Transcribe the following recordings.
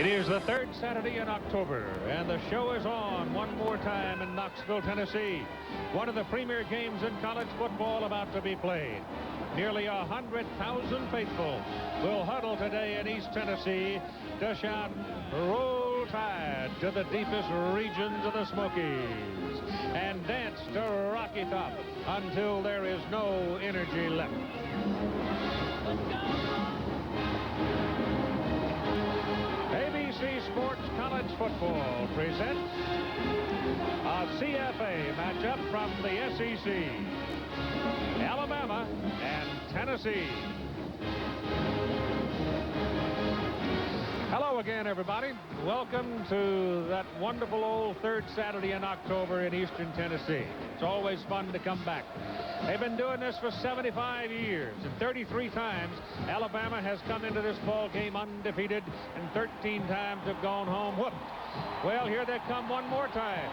It is the third Saturday in October, and the show is on one more time in Knoxville, Tennessee. One of the premier games in college football about to be played. Nearly 100,000 faithful will huddle today in East Tennessee to shout, "Roll Tide," to the deepest regions of the Smokies, and dance to Rocky Top until there is no energy left. ABC Sports College Football presents a CFA matchup from the SEC. Alabama and Tennessee. Hello again, everybody. Welcome to that wonderful old third Saturday in October in Eastern Tennessee. It's always fun to come back. They've been doing this for 75 years, and 33 times Alabama has come into this ball game undefeated, and 13 times have gone home whooped. Well, here they come one more time,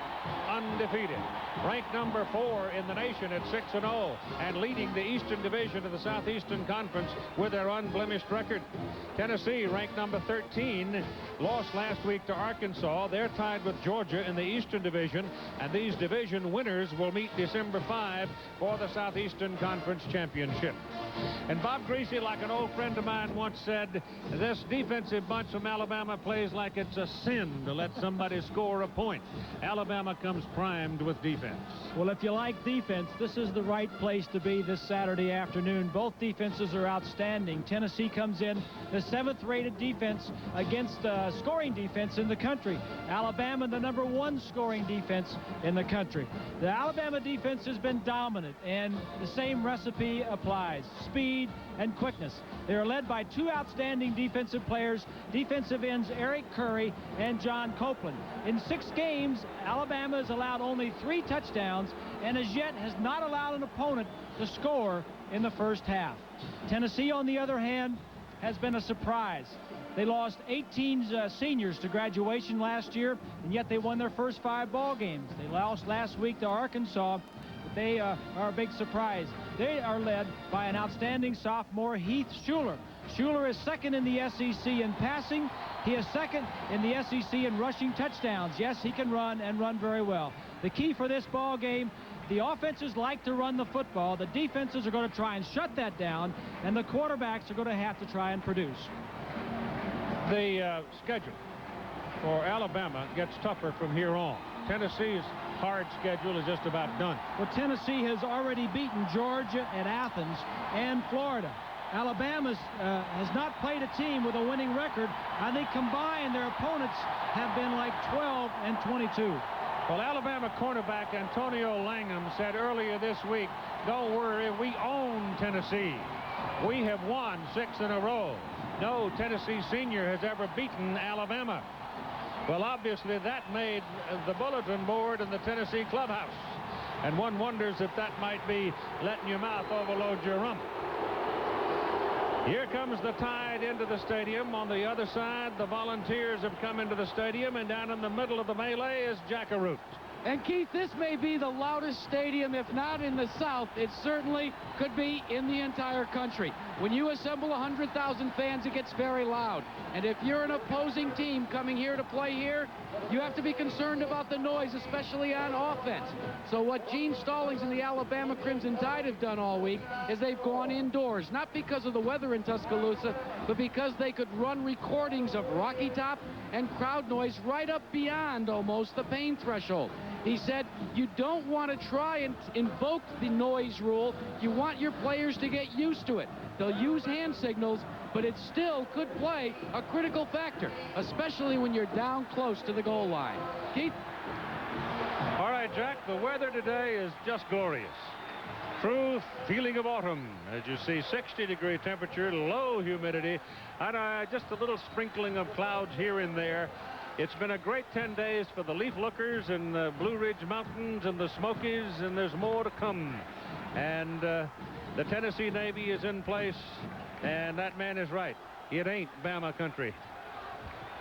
undefeated. Ranked number 4 in the nation at 6-0, and leading the Eastern Division of the Southeastern Conference with their unblemished record. Tennessee, ranked number 13, lost last week to Arkansas. They're tied with Georgia in the Eastern Division, and these division winners will meet December 5 for the Southeastern Conference Championship. And Bob Greasy, like an old friend of mine once said, this defensive bunch from Alabama plays like it's a sin to let somebody score a point. Alabama comes primed with defense. Well, if you like defense, this is the right place to be this Saturday afternoon. Both defenses are outstanding. Tennessee comes in the 7th-rated defense against scoring defense in the country. Alabama, the number 1 scoring defense in the country. The Alabama defense has been dominant, and the same recipe applies. Speed and quickness. They are led by 2 outstanding defensive players, defensive ends Eric Curry and John Copeland. In 6 games, Alabama has allowed only 3 touchdowns and as yet has not allowed an opponent to score in the first half. Tennessee, on the other hand, has been a surprise. They lost 18 seniors to graduation last year, and yet they won their first 5 ball games. They lost last week to Arkansas, but they are a big surprise. They are led by an outstanding sophomore, Heath Schuler. Schuler is 2nd in the SEC in passing. He is 2nd in the SEC in rushing touchdowns. Yes, he can run and run very well. The key for this ball game, the offenses like to run the football. The defenses are going to try and shut that down, and the quarterbacks are going to have to try and produce. The schedule for Alabama gets tougher from here on. Tennessee's hard schedule is just about done. Well, Tennessee has already beaten Georgia and Athens and Florida. Alabama has not played a team with a winning record. I think combined their opponents have been like 12 and 22. Well, Alabama cornerback Antonio Langham said earlier this week, "Don't worry, we own Tennessee. We have won 6 in a row. No Tennessee senior has ever beaten Alabama." Well, obviously that made the bulletin board in the Tennessee clubhouse, and one wonders if that might be letting your mouth overload your rump. Here comes the Tide into the stadium. On the other side, the Volunteers have come into the stadium, and down in the middle of the melee is Jackaroot. And Keith, this may be the loudest stadium, if not in the South. It certainly could be in the entire country. When you assemble 100,000 fans, it gets very loud. And if you're an opposing team coming here to play here, you have to be concerned about the noise, especially on offense. So what Gene Stallings and the Alabama Crimson Tide have done all week is they've gone indoors, not because of the weather in Tuscaloosa, but because they could run recordings of Rocky Top and crowd noise right up beyond almost the pain threshold. He said, you don't want to try and invoke the noise rule. You want your players to get used to it. They'll use hand signals, but it still could play a critical factor, especially when you're down close to the goal line. Keith? All right, Jack, the weather today is just glorious. True feeling of autumn. As you see, 60-degree temperature, low humidity, and just a little sprinkling of clouds here and there. It's been a great 10 days for the Leaf Lookers in the Blue Ridge Mountains and the Smokies, and there's more to come. And the Tennessee Navy is in place, and that man is right. It ain't Bama country.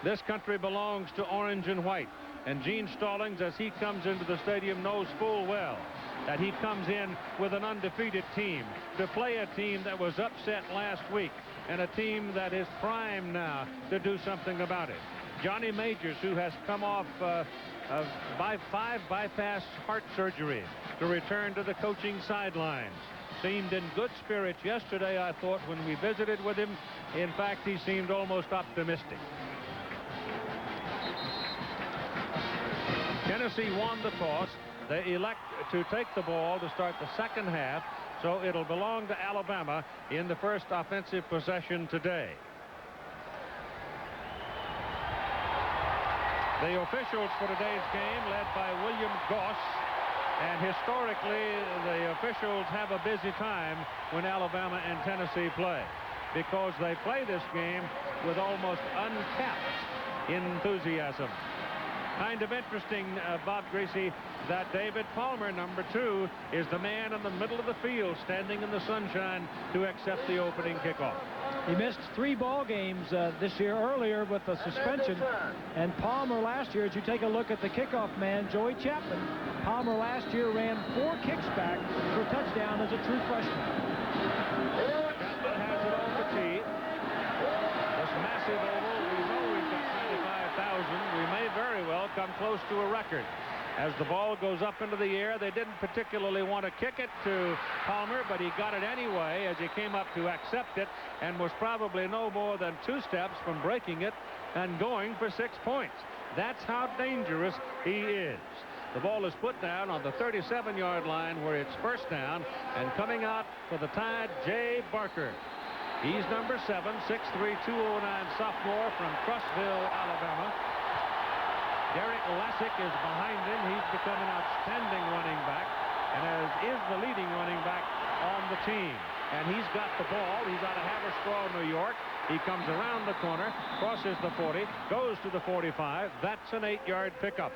This country belongs to orange and white. And Gene Stallings, as he comes into the stadium, knows full well that he comes in with an undefeated team to play a team that was upset last week and a team that is primed now to do something about it. Johnny Majors, who has come off by 5 bypass heart surgery to return to the coaching sidelines. Seemed in good spirits yesterday, I thought, when we visited with him. In fact, he seemed almost optimistic. Tennessee won the toss. They elect to take the ball to start the second half, so it'll belong to Alabama in the first offensive possession today. The officials for today's game led by William Goss, and historically the officials have a busy time when Alabama and Tennessee play, because they play this game with almost uncapped enthusiasm. Kind of interesting, Bob Greasy, that David Palmer, number 2, is the man in the middle of the field standing in the sunshine to accept the opening kickoff. He missed 3 ball games this year earlier with a suspension. And Palmer last year, as you take a look at the kickoff man, Joey Chapman, Palmer last year ran 4 kicks back for a touchdown as a true freshman. Chapman has it on the tee. This massive oval, we know we've got 95,000. We may very well come close to a record. As the ball goes up into the air, they didn't particularly want to kick it to Palmer, but he got it anyway as he came up to accept it, and was probably no more than 2 steps from breaking it and going for 6 points. That's how dangerous he is. The ball is put down on the 37-yard line where it's first down, and coming out for the Tide, Jay Barker. He's number 7, 6'3", 209 sophomore from Trussville, Alabama. Derek Lassick is behind him. He's become an outstanding running back, and is the leading running back on the team. And he's got the ball. He's out of Haverstraw, New York. He comes around the corner, crosses the 40, goes to the 45. That's an 8-yard pickup.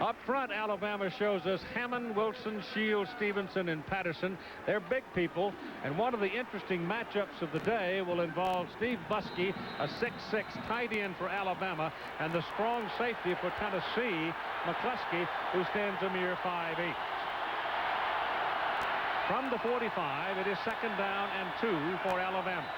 Up front, Alabama shows us Hammond, Wilson, Shields, Stevenson, and Patterson. They're big people, and one of the interesting matchups of the day will involve Steve Buskey, a 6'6" tight end for Alabama, and the strong safety for Tennessee, McCluskey, who stands a mere 5'8". From the 45, it is 2nd down and 2 for Alabama.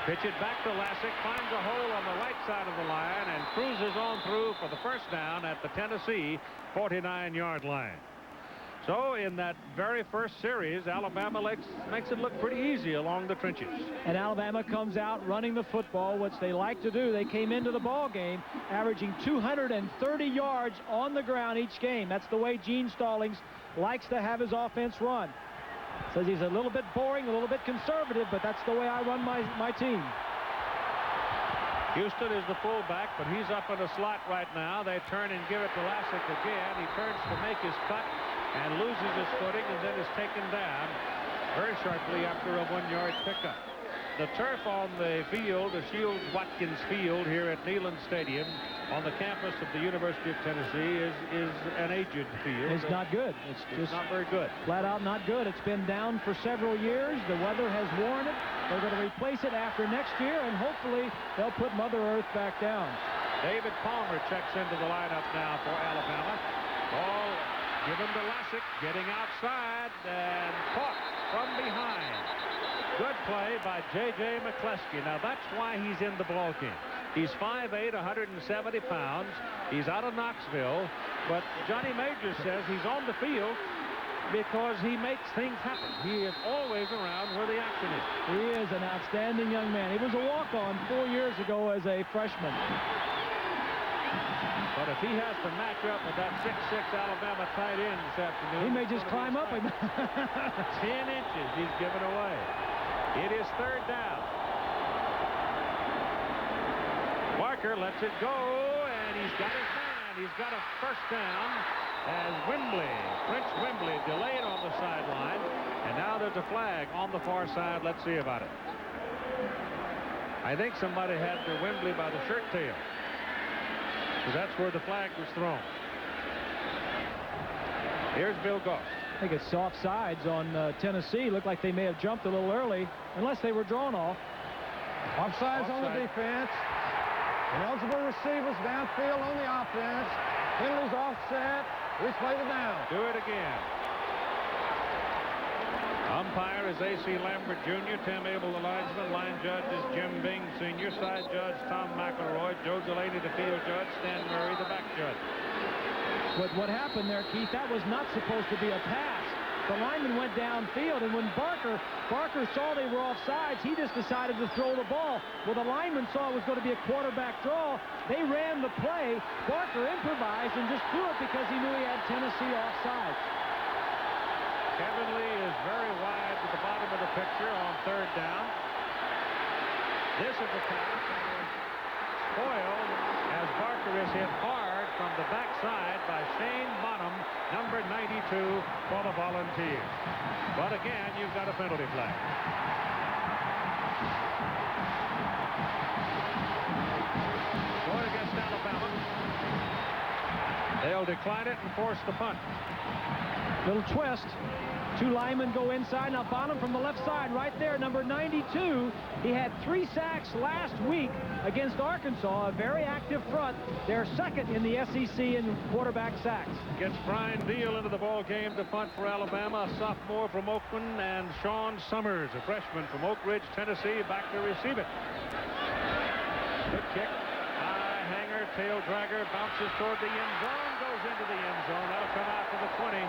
Pitch it back to Lassick, finds a hole on the right side of the line, and cruises on through for the first down at the Tennessee 49-yard line. So in that very first series, Alabama makes it look pretty easy along the trenches. And Alabama comes out running the football, which they like to do. They came into the ball game averaging 230 yards on the ground each game. That's the way Gene Stallings likes to have his offense run. Says he's a little bit boring, a little bit conservative, but that's the way I run my team. Houston is the fullback, but he's up in a slot right now. They turn and give it to Lassick again. He turns to make his cut and loses his footing, and then is taken down very sharply after a 1-yard pickup. The turf on the field, the Shields-Watkins Field here at Neyland Stadium on the campus of the University of Tennessee is an aged field. It's not good. It's just not very good. Flat out not good. It's been down for several years. The weather has worn it. They're going to replace it after next year, and hopefully they'll put Mother Earth back down. David Palmer checks into the lineup now for Alabama. Ball given to Lassick, getting outside and caught from behind. Good play by J.J. McCluskey. Now that's why he's in the ball game. He's 5'8", 170 pounds. He's out of Knoxville, but Johnny Majors says he's on the field because he makes things happen. He is always around where the action is. He is an outstanding young man. He was a walk-on 4 years ago as a freshman. But if he has to match up with that 6'6" Alabama tight end this afternoon, he may just climb up him. 10 inches he's given away. It is 3rd down. Barker lets it go, and he's got his man. He's got a first down as Prince Wembley delayed on the sideline, and now there's a flag on the far side. Let's see about it. I think somebody had the Wembley by the shirt tail, because that's where the flag was thrown. Here's Bill Goss. I think it's soft sides on Tennessee. Looked like they may have jumped a little early, unless they were drawn off. Offsides on the defense. Ineligible receivers downfield on the offense. Penalties offset. Replay the down. Do it again. Umpire is A.C. Lambert Jr., Tim Abel the linesman. Line judge is Jim Bing Sr., side judge Tom McElroy, Joe Delaney the field judge, Stan Murray the back judge. But what happened there, Keith, that was not supposed to be a pass. The lineman went downfield, and when Barker saw they were offsides, he just decided to throw the ball. Well, the lineman saw it was going to be a quarterback draw. They ran the play. Barker improvised and just threw it because he knew he had Tennessee offsides. Kevin Lee is very wide to the bottom of the picture on third down. This is the pass spoiled as Barker is hit hard from the backside by Shane Bonham, number 92 for the Volunteers. But again, you've got a penalty flag. Going against Alabama. They'll decline it and force the punt. Little twist. Two linemen go inside. Now Bonham from the left side right there, number 92. He had 3 sacks last week against Arkansas, a very active front. They're second in the SEC in quarterback sacks. Gets Brian Deal into the ball game to punt for Alabama, a sophomore from Oakland, and Sean Summers, a freshman from Oak Ridge, Tennessee, back to receive it. Good kick. High hanger, tail dragger, bounces toward the end zone, goes into the end zone. That'll come out to the 20.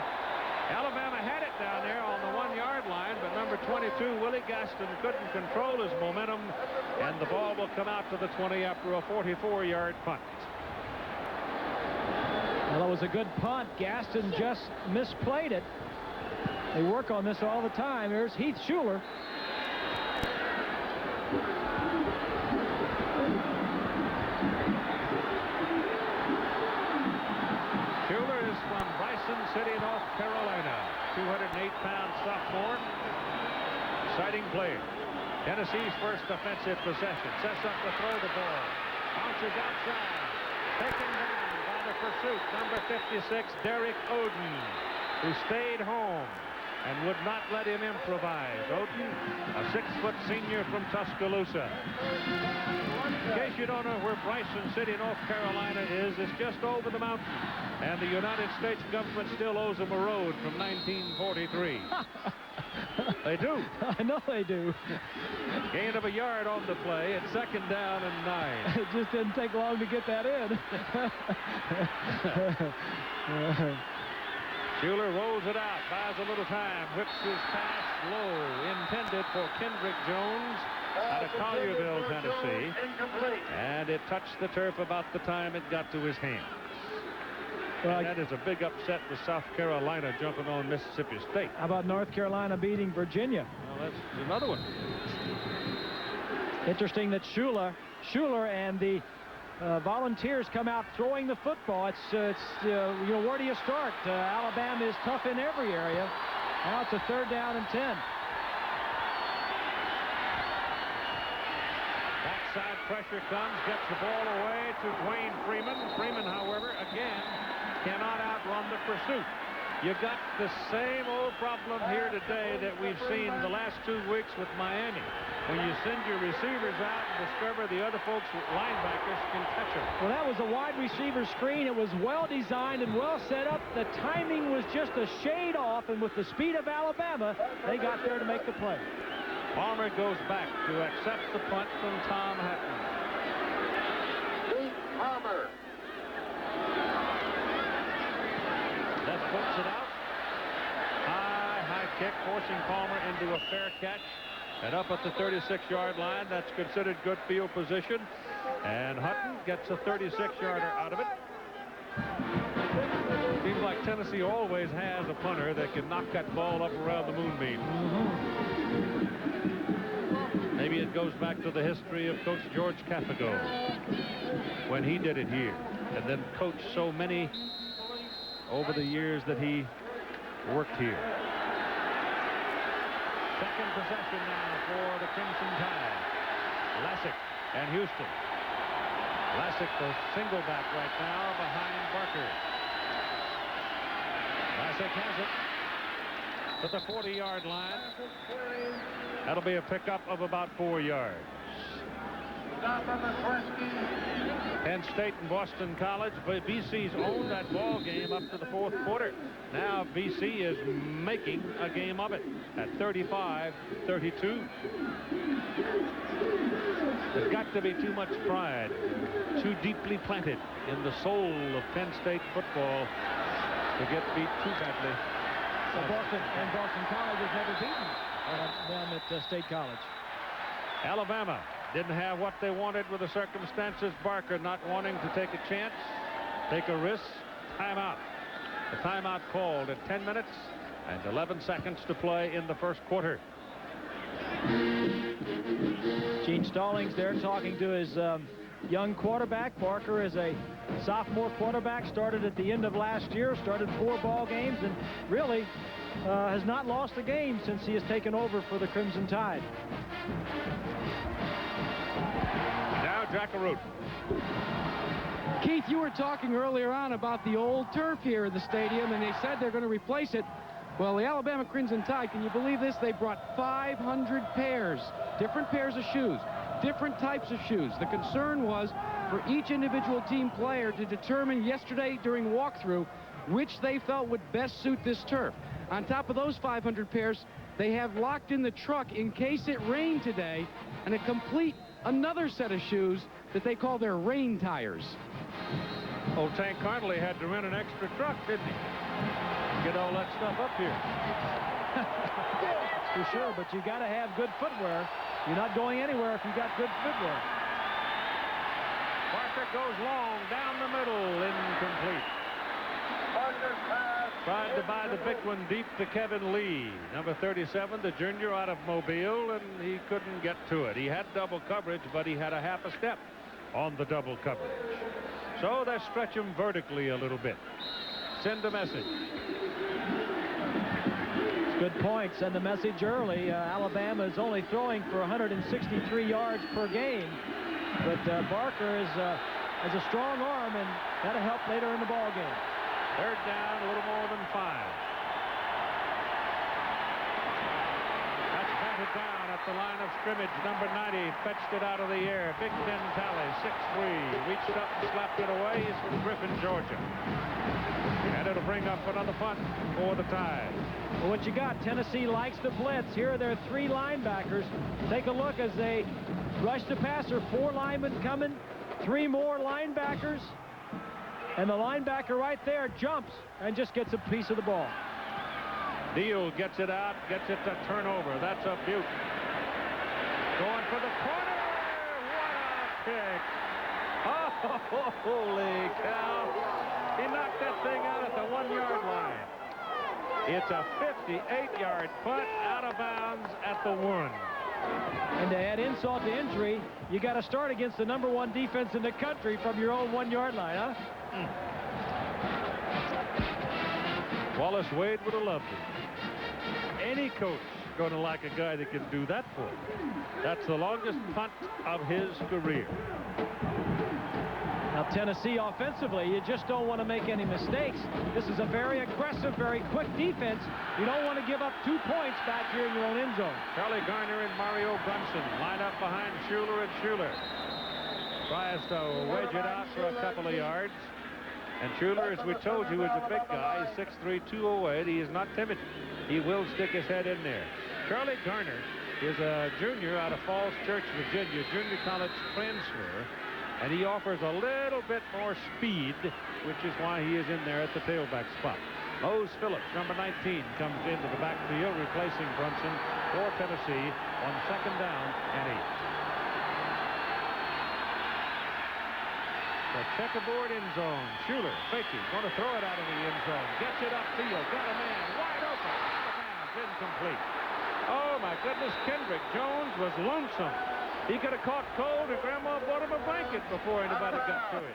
Alabama had it down there on the 1-yard line, but number 22, Willie Gaston, couldn't control his momentum, and the ball will come out to the 20 after a 44-yard punt. Well, it was a good punt. Gaston just misplayed it. They work on this all the time. Here's Heath Schuler. Schuler is from Bryson City, North Carolina. 208-pound sophomore. Exciting player. Tennessee's first offensive possession. Sets up to throw the ball. Bounces outside. Taken down by the pursuit. Number 56, Derek Oden, who stayed home and would not let him improvise. Oden, a 6-foot senior from Tuscaloosa. In case you don't know where Bryson City, North Carolina is, it's just over the mountain. And the United States government still owes them a road from 1943. They do. I know they do. Gain of a yard on the play. It's second down and 9. It just didn't take long to get that in. Schuler rolls it out, buys a little time, whips his pass low, intended for Kendrick Jones out of Collierville, Tennessee. And it touched the turf about the time it got to his hands. Well, that is a big upset with South Carolina jumping on Mississippi State. How about North Carolina beating Virginia? Well, that's another one. Interesting that Schuler and the Volunteers come out throwing the football. You know, where do you start? Alabama is tough in every area. Now it's a 3rd down and 10. Backside pressure comes, gets the ball away to Dwayne Freeman. Freeman, however, again, cannot outrun the pursuit. You got the same old problem here today that we've seen the last 2 weeks with Miami. When you send your receivers out and discover the other folks, linebackers, can catch them. Well, that was a wide receiver screen. It was well designed and well set up. The timing was just a shade off, and with the speed of Alabama, they got there to make the play. Palmer goes back to accept the punt from Tom Hatton. Pete Palmer. That puts it out. High kick, forcing Palmer into a fair catch. And up at the 36-yard line, that's considered good field position. And Hutton gets a 36-yarder out of it. Seems like Tennessee always has a punter that can knock that ball up around the moonbeam. Maybe it goes back to the history of Coach George Cafago when he did it here, and then coached so many over the years that he worked here. Second possession now for the Crimson Tide. Lassick and Houston. Lassick the single back right now behind Barker. Lassick has it to the 40-yard line. That'll be a pickup of about 4 yards. Penn State and Boston College. BC's owned that ball game up to the fourth quarter. Now BC is making a game of it at 35-32. There's got to be too much pride, too deeply planted in the soul of Penn State football to get beat too badly. So Boston College has never beaten them at State College. Alabama didn't have what they wanted with the circumstances. Barker not wanting to take a chance, take a risk. Timeout. The timeout called at 10 minutes and 11 seconds to play in the first quarter. Gene Stallings there talking to his young quarterback. Barker is a sophomore quarterback, started at the end of last year, started 4 ball games, and really has not lost a game since he has taken over for the Crimson Tide. Now Jackaroot. Keith, you were talking earlier on about the old turf here in the stadium, and they said they're going to replace it. Well, the Alabama Crimson Tide, can you believe this? They brought 500 pairs, different pairs of shoes, different types of shoes. The concern was for each individual team player to determine yesterday during walkthrough which they felt would best suit this turf. On top of those 500 pairs, they have locked in the truck in case it rained today, and a complete another set of shoes that they call their rain tires. Old Tank Connolly had to rent an extra truck, didn't he? Get all that stuff up here. For sure, but you got to have good footwear. You're not going anywhere if you got good footwear. Barker goes long down the middle, incomplete. Tried to buy the big one deep to Kevin Lee, number 37, the junior out of Mobile, and he couldn't get to it. He had double coverage, but he had a half a step on the double coverage. So they stretch him vertically a little bit. Send a message. Good point. Send a message early. Alabama is only throwing for 163 yards per game, but Barker has a strong arm, and that'll help later in the ball game. Third down, a little more than 5. That's batted down at the line of scrimmage. Number 90 fetched it out of the air. Big Ben Talley, 6'3", reached up and slapped it away. He's from Griffin, Georgia. And it'll bring up another punt for the Tide. Well, what you got, Tennessee likes the blitz. Here are their 3 linebackers. Take a look as they rush the passer. 4 linemen coming, 3 more linebackers. And the linebacker right there jumps and just gets a piece of the ball. Neal gets it out, gets it to turnover. That's a beaut. Going for the corner. What a kick. Oh, holy cow. He knocked that thing out at the 1-yard line. It's a 58-yard punt out of bounds at the 1. And to add insult to injury, you got to start against the number 1 defense in the country from your own 1-yard line, huh? Wallace Wade would have loved it. Any coach going to like a guy that can do that for him. That's the longest punt of his career. Now, Tennessee offensively, you just don't want to make any mistakes. This is a very aggressive, very quick defense. You don't want to give up 2 points back here in your own end zone. Charlie Garner and Mario Brunson line up behind Schuler, and Schuler tries to wedge it out for a couple of yards. And Schuler, as we told you, is a big guy. He's 6'3", 208. He is not timid. He will stick his head in there. Charlie Garner is a junior out of Falls Church, Virginia, junior college transfer. And he offers a little bit more speed, which is why he is in there at the tailback spot. Mose Phillips, number 19, comes into the backfield, replacing Brunson for Tennessee on 2nd down and 8. The checkerboard end zone. Schuler faking, going to throw it out of the end zone. Gets it upfield, got a man wide open, out of bounds, incomplete. Oh my goodness, Kendrick Jones was lonesome. He could have caught cold, and Grandma bought him a blanket before anybody got to him.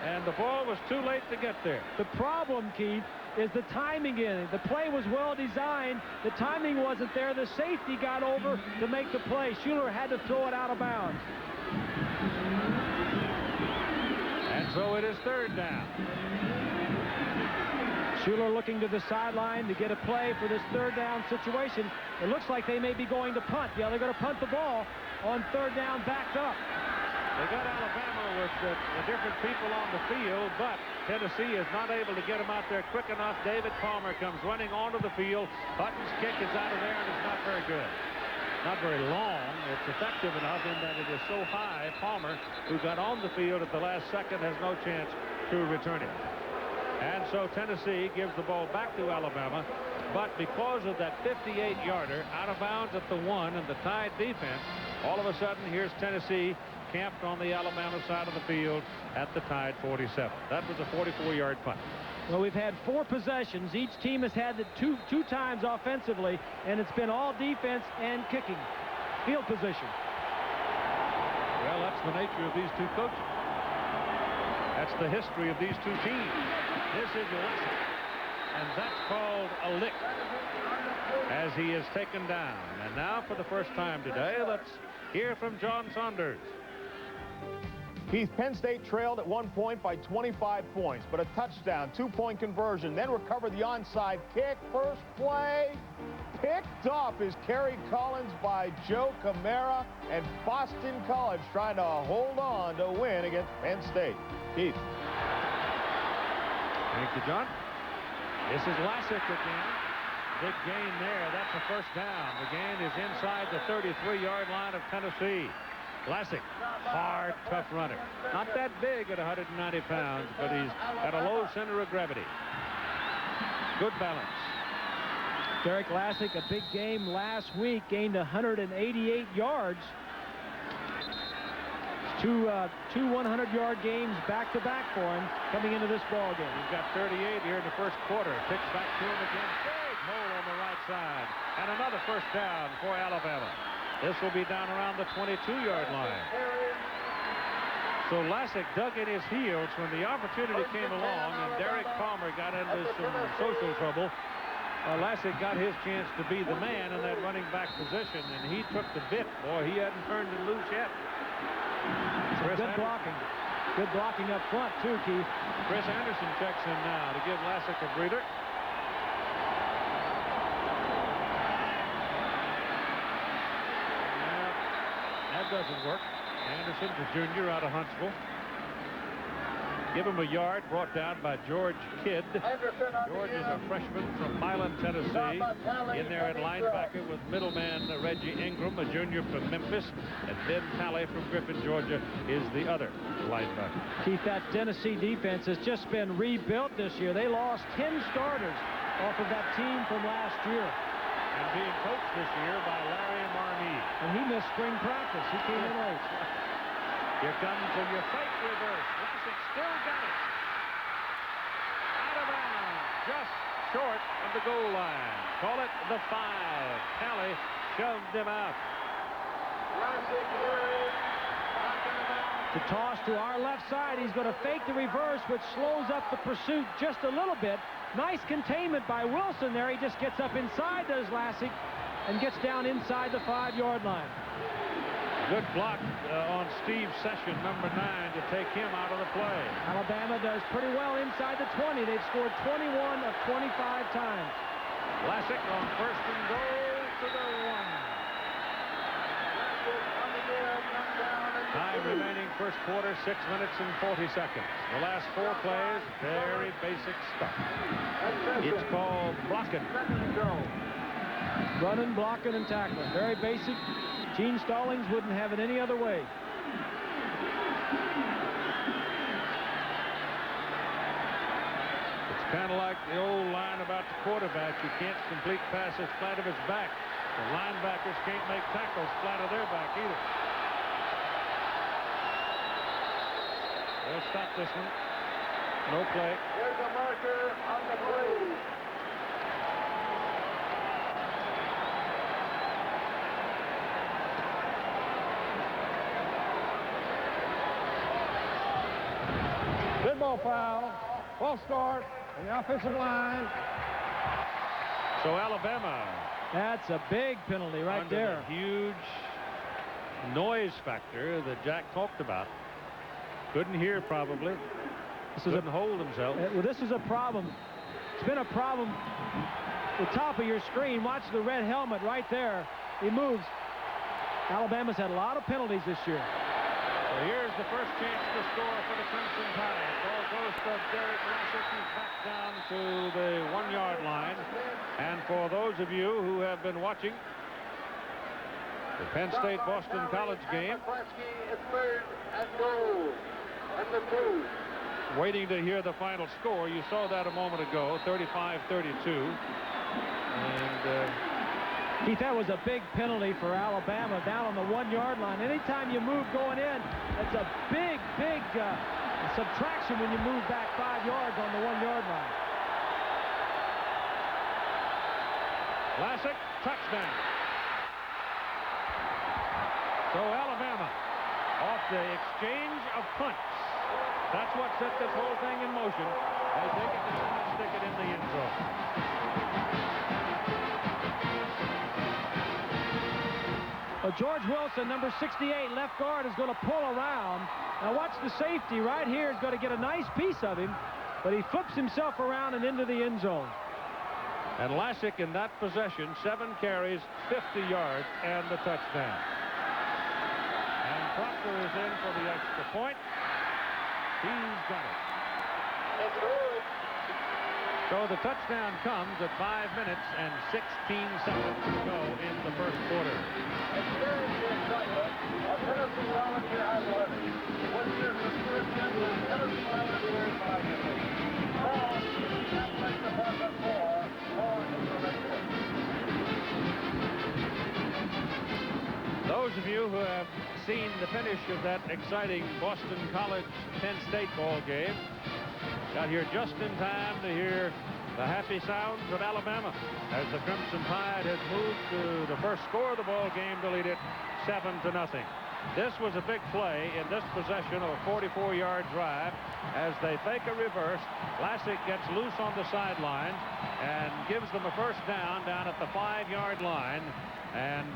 And the ball was too late to get there. The problem, Keith, is the timing in it. The play was well designed. The timing wasn't there. The safety got over to make the play. Schuler had to throw it out of bounds. And so it is 3rd down. Schuler looking to the sideline to get a play for this 3rd down situation. It looks like they may be going to punt. Yeah, they're going to punt the ball on 3rd down, backed up. They got Alabama with the different people on the field, but Tennessee is not able to get them out there quick enough. David Palmer comes running onto the field. Hutton's kick is out of there, and it's not very good. Not very long. It's effective enough in that it is so high. Palmer, who got on the field at the last second, has no chance to return it. And so Tennessee gives the ball back to Alabama. But because of that 58-yarder out of bounds at the 1 and the Tide defense, all of a sudden here's Tennessee camped on the Alabama side of the field at the Tide 47. That was a 44-yard punt. Well, we've had 4 possessions. Each team has had it two times offensively, and it's been all defense and kicking field position. Well, that's the nature of these two coaches. That's the history of these two teams. This is Lessig, and that's called a lick as he is taken down. And now for the first time today, let's hear from John Saunders. Keith, Penn State trailed at one point by 25 points, but a touchdown, 2-point conversion, then recovered the onside kick. First play, picked off is Kerry Collins by Joe Camara, and Boston College trying to hold on to win against Penn State. Keith. Thank you, John. This is Lessig again. Big gain there. That's a first down. The gain is inside the 33-yard line of Tennessee. Lessig, hard, tough runner. Not that big at 190 pounds, but he's got a low center of gravity. Good balance. Derek Lessig, a big game last week, gained 188 yards. Two 100-yard games back-to-back for him coming into this ball game. He's got 38 here in the first quarter. Pitch back to him again. Big hole on the right side. And another first down for Alabama. This will be down around the 22-yard line. So Lessig dug in his heels when the opportunity came along and Derek Palmer got into some social trouble. Lessig got his chance to be the man in that running back position, and he took the bit. Boy, he hadn't turned it loose yet. Good blocking. Good blocking up front, too, Keith. Chris Anderson checks in now to give Lessig a breather. That doesn't work. Anderson's a junior out of Huntsville. Give him a yard, brought down by George Kidd. George is a freshman from Milan, Tennessee. In there at linebacker with middleman Reggie Ingram, a junior from Memphis. And Ben Talley from Griffin, Georgia, is the other linebacker. Keith, that Tennessee defense has just been rebuilt this year. They lost 10 starters off of that team from last year. And being coached this year by Larry Marney. And he missed spring practice. He came in late. Here comes your fake reverse. Lessig still got it. Out of bounds, just short of the goal line. Call it the 5. Talley shoved him out. To toss to our left side, he's going to fake the reverse, which slows up the pursuit just a little bit. Nice containment by Wilson there. He just gets up inside those Lessig and gets down inside the 5-yard line. Good block on Steve Session, number 9, to take him out of the play. Alabama does pretty well inside the 20. They've scored 21 of 25 times. Lessig on first and goal to the 1. Time remaining first quarter, 6 minutes and 40 seconds. The last 4 plays, very basic stuff. It's called blocking. Running, blocking, and tackling. Very basic. Gene Stallings wouldn't have it any other way. It's kind of like the old line about the quarterback. You can't complete passes flat of his back. The linebackers can't make tackles flat of their back either. They'll stop this one. No play. There's a marker on the play. Good ball foul. False start on the offensive line. So Alabama. That's a big penalty right under there. The huge noise factor that Jack talked about. Couldn't hear probably. Couldn't hold himself. Well, this is a problem. It's been a problem. The top of your screen, watch the red helmet right there. He moves. Alabama's had a lot of penalties this year. So here's the first chance to score for the Crimson Tide. Ball goes to Derek Lassick. He's back down to the 1-yard line. And for those of you who have been watching the Penn State-Boston College game, waiting to hear the final score. You saw that a moment ago, 35-32. And Keith, that was a big penalty for Alabama down on the 1-yard line. Anytime you move going in, it's a big subtraction when you move back 5 yards on the 1-yard line. Lassick, touchdown. So Alabama off the exchange of punts. That's what set this whole thing in motion. They take it down and stick it in the end zone. Well, George Wilson, number 68, left guard, is going to pull around. Now watch the safety right here is going to get a nice piece of him, but he flips himself around and into the end zone. And Lassick in that possession, 7 carries, 50 yards, and the touchdown. And Proctor is in for the extra point. He's got it. So the touchdown comes at 5 minutes and 16 seconds to go in the first quarter. Those of you who have seen the finish of that exciting Boston College Penn State ball game got here just in time to hear the happy sounds of Alabama as the Crimson Tide has moved to the first score of the ball game to lead it 7-0. This was a big play in this possession of a 44-yard drive as they fake a reverse. Lassick gets loose on the sideline and gives them a first down at the 5-yard line. And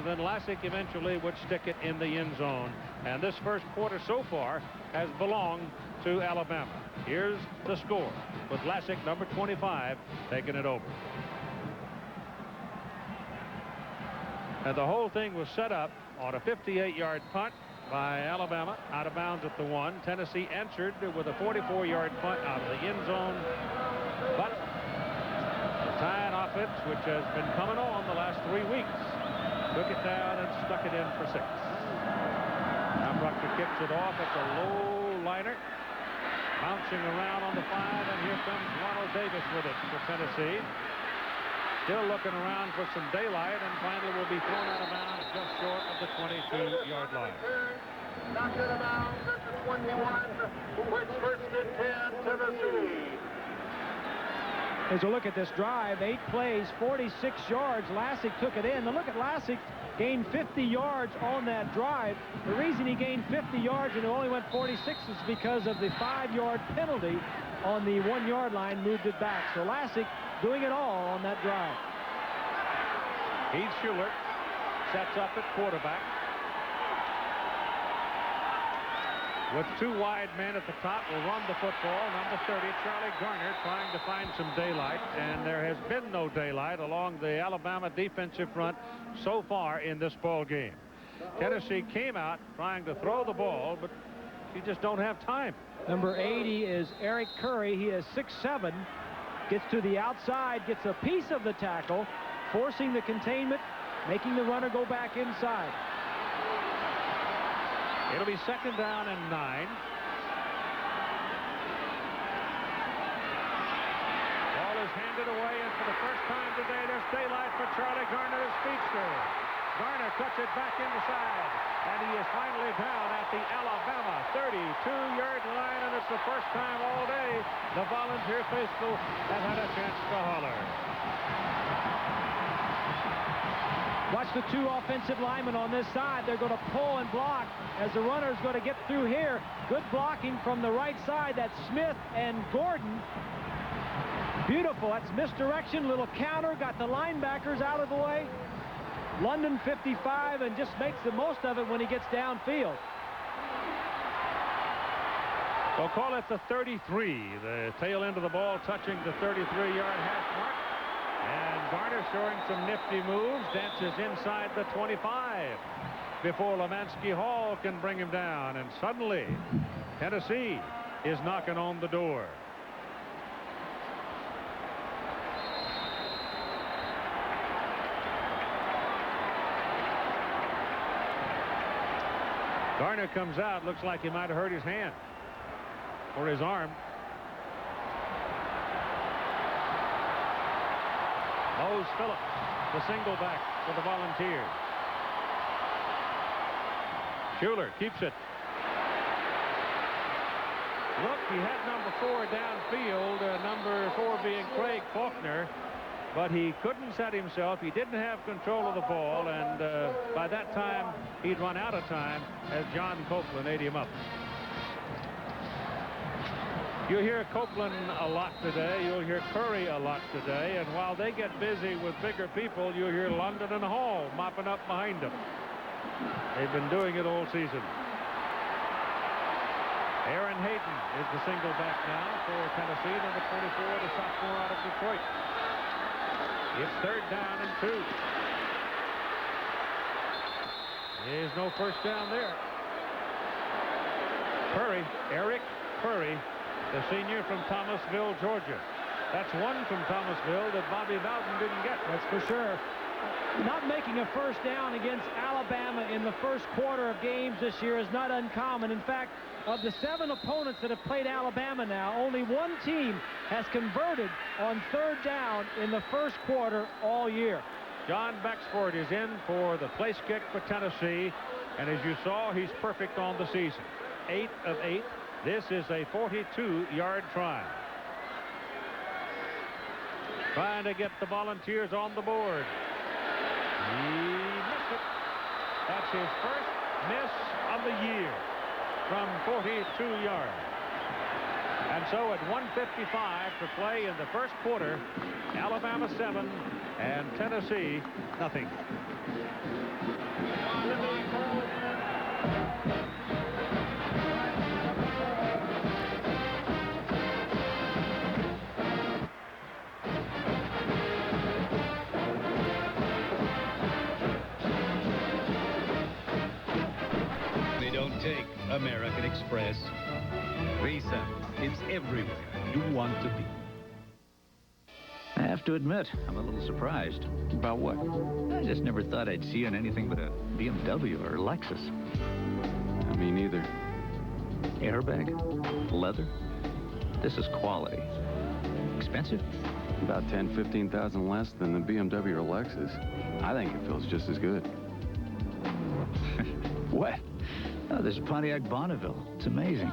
then Lassick eventually would stick it in the end zone. And this first quarter so far has belonged to Alabama. Here's the score with Lassick, number 25, taking it over. And the whole thing was set up on a 58-yard punt by Alabama out of bounds at the 1. Tennessee answered with a 44-yard punt out of the end zone. But the Tide offense, which has been coming on the last 3 weeks, took it down and stuck it in for 6. Now Proctor kicks it off. It's a low liner, bouncing around on the 5, and here comes Ronald Davis with it for Tennessee. Still looking around for some daylight, and finally will be thrown out of bounds just short of the 22-yard line. Knocked out of bounds at the 21, which first and 10, Tennessee. As you look at this drive, 8 plays, 46 yards. Lassick took it in. Now look at Lassick, gained 50 yards on that drive. The reason he gained 50 yards and it only went 46 is because of the 5-yard penalty on the 1-yard line, moved it back. So Lassick doing it all on that drive. Heath Schuler sets up at quarterback with 2 wide men at the top. Will run the football. Number 30, Charlie Garner, trying to find some daylight, and there has been no daylight along the Alabama defensive front so far in this ball game. Tennessee came out trying to throw the ball, but you just don't have time. Number 80 is Eric Curry. He is 6'7", gets to the outside, gets a piece of the tackle, forcing the containment, making the runner go back inside. It'll be 2nd down and 9. Ball is handed away, and for the first time today, there's daylight for Charlie Garner, the speedster. Garner cuts it back inside, and he is finally down at the Alabama 32-yard line, and it's the first time all day the Volunteer faithful have had a chance to holler. Watch the 2 offensive linemen on this side. They're going to pull and block as the runner is going to get through here. Good blocking from the right side. That's Smith and Gordon. Beautiful. That's misdirection. Little counter. Got the linebackers out of the way. London 55 and just makes the most of it when he gets downfield. We'll call it the 33. The tail end of the ball touching the 33-yard hash mark. And Garner showing some nifty moves, dances inside the 25. before Lemansky Hall can bring him down. And suddenly, Tennessee is knocking on the door. Garner comes out. Looks like he might have hurt his hand or his arm. Mose Phillips, the single back for the Volunteers. Schuler keeps it. Look, he had number 4 downfield, number 4 being Craig Faulkner, but he couldn't set himself. He didn't have control of the ball, and by that time, he'd run out of time as John Copeland ate him up. You'll hear Copeland a lot today. You'll hear Curry a lot today. And while they get busy with bigger people, you'll hear London and Hall mopping up behind them. They've been doing it all season. Aaron Hayden is the single back now for Tennessee, number 24, the sophomore out of Detroit. It's 3rd down and 2. There's no first down there. Curry, Eric Curry, the senior from Thomasville, Georgia. That's one from Thomasville that Bobby Bowden didn't get. That's for sure. Not making a first down against Alabama in the first quarter of games this year is not uncommon. In fact, of the 7 opponents that have played Alabama now, only one team has converted on 3rd down in the first quarter all year. John Bexford is in for the place kick for Tennessee, and as you saw, he's perfect on the season. 8 of 8. This is a 42-yard try. Trying to get the Volunteers on the board. He missed it. That's his first miss of the year from 42 yards. And so at 1:55 to play in the first quarter, Alabama 7 and Tennessee nothing. They don't take American Express. Visa, it's everywhere you want to be. I have to admit, I'm a little surprised. About what? I just never thought I'd see you in anything but a BMW or Lexus. Me neither. Airbag? Leather? This is quality. Expensive? About 10, 15,000 less than the BMW or Lexus. I think it feels just as good. What? Oh, there's a Pontiac Bonneville. It's amazing.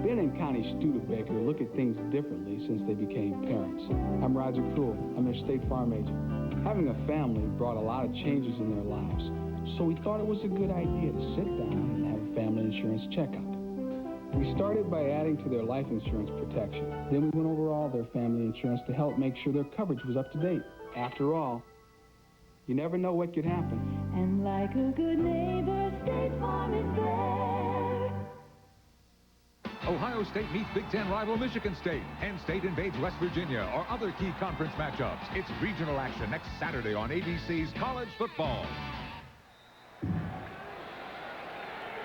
Ben and Connie Studebaker look at things differently since they became parents. I'm Roger Cool. I'm their State Farm agent. Having a family brought a lot of changes in their lives, so we thought it was a good idea to sit down and have a family insurance checkup. We started by adding to their life insurance protection. Then we went over all their family insurance to help make sure their coverage was up to date. After all, you never know what could happen. And like a good neighbor, State Farm is there. Ohio State meets Big Ten rival Michigan State. Penn State invades West Virginia or other key conference matchups. It's regional action next Saturday on ABC's College Football.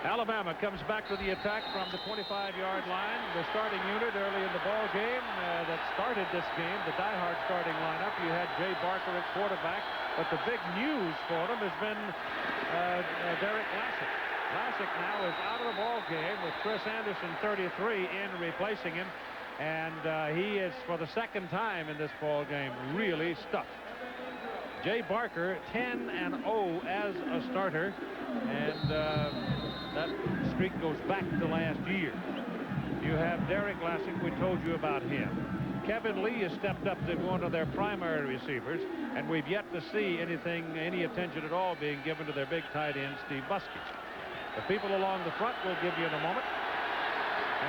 Alabama comes back to the attack from the 25-yard line. The starting unit early in the ball game that started this game, the diehard starting lineup. You had Jay Barker at quarterback, but the big news for them has been Derek Lassick. Lassick now is out of the ball game with Chris Anderson, 33, in replacing him, and he is, for the second time in this ball game, really stuck. Jay Barker 10-0 as a starter, and that streak goes back to last year. You have Derek Lassick. We told you about him. Kevin Lee has stepped up to one of their primary receivers, and we've yet to see any attention at all being given to their big tight end, Steve Buskey. The people along the front will give you in a moment.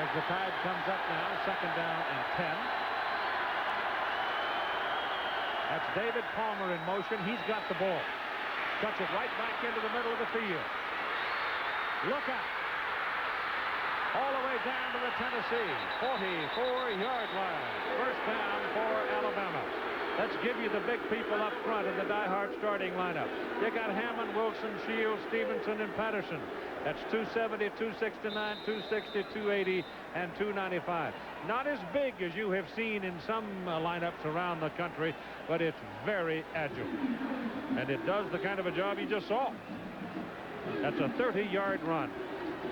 As the Tide comes up now, 2nd down and 10. That's David Palmer in motion. He's got the ball. Cuts it right back into the middle of the field. Look out. All the way down to the Tennessee 44-yard line. First down for Alabama. Let's give you the big people up front in the die-hard starting lineup. You got Hammond, Wilson, Shields, Stevenson, and Patterson. That's 270, 269, 260, 280, and 295. Not as big as you have seen in some lineups around the country, but it's very agile. And it does the kind of a job you just saw. That's a 30-yard run.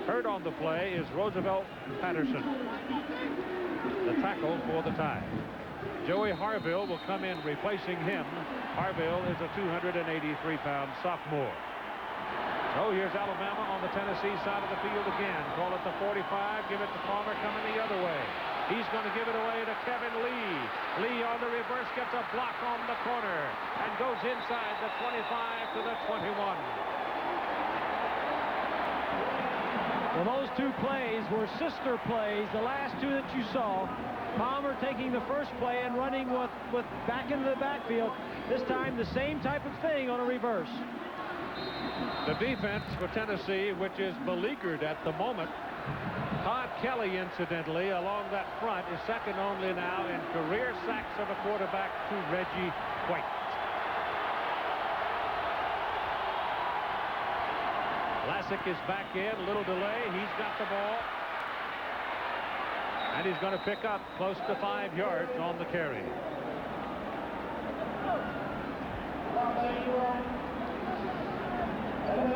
Hurt on the play is Roosevelt Patterson, the tackle for the tie. Joey Harville will come in replacing him. Harville is a 283-pound sophomore. So here's Alabama on the Tennessee side of the field again. Call it the 45. Give it to Palmer coming the other way. He's going to give it away to Kevin Lee. Lee on the reverse gets a block on the corner and goes inside the 25 to the 21. Well, those two plays were sister plays, the last two that you saw. Palmer taking the first play and running with back into the backfield. This time the same type of thing on a reverse. The defense for Tennessee, which is beleaguered at the moment. Todd Kelly, incidentally, along that front, is second only now in career sacks of a quarterback to Reggie White. Lassick is back in, a little delay. He's got the ball. And he's going to pick up close to 5 yards on the carry.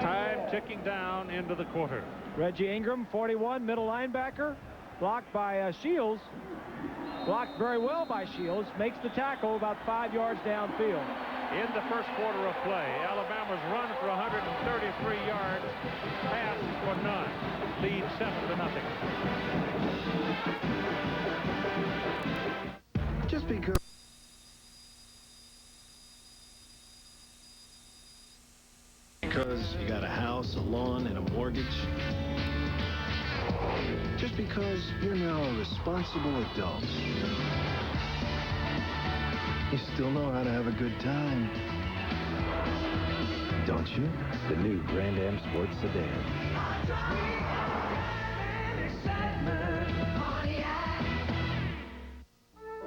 Time ticking down into the quarter. Reggie Ingram, 41, middle linebacker, blocked by Shields. Blocked very well by Shields. Makes the tackle about 5 yards downfield. In the first quarter of play, Alabama's run for 133 yards, pass for none. Lead 7-0. Just because you got a house, a lawn, and a mortgage. Just because you're now a responsible adult. You still know how to have a good time, don't you? The new Grand Am Sports Sedan.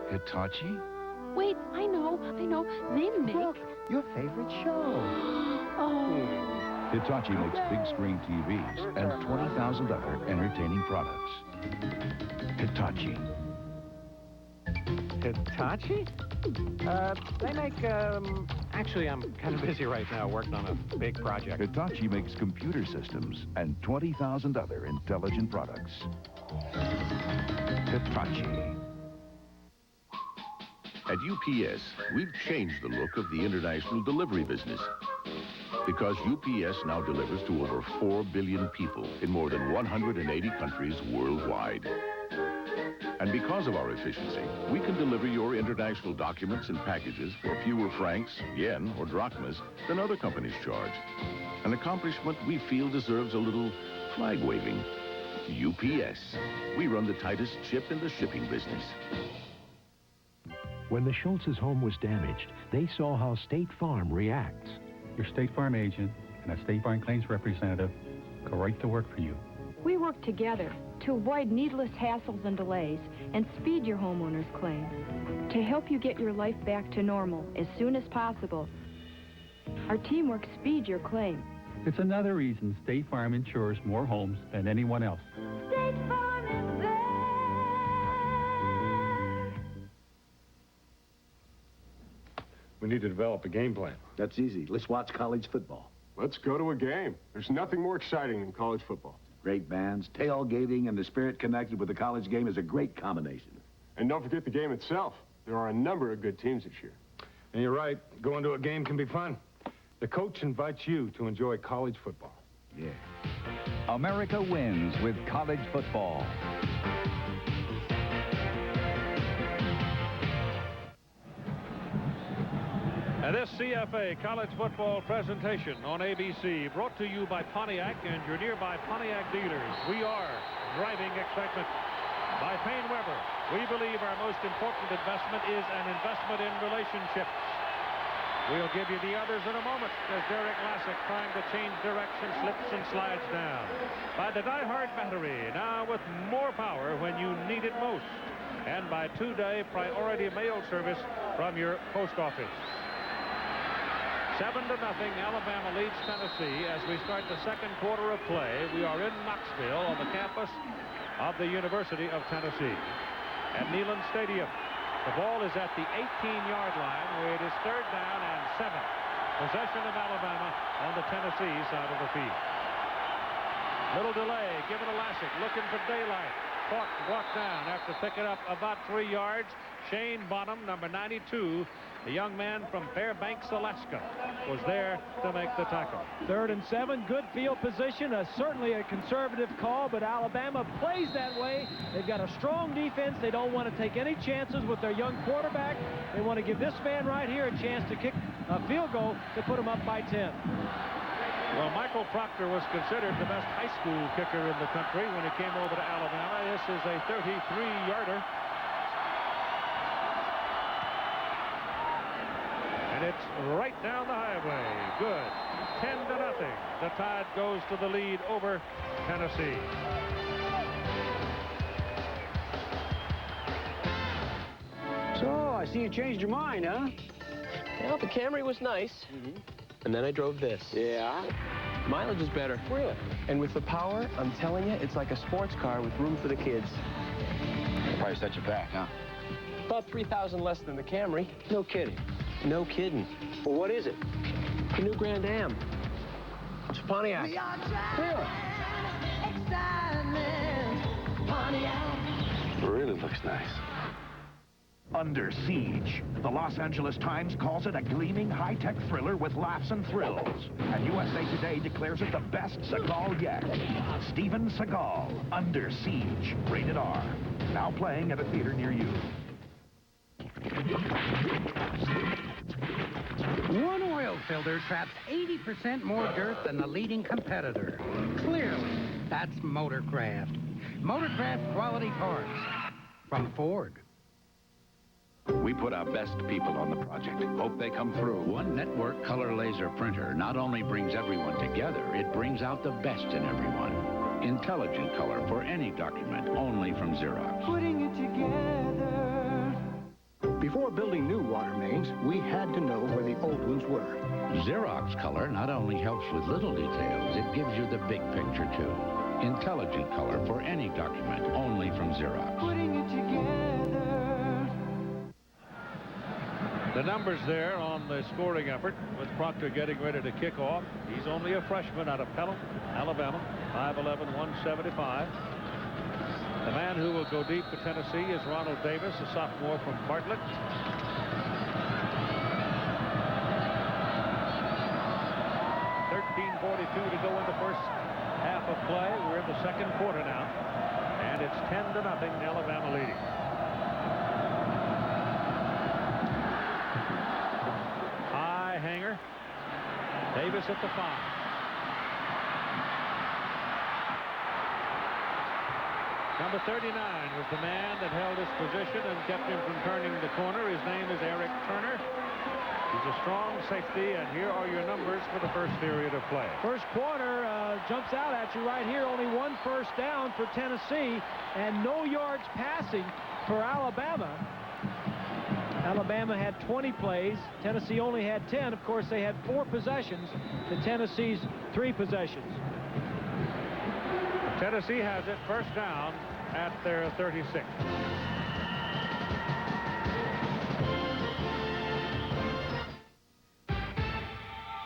Hitachi? Wait, I know. They make... Look, your favorite show. Oh. Hitachi makes big screen TVs and 20,000 other entertaining products. Hitachi. Hitachi? They make, actually, I'm kind of busy right now working on a big project. Hitachi makes computer systems and 20,000 other intelligent products. Hitachi. At UPS, we've changed the look of the international delivery business. Because UPS now delivers to over 4 billion people in more than 180 countries worldwide. And because of our efficiency, we can deliver your international documents and packages for fewer francs, yen, or drachmas than other companies charge. An accomplishment we feel deserves a little flag waving. UPS. We run the tightest ship in the shipping business. When the Schultz's home was damaged, they saw how State Farm reacts. Your State Farm agent and a State Farm claims representative go right to work for you. We work together to avoid needless hassles and delays and speed your homeowner's claim. To help you get your life back to normal as soon as possible, our teamwork speeds your claim. It's another reason State Farm insures more homes than anyone else. State Farm is there. We need to develop a game plan. That's easy. Let's watch college football. Let's go to a game. There's nothing more exciting than college football. Great bands, tailgating, and the spirit connected with the college game is a great combination. And don't forget the game itself. There are a number of good teams this year. And you're right. Going to a game can be fun. The coach invites you to enjoy college football. Yeah. America wins with college football. And this CFA college football presentation on ABC brought to you by Pontiac and your nearby Pontiac dealers. We are driving excitement. By Payne Weber, we believe our most important investment is an investment in relationships. We'll give you the others in a moment as Derek Lassick trying to change direction, slips and slides down. By the Die Hard battery, now with more power when you need it most. and by 2-day priority mail service from your post office. 7-0, Alabama leads Tennessee as we start the second quarter of play. We are in Knoxville on the campus of the University of Tennessee at Neyland Stadium. The ball is at the 18-yard line where it is 3rd down and 7. Possession of Alabama on the Tennessee side of the field. Little delay, given to Lassick, looking for daylight. Caught, brought down after picking up about 3 yards. Shane Bonham, number 92, the young man from Fairbanks, Alaska, was there to make the tackle. 3rd and 7, good field position. Certainly a conservative call, but Alabama plays that way. They've got a strong defense. They don't want to take any chances with their young quarterback. They want to give this man right here a chance to kick a field goal to put them up by 10. Well, Michael Proctor was considered the best high school kicker in the country when he came over to Alabama. This is a 33-yarder. And it's right down the highway. Good. 10-0. The Tide goes to the lead over Tennessee. So, I see you changed your mind, huh? Well, the Camry was nice. And then I drove this. Yeah? Mileage is better. Really? And with the power, I'm telling you, it's like a sports car with room for the kids. Price set you back, huh? About $3,000 less than the Camry. No kidding. No kidding. Well, what is it? The new Grand Am. It's a Pontiac. Really? Really looks nice. Under Siege. The Los Angeles Times calls it a gleaming high-tech thriller with laughs and thrills. And USA Today declares it the best Seagal yet. Steven Seagal, Under Siege, rated R. Now playing at a theater near you. One oil filter traps 80% more dirt than the leading competitor. Clearly, that's Motorcraft. Motorcraft quality parts from Ford. We put our best people on the project. Hope they come through. One network color laser printer not only brings everyone together, it brings out the best in everyone. Intelligent color for any document, only from Xerox. Putting it together. Before building new water mains, we had to know where the old ones were. Xerox color not only helps with little details, it gives you the big picture too. Intelligent color for any document, only from Xerox. Putting it together. The numbers there on the scoring effort with Proctor getting ready to kick off. He's only a freshman out of Pelham, Alabama, 5'11", 175. The man who will go deep for Tennessee is Ronald Davis, a sophomore from Bartlett. .42 to go in the first half of play. We're in the second quarter now, and it's 10-0, Alabama leading. High hanger. Davis at the 5. Number 39 was the man that held his position and kept him from turning the corner. His name is Eric Turner. He's a strong safety, and here are your numbers for the first period of play. First quarter jumps out at you right here. Only 1 first down for Tennessee and no yards passing for Alabama. Alabama had 20 plays. Tennessee only had 10. Of course, they had 4 possessions to Tennessee's 3 possessions. Tennessee has it first down at their 36.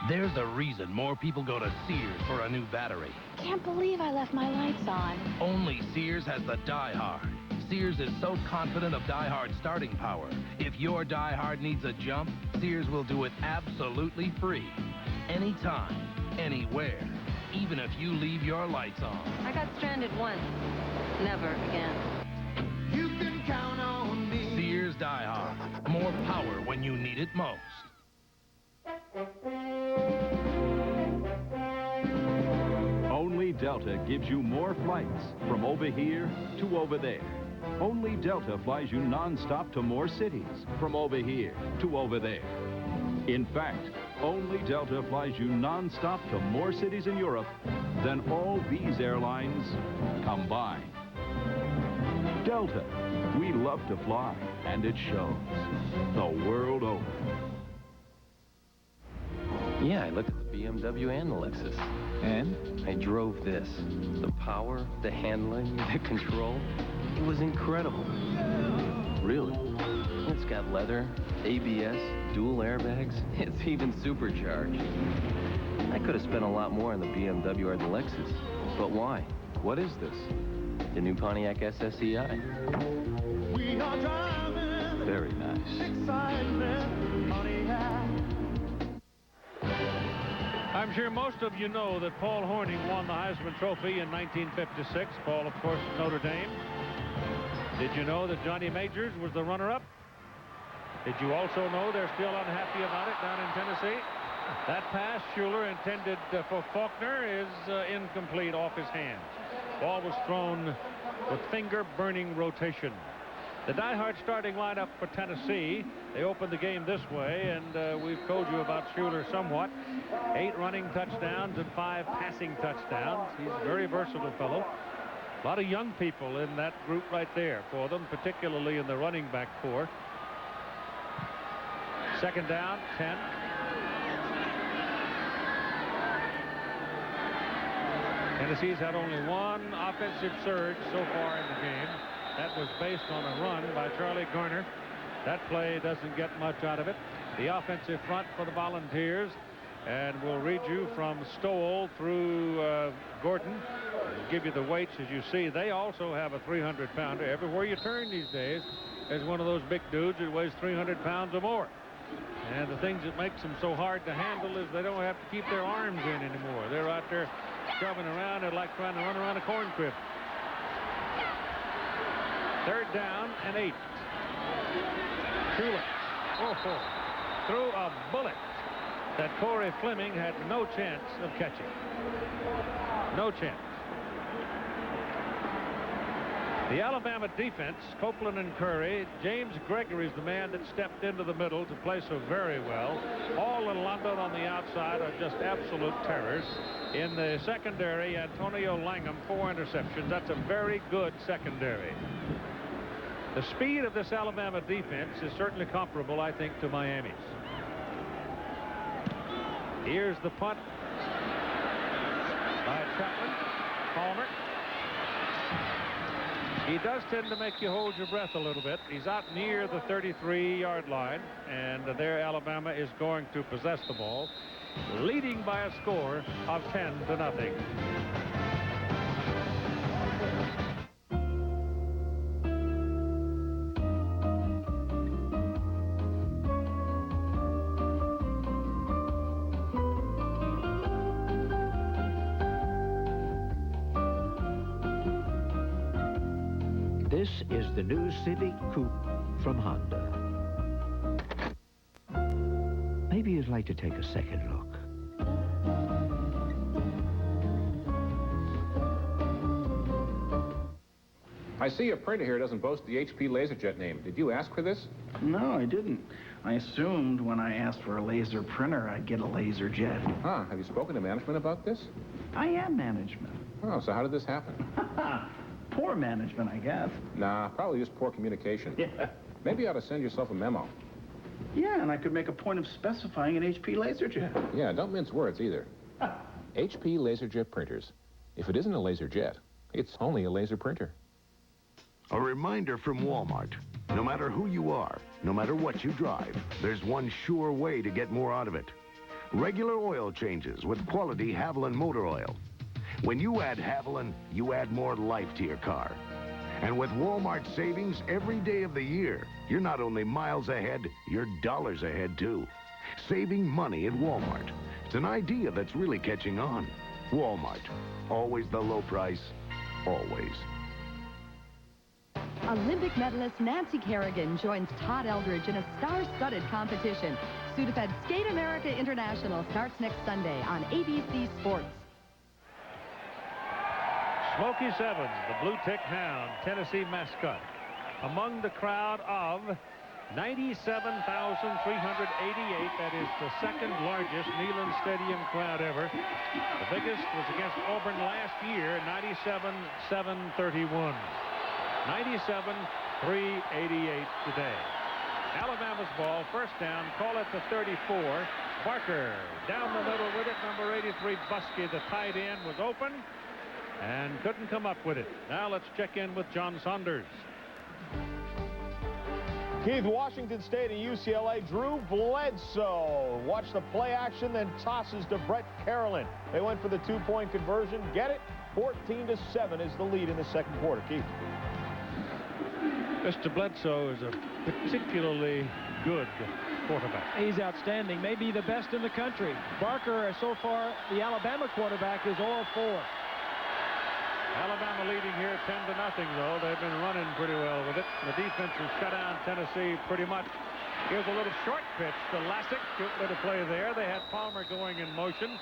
There's a reason more people go to Sears for a new battery. Can't believe I left my lights on. Only Sears has the Die Hard. Sears is so confident of Die Hard starting power. If your Die Hard needs a jump, Sears will do it absolutely free. Anytime, anywhere, even if you leave your lights on. I got stranded once. Never again. You can count on me. Sears Die Hard. More power when you need it most. Only Delta gives you more flights from over here to over there. Only Delta flies you non-stop to more cities from over here to over there. In fact, only Delta flies you non-stop to more cities in Europe than all these airlines combined. Delta. We love to fly, and it shows. The world over. Yeah, I looked at the BMW and the Lexus. And? I drove this. The power, the handling, the control. It was incredible. Really? It's got leather, ABS, dual airbags. It's even supercharged. I could have spent a lot more on the BMW or the Lexus. But why? What is this? The new Pontiac SSEI. We are driving. Very nice. Excitement, Pontiac. I'm sure most of you know that Paul Hornung won the Heisman Trophy in 1956. Paul, of course, Notre Dame. Did you know that Johnny Majors was the runner-up? Did you also know they're still unhappy about it down in Tennessee? That pass Schuler intended for Faulkner is incomplete off his hands. Ball was thrown with finger-burning rotation. The die-hard starting lineup for Tennessee, they opened the game this way, and we've told you about Schuler somewhat. 8 running touchdowns and 5 passing touchdowns. He's a very versatile fellow. A lot of young people in that group right there for them, particularly in the running back corps. Second down, 10. Tennessee's had only one offensive surge so far in the game. That was based on a run by Charlie Garner. That play doesn't get much out of it. The offensive front for the Volunteers, and we'll read you from Stowell through Gordon. We'll give you the weights as you see. They also have a 300-pounder. Everywhere you turn these days, there's one of those big dudes that weighs 300 pounds or more. And the things that makes them so hard to handle is they don't have to keep their arms in anymore. They're out there shoving around. They're like trying to run around a corn crib. Third down and 8. Schuler threw a bullet that Corey Fleming had no chance of catching. No chance. The Alabama defense, Copeland and Curry, James Gregory's the man that stepped into the middle to play so very well. Hall and London on the outside are just absolute terrors. In the secondary, Antonio Langham, 4 interceptions. That's a very good secondary. The speed of this Alabama defense is certainly comparable, I think, to Miami's. Here's the punt by Chapman. Palmer. He does tend to make you hold your breath a little bit. He's out near the 33-yard line, and there Alabama is going to possess the ball, leading by a score of 10-0. This is the new Civic Coupe from Honda. Maybe you'd like to take a second look. I see your printer here doesn't boast the HP LaserJet name. Did you ask for this? No, I didn't. I assumed when I asked for a laser printer, I'd get a LaserJet. Huh, have you spoken to management about this? I am management. Oh, so how did this happen? Poor management, I guess. Nah, probably just poor communication. Yeah. Maybe you ought to send yourself a memo. Yeah, and I could make a point of specifying an HP LaserJet. Yeah, don't mince words either. HP LaserJet printers. If it isn't a LaserJet, it's only a laser printer. A reminder from Walmart. No matter who you are, no matter what you drive, there's one sure way to get more out of it. Regular oil changes with quality Haviland motor oil. When you add Haviland, you add more life to your car. And with Walmart savings every day of the year, you're not only miles ahead, you're dollars ahead too. Saving money at Walmart. It's an idea that's really catching on. Walmart. Always the low price. Always. Olympic medalist Nancy Kerrigan joins Todd Eldridge in a star-studded competition. Sudafed Skate America International starts next Sunday on ABC Sports. Smokey Sevens, the Blue Tick Hound, Tennessee mascot, among the crowd of 97,388. That is the second largest Neyland Stadium crowd ever. The biggest was against Auburn last year, 97,731. 97-388 today. Alabama's ball, first down, call it the 34. Barker down the middle with it. Number 83, Buskey, the tight end, was open and couldn't come up with it. Now let's check in with John Saunders. Keith, Washington State and UCLA, Drew Bledsoe. Watch the play action, then tosses to Brett Carolyn. They went for the two-point conversion. Get it? 14-7 is the lead in the second quarter. Keith. Mr. Bledsoe is a particularly good quarterback. He's outstanding, maybe the best in the country. Barker, so far, the Alabama quarterback, is all for. Alabama leading here 10-0, though. They've been running pretty well with it. The defense has shut down Tennessee pretty much. Here's a little short pitch to Lassick. Good little play there. They had Palmer going in motion,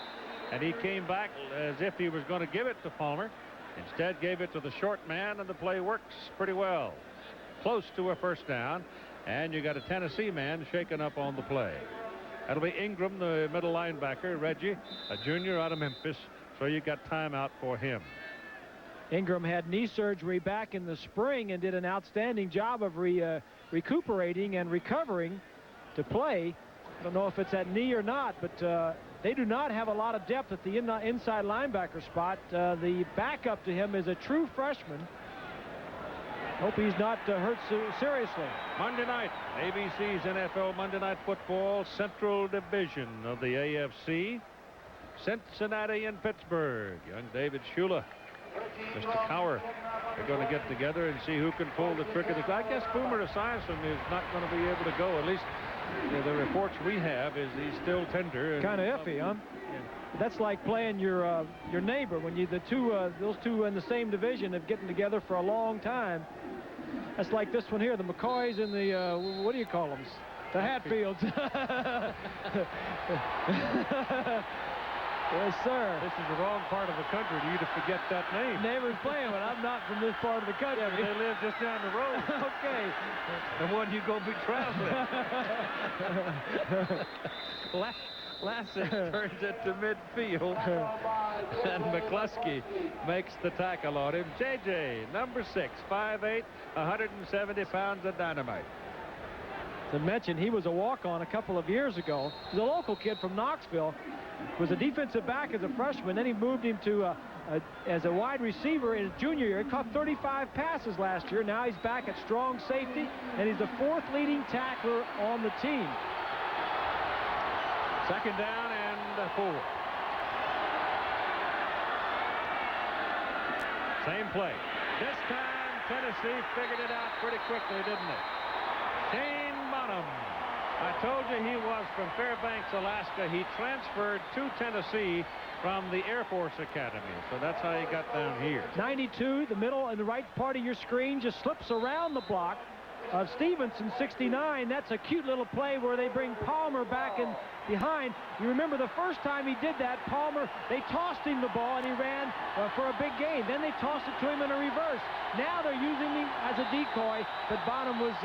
and he came back as if he was going to give it to Palmer. Instead, gave it to the short man, and the play works pretty well. Close to a first down, and you got a Tennessee man shaken up on the play. That'll be Ingram, the middle linebacker. Reggie, a junior out of Memphis, so you got timeout for him. Ingram had knee surgery back in the spring and did an outstanding job of recuperating and recovering to play. I don't know if it's at knee or not, but they do not have a lot of depth at the inside linebacker spot. The backup to him is a true freshman. Hope he's not hurt seriously. Monday night, ABC's NFL Monday Night Football, Central Division of the AFC. Cincinnati and Pittsburgh. Young David Shula, Mr. Cower, are going to get together and see who can pull the trick of the. I guess Boomer Esiason is not going to be able to go. At least the reports we have is he's still tender. Kind of iffy, huh? Yeah. That's like playing your neighbor when those two in the same division have gotten together for a long time. That's like this one here, the McCoys and the what do you call them? The Hatfields. Yes, sir. This is the wrong part of the country for you to forget that name. Neighbors playing, but I'm not from this part of the country. Yeah, but they live just down the road. Okay. The one you go be traveling. Lassick turns it to midfield, and McCluskey makes the tackle on him. JJ, number 6, 5'8", 170 pounds of dynamite. To mention, he was a walk-on a couple of years ago. He's a local kid from Knoxville. Was a defensive back as a freshman. Then he moved him to as a wide receiver in his junior year. He caught 35 passes last year. Now he's back at strong safety, and he's the 4th leading tackler on the team. Second down and 4. Same play. This time, Tennessee figured it out pretty quickly, didn't it? Shane Bonham. I told you he was from Fairbanks, Alaska. He transferred to Tennessee from the Air Force Academy. So that's how he got down here. 92, the middle and the right part of your screen just slips around the block of Stevenson, 69. That's a cute little play where they bring Palmer back in behind. You remember the first time he did that, Palmer, they tossed him the ball and he ran for a big gain. Then they tossed it to him in a reverse. Now they're using him as a decoy, but Bonham was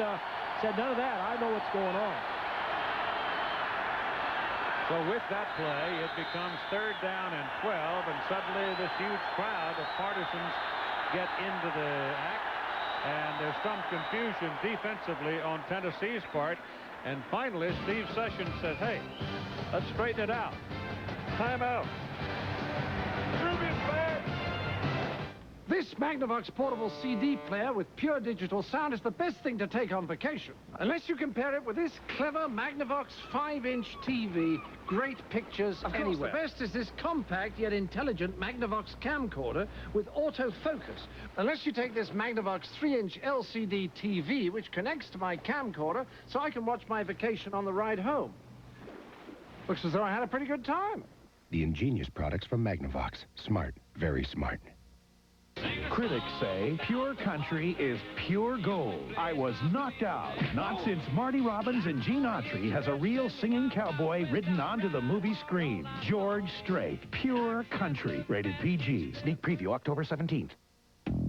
said, none of that. I know what's going on. So with that play, it becomes 3rd down and 12, and suddenly this huge crowd of partisans get into the act, and there's some confusion defensively on Tennessee's part. And finally, Steve Sessions said, hey, let's straighten it out. Timeout. This Magnavox portable CD player with pure digital sound is the best thing to take on vacation. Unless you compare it with this clever Magnavox 5-inch TV. Great pictures anywhere. Of course, the best is this compact yet intelligent Magnavox camcorder with autofocus. Unless you take this Magnavox 3-inch LCD TV, which connects to my camcorder, so I can watch my vacation on the ride home. Looks as though I had a pretty good time. The ingenious products from Magnavox. Smart. Very smart. Critics say Pure Country is pure gold. I was knocked out. Not since Marty Robbins and Gene Autry has a real singing cowboy ridden onto the movie screen. George Strait, Pure Country. Rated PG. Sneak preview October 17th.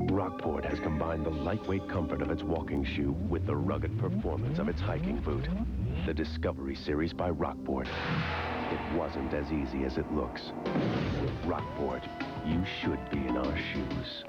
Rockport has combined the lightweight comfort of its walking shoe with the rugged performance of its hiking boot. The Discovery Series by Rockport. It wasn't as easy as it looks. With Rockport, you should be in our shoes.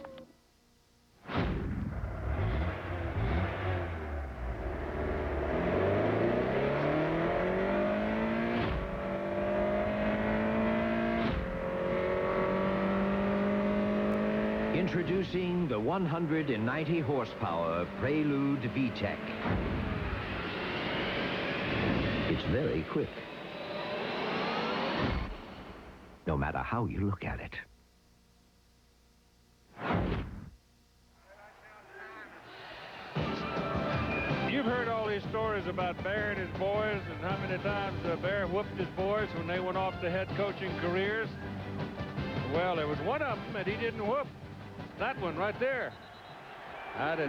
Introducing the 190 horsepower Prelude VTEC. It's very quick, no matter how you look at it. You've heard all these stories about Bear and his boys and how many times Bear whooped his boys when they went off to head coaching careers. Well, there was one of them that he didn't whoop. That one right there. Out at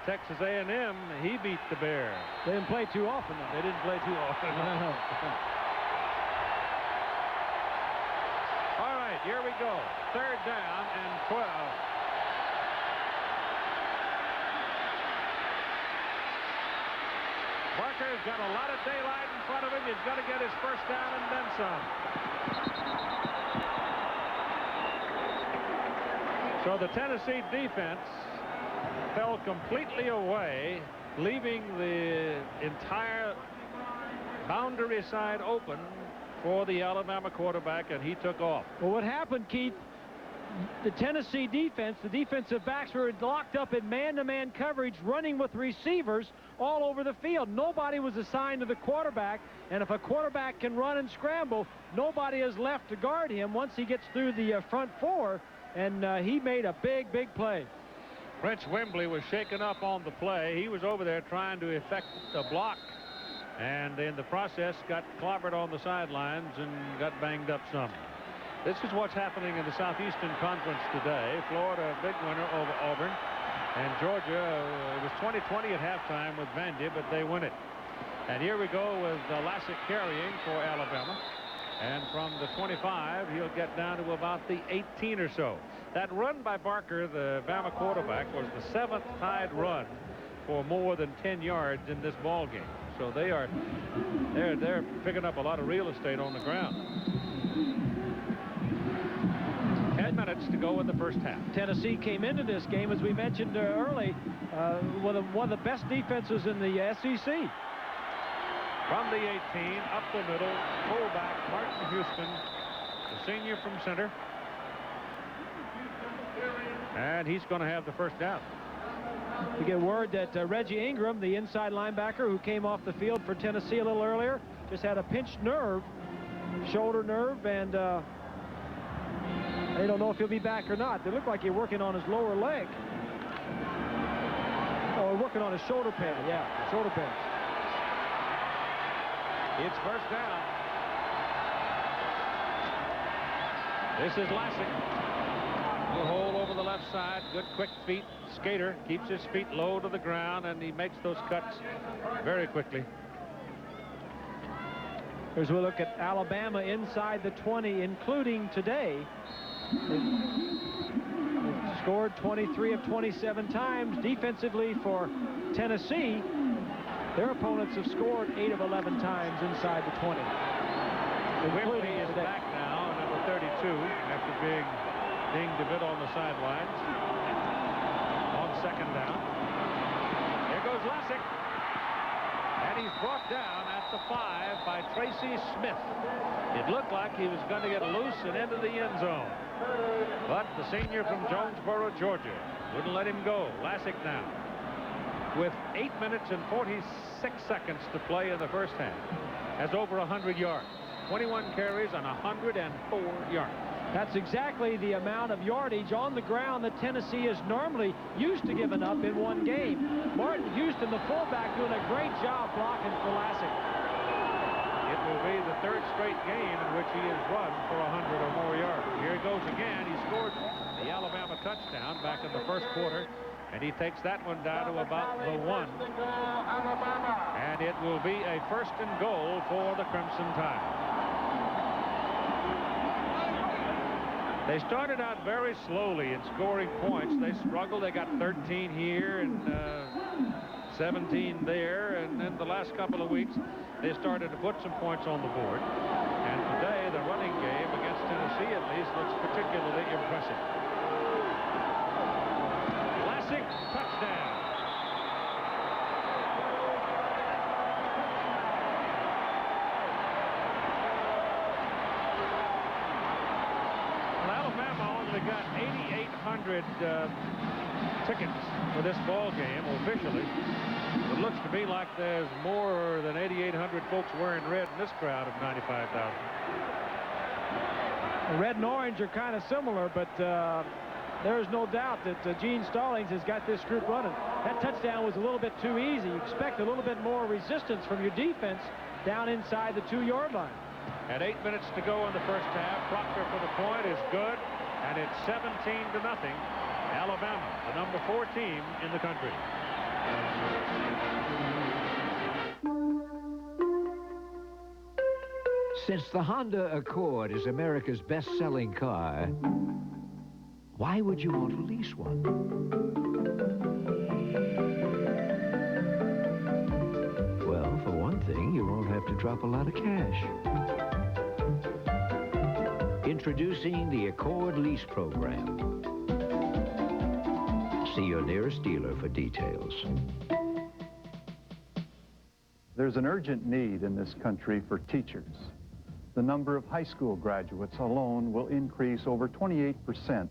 Texas A&M, he beat the Bear. They didn't play too often, though. They didn't play too often. All right, here we go. 3rd down and 12. Barker's got a lot of daylight in front of him. He's got to get his first down and then some. So the Tennessee defense fell completely away, leaving the entire boundary side open for the Alabama quarterback, and he took off. Well, what happened, Keith, the Tennessee defense, the defensive backs were locked up in man-to-man coverage, running with receivers all over the field. Nobody was assigned to the quarterback, and if a quarterback can run and scramble, nobody is left to guard him once he gets through the front four, and he made a big play. Rich Wembley was shaken up on the play. He was over there trying to effect a block, and in the process got clobbered on the sidelines and got banged up some. This is what's happening in the Southeastern Conference today. Florida, a big winner over Auburn. And Georgia, it was 20-20 at halftime with Vandy, but they win it. And here we go with Lassick carrying for Alabama. And from the 25, he'll get down to about the 18 or so. That run by Barker, the Bama quarterback, was the 7th tied run for more than 10 yards in this ball game. So they're picking up a lot of real estate on the ground. 10 minutes to go in the first half. Tennessee came into this game, as we mentioned early, one of the best defenses in the SEC. From the 18, up the middle, fullback Martin Houston, the senior from center. And he's going to have the first down. We get word that Reggie Ingram, the inside linebacker who came off the field for Tennessee a little earlier, just had a pinched nerve, shoulder nerve, and they don't know if he'll be back or not. They look like he's working on his lower leg. Oh, working on his shoulder pad. Yeah, shoulder pads. It's first down. This is Lassick. A hole over the left side. Good quick feet. Skater keeps his feet low to the ground, and he makes those cuts very quickly. Here's a look at Alabama inside the 20, including today. They've scored 23 of 27 times. Defensively for Tennessee, their opponents have scored 8 of 11 times inside the 20. Wembley is back now, number 32, after being dinged a bit on the sidelines. On second down. Here goes Lassick. And he's brought down at the 5 by Tracy Smith. It looked like he was going to get loose and into the end zone. But the senior from Jonesboro, Georgia, wouldn't let him go. Lassick now, with 8 minutes and 46 seconds to play in the first half, has over 100 yards. 21 carries on 104 yards. That's exactly the amount of yardage on the ground that Tennessee is normally used to giving up in one game. Martin Houston, the fullback, doing a great job blocking for Lassick. It will be the 3rd straight game in which he has run for 100 or more yards. Here he goes again. He scored the Alabama touchdown back in the first quarter, and he takes that one down to about the 1. And it will be a 1st and goal for the Crimson Tide. They started out very slowly in scoring points. They struggled. They got 13 here and 17 there. And then the last couple of weeks, they started to put some points on the board. And today, the running game against Tennessee, at least, looks particularly impressive. Lassick, touchdown. got 8,800 tickets for this ball game officially. It looks to me like there's more than 8,800 folks wearing red in this crowd of 95,000. Red and orange are kind of similar, but there's no doubt that Gene Stallings has got this group running. That touchdown was a little bit too easy. You expect a little bit more resistance from your defense down inside the 2-yard line. At 8 minutes to go in the first half, Proctor for the point is good, and it's 17-0. Alabama, the number 4 team in the country. Since the Honda Accord is America's best-selling car, why would you want to lease one? Well, for one thing, you won't have to drop a lot of cash. Introducing the Accord Lease Program. See your nearest dealer for details. There's an urgent need in this country for teachers. The number of high school graduates alone will increase over 28%.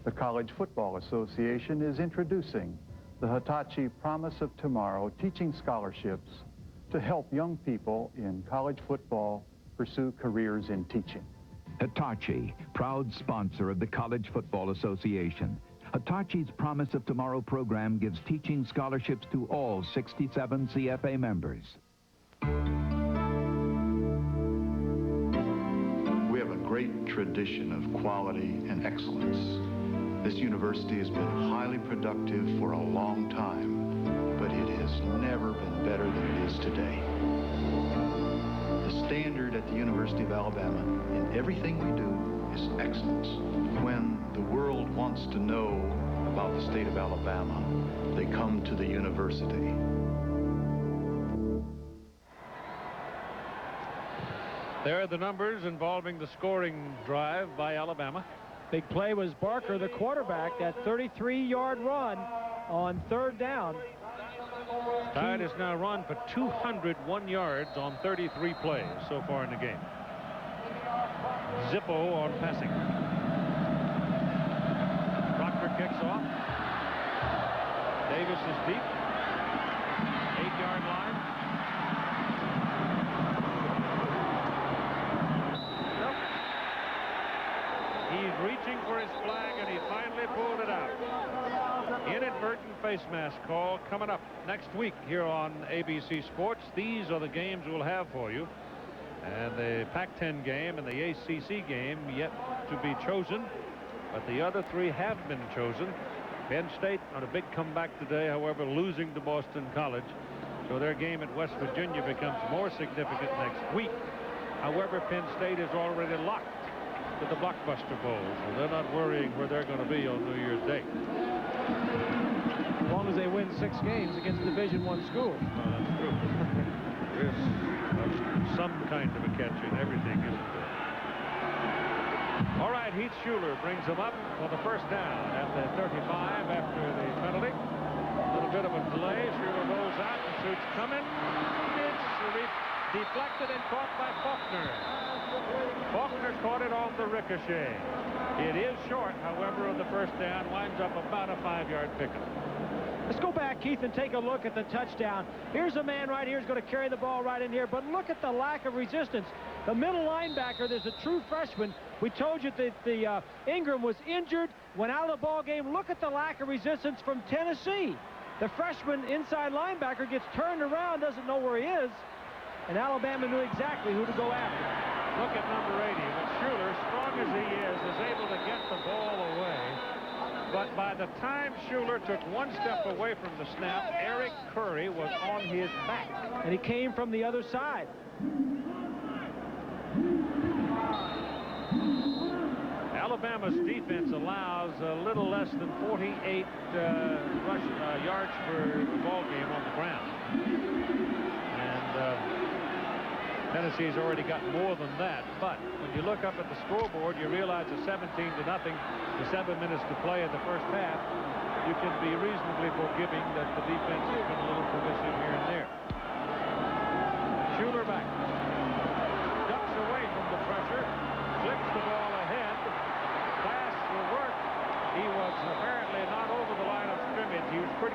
The College Football Association is introducing the Hitachi Promise of Tomorrow teaching scholarships to help young people in college football pursue careers in teaching. Hitachi, proud sponsor of the College Football Association. Hitachi's Promise of Tomorrow program gives teaching scholarships to all 67 CFA members. We have a great tradition of quality and excellence. This university has been highly productive for a long time, but it has never been better than it is today. The standard at the University of Alabama in everything we do is excellence. When the world wants to know about the state of Alabama, they come to the university. There are the numbers involving the scoring drive by Alabama. Big play was Barker, the quarterback, that 33-yard run on 3rd down. Tide has now run for 201 yards on 33 plays so far in the game. Zippo on passing. Proctor kicks off. Davis is deep. 8-yard line. Nope. He's reaching for his flag, and he finally pulled it out. Inadvertent face mask call coming up next week here on ABC Sports. These are the games we'll have for you. And the Pac-10 game and the ACC game yet to be chosen, but the other 3 have been chosen. Penn State on a big comeback today, however, losing to Boston College. So their game at West Virginia becomes more significant next week. However, Penn State is already locked to the Blockbuster Bowl, so they're not worrying where they're going to be on New Year's Day. As long as they win 6 games against Division I schools. Well, that's true. There's some kind of a catch in everything, isn't there? All right, Heath Schuler brings him up for the first down at the 35 after the penalty. A little bit of a delay. Schuler rolls out. The suit's coming. It's deflected and caught by Faulkner. Faulkner caught it on the ricochet. It is short, however, of the first down. Winds up about a 5-yard pickup. Let's go back, Keith, and take a look at the touchdown. Here's a man right here who's going to carry the ball right in here, but look at the lack of resistance. The middle linebacker, there's a true freshman. We told you that the Ingram was injured, went out of the ball game. Look at the lack of resistance from Tennessee. The freshman inside linebacker gets turned around, doesn't know where he is, and Alabama knew exactly who to go after. Look at number 80, but Schuler, strong as he is able to get the ball away. But by the time Schuler took 1 step away from the snap, Eric Curry was on his back. And he came from the other side. Alabama's defense allows a little less than 48 yards per ball game on the ground. And Tennessee's already got more than that. But when you look up at the scoreboard, you realize it's 17-0 with 7 minutes to play in the first half. You can be reasonably forgiving that the defense has been a little permissive here and there. Schuler back. Ducks away from the pressure. Flips the ball ahead. Pass will work.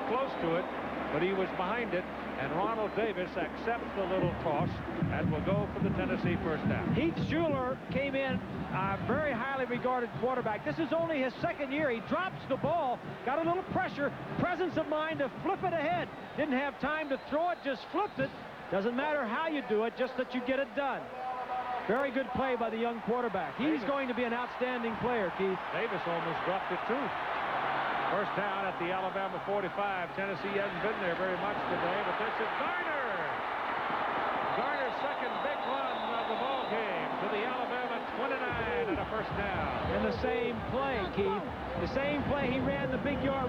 close to it, but he was behind it, and Ronald Davis accepts the little toss and will go for the Tennessee first down. Heath Schuler came in, a very highly regarded quarterback. This is only his second year. He drops the ball, got a little pressure, presence of mind to flip it ahead. Didn't have time to throw it, just flipped it. Doesn't matter how you do it, just that you get it done. Very good play by the young quarterback. He's going to be an outstanding player, Keith. Davis almost dropped it, too. First down at the Alabama 45. Tennessee hasn't been there very much today, but this is Garner. Garner's second big run of the ball game to the Alabama 29 and a first down. And the same play, Keith. The same play he ran the big one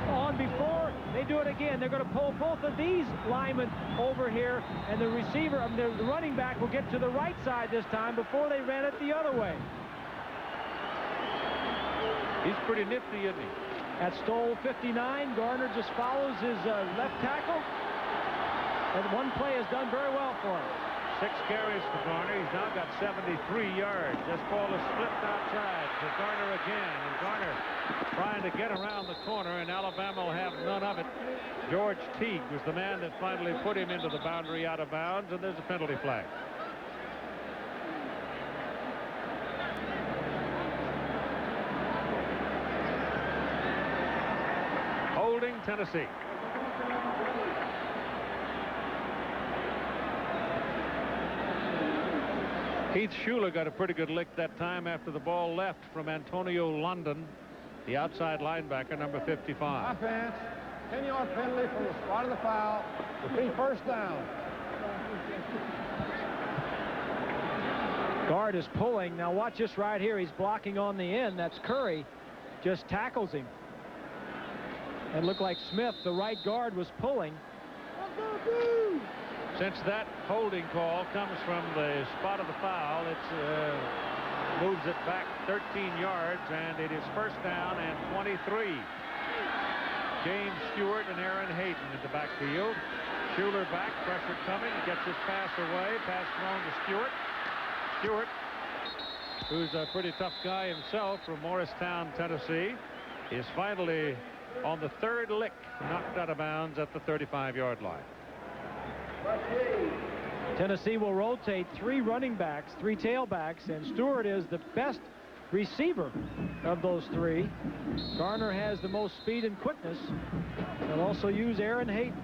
on before. They do it again. They're going to pull both of these linemen over here, and the receiver, the running back, will get to the right side this time before they ran it the other way. He's pretty nifty, isn't he? At Stoll 59, Garner just follows his left tackle. And one play has done very well for him. 6 carries for Garner. He's now got 73 yards. This ball is flipped outside to Garner again. And Garner trying to get around the corner, and Alabama will have none of it. George Teague was the man that finally put him into the boundary out of bounds, and there's a penalty flag. Holding Tennessee. Heath Schuler got a pretty good lick that time after the ball left from Antonio London, the outside linebacker, number 55. Offense, 10-yard penalty from the spot of the foul. Repeat first down. Guard is pulling. Now watch this right here. He's blocking on the end. That's Curry. Just tackles him. And looked like Smith, the right guard, was pulling. Since that holding call comes from the spot of the foul, it moves it back 13 yards, and it is first down and 23. James Stewart and Aaron Hayden in the backfield. Schuler back, pressure coming, gets his pass away, pass thrown to Stewart. Stewart, who's a pretty tough guy himself from Morristown, Tennessee, is finally on the third lick, knocked out of bounds at the 35-yard line. Tennessee will rotate 3 running backs, 3 tailbacks, and Stewart is the best receiver of those 3. Garner has the most speed and quickness. They'll also use Aaron Hayden.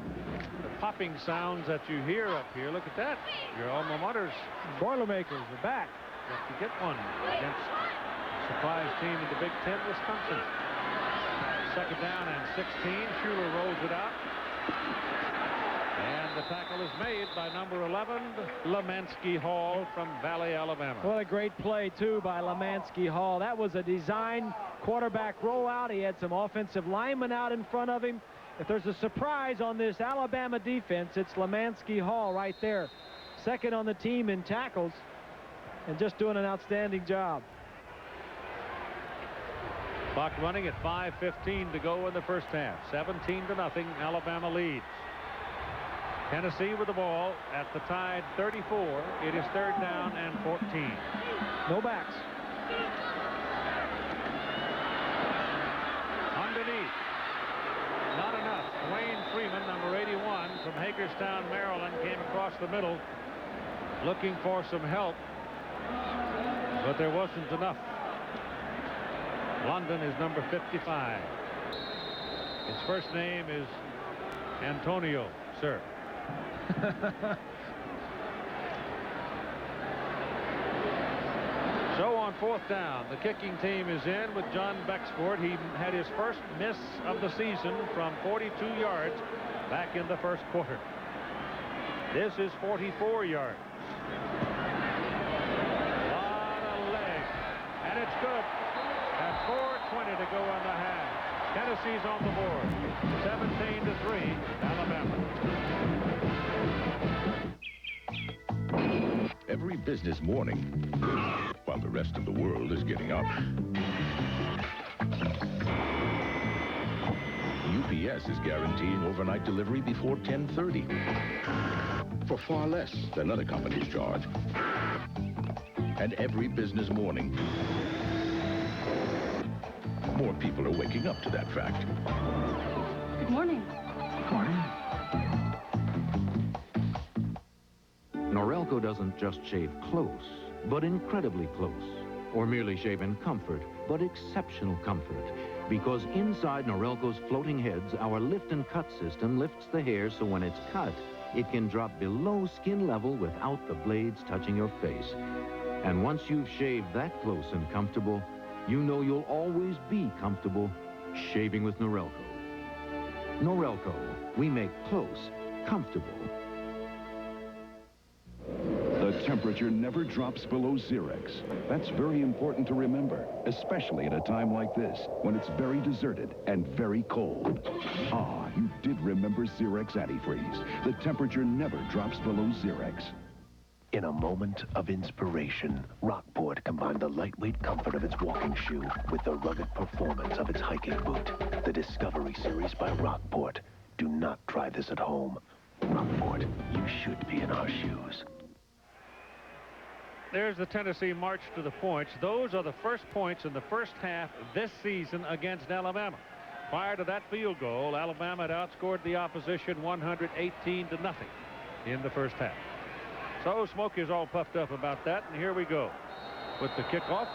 The popping sounds that you hear up here, look at that. Your alma mater's Boilermakers are back. Got to get one against a surprise team in the Big Ten, Wisconsin. Second down and 16. Schuler rolls it out. And the tackle is made by number 11, Lemansky Hall from Valley, Alabama. What a great play, too, by Lemansky Hall. That was a design quarterback rollout. He had some offensive linemen out in front of him. If there's a surprise on this Alabama defense, it's Lemansky Hall right there. Second on the team in tackles, and just doing an outstanding job. Clock running at 5:15 to go in the first half. 17-0, Alabama leads. Tennessee with the ball at the Tide 34. It is third down and 14. No backs. Underneath. Not enough. Wayne Freeman, number 81 from Hagerstown, Maryland, came across the middle looking for some help, but there wasn't enough. London is number 55. His first name is Antonio, sir. So on fourth down, the kicking team is in with John Bexford. He had his first miss of the season from 42 yards back in the first quarter. This is 44 yards. A lot of leg, and it's good. At 4:20 to go on the half. Tennessee's on the board. 17-3, Alabama. Every business morning, while the rest of the world is getting up, UPS is guaranteeing overnight delivery before 10:30 for far less than other companies charge. And every business morning, more people are waking up to that fact. Good morning. Norelco doesn't just shave close, but incredibly close. Or merely shave in comfort, but exceptional comfort. Because inside Norelco's floating heads, our lift and cut system lifts the hair so when it's cut, it can drop below skin level without the blades touching your face. And once you've shaved that close and comfortable, you know you'll always be comfortable shaving with Norelco. Norelco, we make close comfortable. The temperature never drops below Xerex. That's very important to remember, especially at a time like this, when it's very deserted and very cold. Ah, you did remember Xerex Antifreeze. The temperature never drops below Xerex. In a moment of inspiration, Rockport combined the lightweight comfort of its walking shoe with the rugged performance of its hiking boot. The Discovery Series by Rockport. Do not try this at home. Rockport, you should be in our shoes. There's the Tennessee march to the points. Those are the first points in the first half this season against Alabama. Prior to that field goal, Alabama had outscored the opposition 118-0 in the first half. So Smokey's all puffed up about that, and here we go with the kickoff.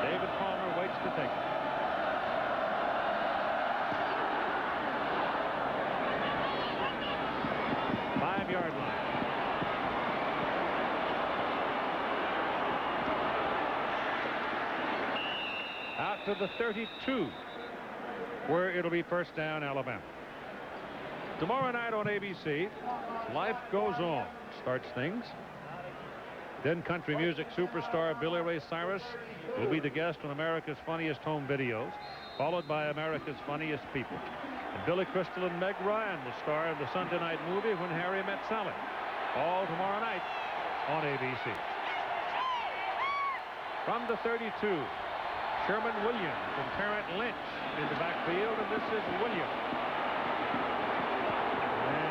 David Palmer waits to take it. Five-yard line. Out to the 32, where it'll be first down, Alabama. Tomorrow night on ABC, Life Goes On starts things. Then country music superstar Billy Ray Cyrus will be the guest on America's Funniest Home Videos, followed by America's Funniest People. And Billy Crystal and Meg Ryan will star in the Sunday night movie When Harry Met Sally. All tomorrow night on ABC. From the 32, Sherman Williams and Terrence Lynch in the backfield, and this is Williams.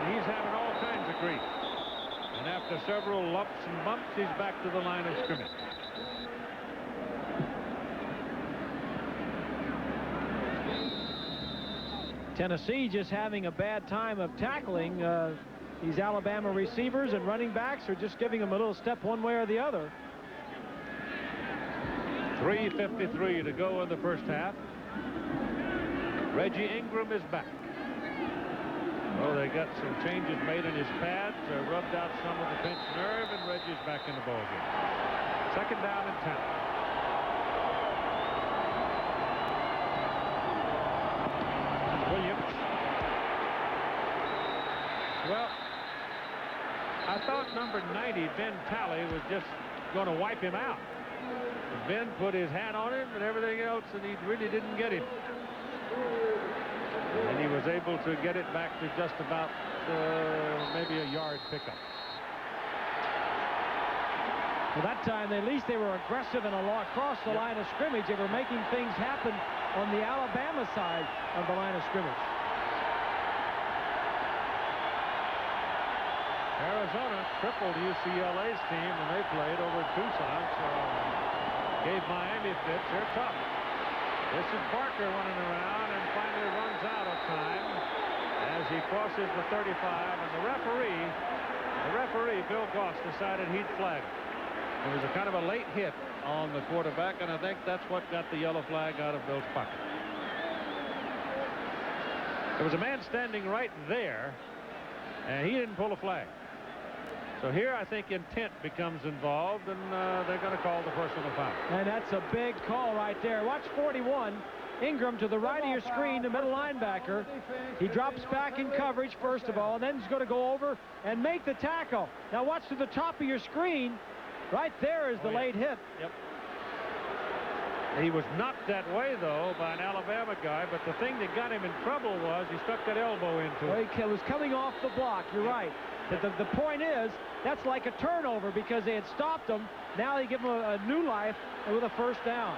He's having all kinds of grief. And after several lumps and bumps, he's back to the line of scrimmage. Tennessee just having a bad time of tackling. These Alabama receivers and running backs are just giving them a little step one way or the other. 3:53 to go in the first half. Reggie Ingram is back. Well, they got some changes made in his pads, rubbed out some of the pinched nerve, and Reggie's back in the ballgame. Second down and 10. Williams. Well, I thought number 90, Ben Talley, was just going to wipe him out. Ben put his hand on him and everything else, and he really didn't get him. And he was able to get it back to just about maybe a yard pickup. Well, that time, at least they were aggressive and across the line of scrimmage. They were making things happen on the Alabama side of the line of scrimmage. Arizona tripled UCLA's team when they played over at Tucson. So gave Miami fits. They're tough. This is Parker running around and finally runs out of time as he crosses the 35, and the referee, Bill Goss, decided he'd flag him. It was a kind of a late hit on the quarterback, and I think that's what got the yellow flag out of Bill's pocket. There was a man standing right there, and he didn't pull a flag. So here I think intent becomes involved, and they're going to call the personal foul. And that's a big call right there. Watch 41. Ingram to the right of your screen, the middle linebacker. He drops back in coverage, first of all, and then he's going to go over and make the tackle. Now watch to the top of your screen. Right there is the late hit. Yep. He was knocked that way, though, by an Alabama guy, but the thing that got him in trouble was he stuck that elbow into it. He was coming off the block. You're right. The point is, that's like a turnover because they had stopped him. Now they give him a new life with a first down.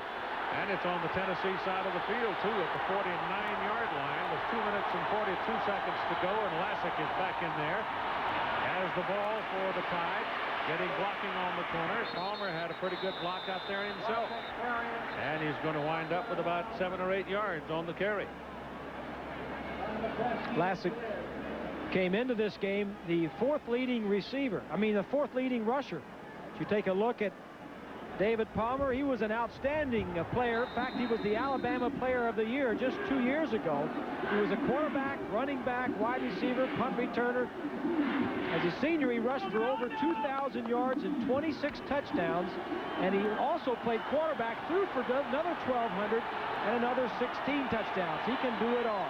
And it's on the Tennessee side of the field, too, at the 49-yard line with 2 minutes and 42 seconds to go, and Lassick is back in there. Has the ball for the Tide. getting blocking on the corner. Palmer had a pretty good block out there himself. And he's going to wind up with about 7 or 8 yards on the carry. Vlasic came into this game the fourth leading rusher. If you take a look at David Palmer, he was an outstanding player. In fact, he was the Alabama Player of the Year just 2 years ago. He was a quarterback, running back, wide receiver, punt returner. As a senior, he rushed for over 2,000 yards and 26 touchdowns. And he also played quarterback, threw for another 1,200 and another 16 touchdowns. He can do it all.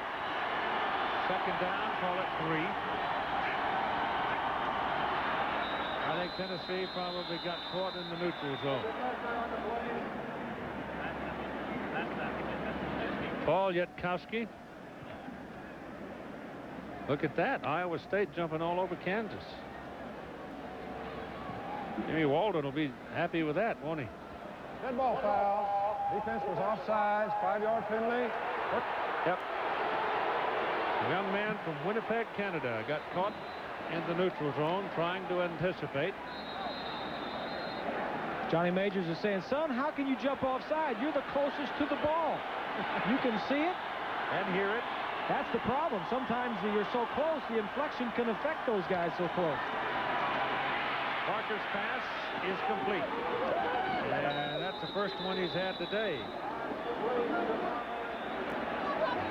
Second down, call it 3. I think Tennessee probably got caught in the neutral zone. Paul Yatkowski. Look at that. Iowa State jumping all over Kansas. Jimmy Walden will be happy with that, won't he? Dead ball foul. Defense was offsides. 5-yard penalty. Yep. A young man from Winnipeg, Canada, got caught in the neutral zone trying to anticipate. Johnny Majors is saying, son, how can you jump offside? You're the closest to the ball. You can see it and hear it. That's the problem. Sometimes you're so close, the inflection can affect those guys so close. Barker's pass is complete. And that's the first one he's had today.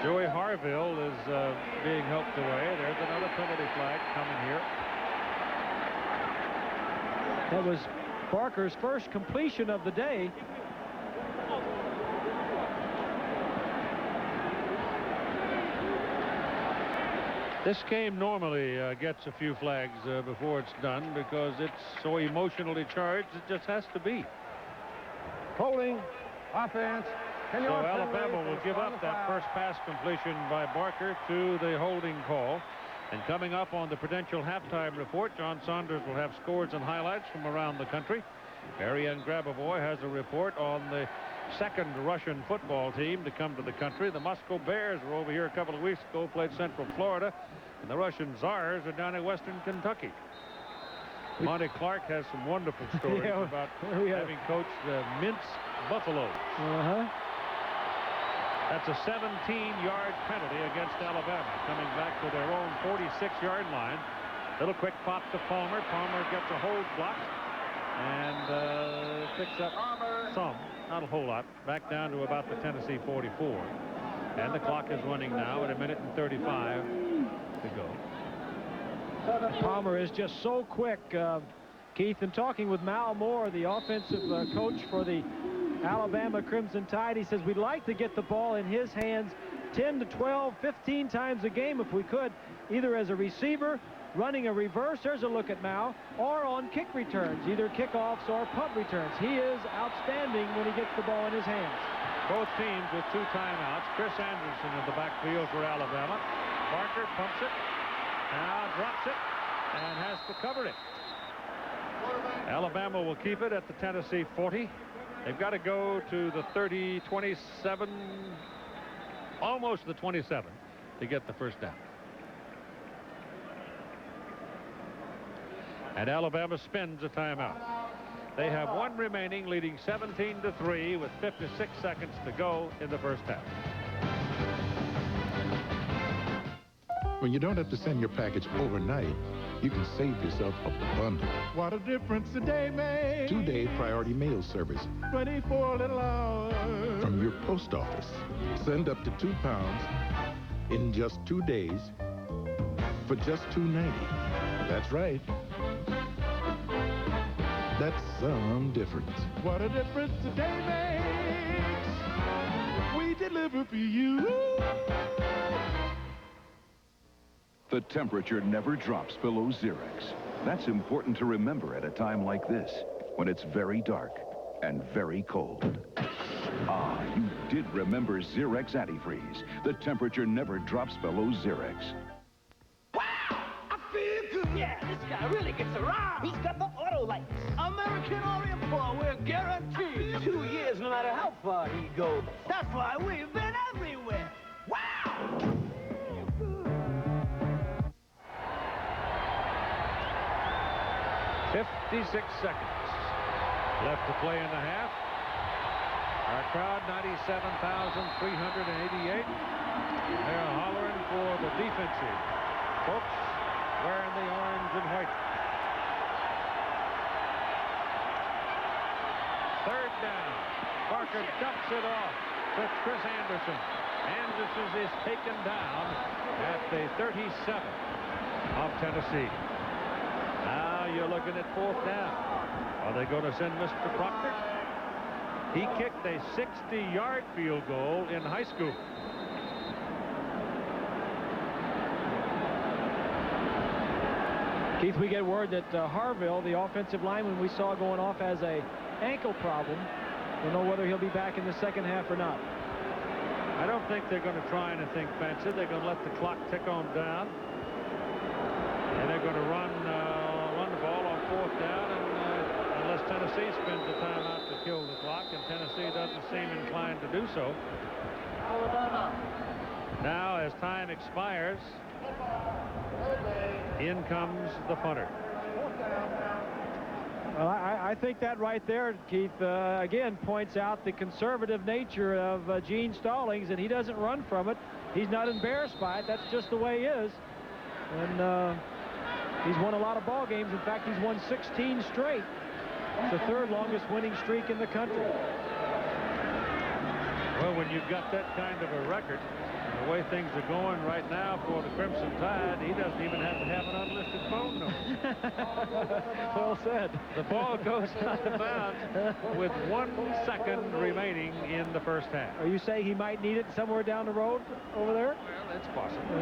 Joey Harville is being helped away. There's another penalty flag coming here. That was Barker's first completion of the day. This game normally gets a few flags before it's done because it's so emotionally charged. It just has to be. Holding, offense. So Alabama will give up that first pass completion by Barker to the holding call. And coming up on the Prudential halftime report, John Saunders will have scores and highlights from around the country. Ariane Grabavoy has a report on the second Russian football team to come to the country. The Moscow Bears were over here a couple of weeks ago, played Central Florida, and the Russian Tsars are down in Western Kentucky. Monty Clark has some wonderful stories about having coached the Mince Buffaloes. That's a 17-yard penalty against Alabama, coming back to their own 46-yard line. Little quick pop to Palmer. Palmer gets a hold block and picks up some, not a whole lot, back down to about the Tennessee 44. And the clock is running now at 1:35 to go. Palmer is just so quick, Keith. And talking with Mal Moore, the offensive coach for the Alabama Crimson Tide, he says we'd like to get the ball in his hands 10 to 12, 15 times a game if we could, either as a receiver, running a reverse, there's a look at Mao, or on kick returns, either kickoffs or punt returns. He is outstanding when he gets the ball in his hands. Both teams with 2 timeouts. Chris Anderson in the backfield for Alabama. Barker pumps it, now drops it, and has to cover it. Alabama will keep it at the Tennessee 40. They've got to go to the 30, 27, almost the 27 to get the first down. And Alabama spends a timeout. They have 1 remaining, leading 17-3 with 56 seconds to go in the first half. When you don't have to send your package overnight, you can save yourself a bundle. What a difference a day makes. 2-day priority mail service 24 little hours. from your post office. Send up to 2 pounds in just 2 days for just $2.90. That's right. That's some difference. What a difference a day makes. We deliver for you. The temperature never drops below Xerex. That's important to remember at a time like this, when it's very dark and very cold. Ah, you did remember Xerex Antifreeze. The temperature never drops below Xerex. Yeah, this guy really gets around. He's got the auto lights. American Orient Paul, we're guaranteed 2 years no matter how far he goes. That's why we've been everywhere. Wow! 56 seconds left to play in the half. Our crowd, 97,388. They're hollering for the defensive folks wearing the orange and white. Third down. Barker dumps it off to Chris Anderson. Anderson is taken down at the 37 of Tennessee. Now you're looking at fourth down. Are they going to send Mr. Proctor? He kicked a 60-yard field goal in high school. Keith, we get word that Harville, the offensive lineman we saw going off, has a ankle problem. Don't know whether he'll be back in the second half or not. I don't think they're going to try anything fancy. They're going to let the clock tick on down. And they're going to run the ball on fourth down, and unless Tennessee spends the time out to kill the clock, and Tennessee doesn't seem inclined to do so. Now, as time expires, in comes the punter. Well, I think that right there, Keith, again points out the conservative nature of Gene Stallings, and he doesn't run from it. He's not embarrassed by it. That's just the way he is. And he's won a lot of ball games. In fact, he's won 16 straight. It's the third longest winning streak in the country. Well, when you've got that kind of a record, the way things are going right now for the Crimson Tide, he doesn't even have to have an unlisted phone number. Well said. The ball goes out of bounds with 1 second remaining in the first half. Are you saying he might need it somewhere down the road over there? Well, it's possible.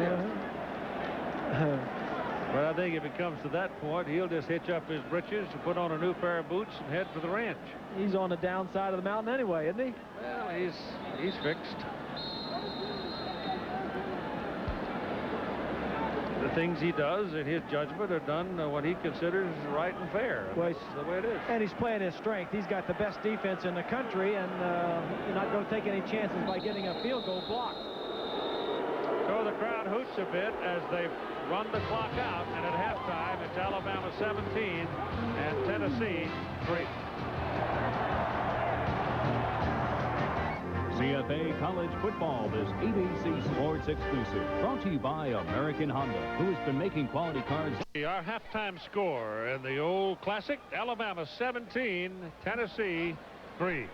But I think if it comes to that point, he'll just hitch up his britches, put on a new pair of boots, and head for the ranch. He's on the downside of the mountain anyway, isn't he? Well, he's fixed. The things he does, in his judgment, are done what he considers right and fair. Well, that's the way it is. And he's playing his strength. He's got the best defense in the country, and you're not going to take any chances by getting a field goal blocked. So the crowd hoots a bit as they run the clock out, and at halftime, it's Alabama 17 and Tennessee 3. CFA College Football is ABC Sports exclusive. Brought to you by American Honda, who has been making quality cars. Our halftime score in the old classic, Alabama 17, Tennessee 3.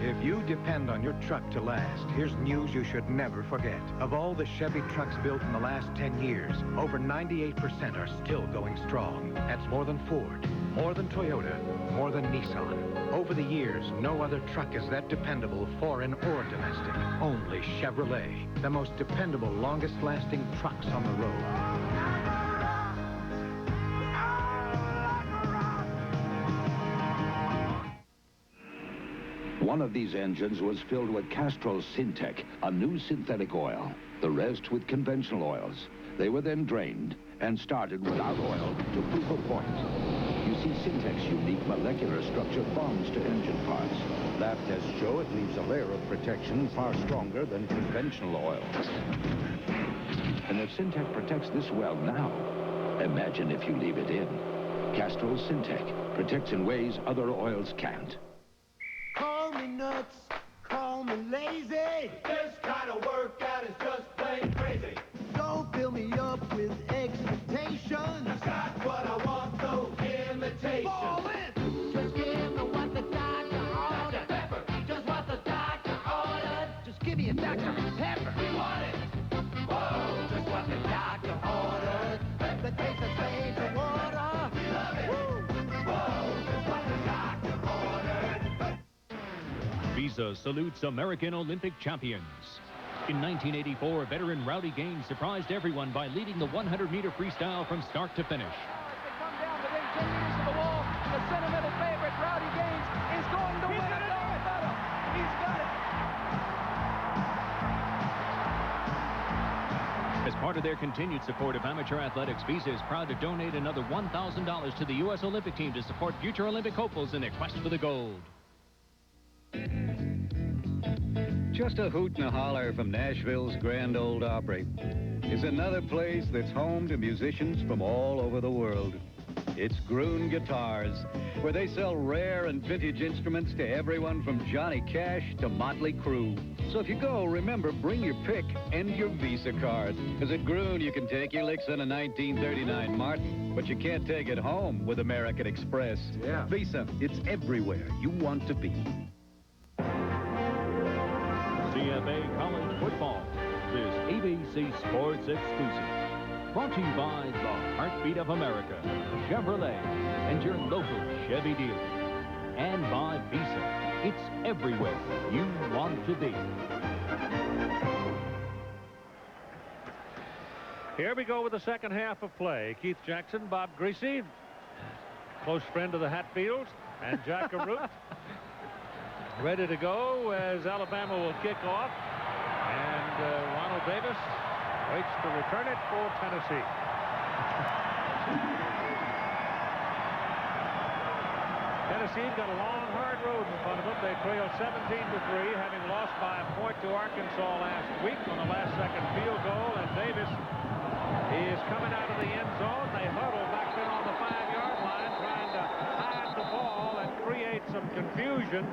If you depend on your truck to last, here's news you should never forget. Of all the Chevy trucks built in the last 10 years, over 98% are still going strong. That's more than Ford, more than Toyota, more than Nissan. Over the years, no other truck is that dependable, foreign or domestic. Only Chevrolet, the most dependable, longest-lasting trucks on the road. One of these engines was filled with Castrol Syntec, a new synthetic oil. The rest with conventional oils. They were then drained and started without oil to prove a point. You see, Syntec's unique molecular structure bonds to engine parts. Lab tests show it leaves a layer of protection far stronger than conventional oils. And if Syntec protects this well now, imagine if you leave it in. Castrol Syntec protects in ways other oils can't. Call me nuts, call me lazy. This kind of workout is just plain crazy. Don't fill me up with expectations. I've got what I want, no imitation. Fall in. Just give me what the doctor ordered. Pepper. Just what the doctor ordered. Just give me a Dr. Pepper. We want it. Whoa, just what the doctor ordered. The taste of sage and water. We love it. Woo. Whoa, just what the doctor ordered. Visa salutes American Olympic champions. In 1984, veteran Rowdy Gaines surprised everyone by leading the 100-meter freestyle from start to finish. They come down the ring, 10 years to the wall. The sentimental favorite, Rowdy Gaines, is going to win a gold medal. He's got it. As part of their continued support of amateur athletics, Visa is proud to donate another $1,000 to the U.S. Olympic team to support future Olympic hopefuls in their quest for the gold. Just a hoot and a holler from Nashville's Grand Ole Opry. is another place that's home to musicians from all over the world. It's Groon Guitars, where they sell rare and vintage instruments to everyone from Johnny Cash to Motley Crue. So if you go, remember, bring your pick and your Visa card. Because at Groon, you can take your licks on a 1939 Martin, but you can't take it home with American Express. Yeah. Visa, it's everywhere you want to be. CFA College Football, this ABC Sports exclusive. Brought to you by the Heartbeat of America, Chevrolet, and your local Chevy dealer. And by Visa. It's everywhere you want to be. Here we go with the second half of play. Keith Jackson, Bob Greasy, close friend of the Hatfields, and Jack Arute ready to go as Alabama will kick off. And Ronald Davis waits to return it for Tennessee. Tennessee got a long, hard road in front of them. They trail 17-3, having lost by a point to Arkansas last week on the last-second field goal. And Davis is coming out of the end zone. They huddle back in on the 5-yard line, trying to hide the ball and create some confusion.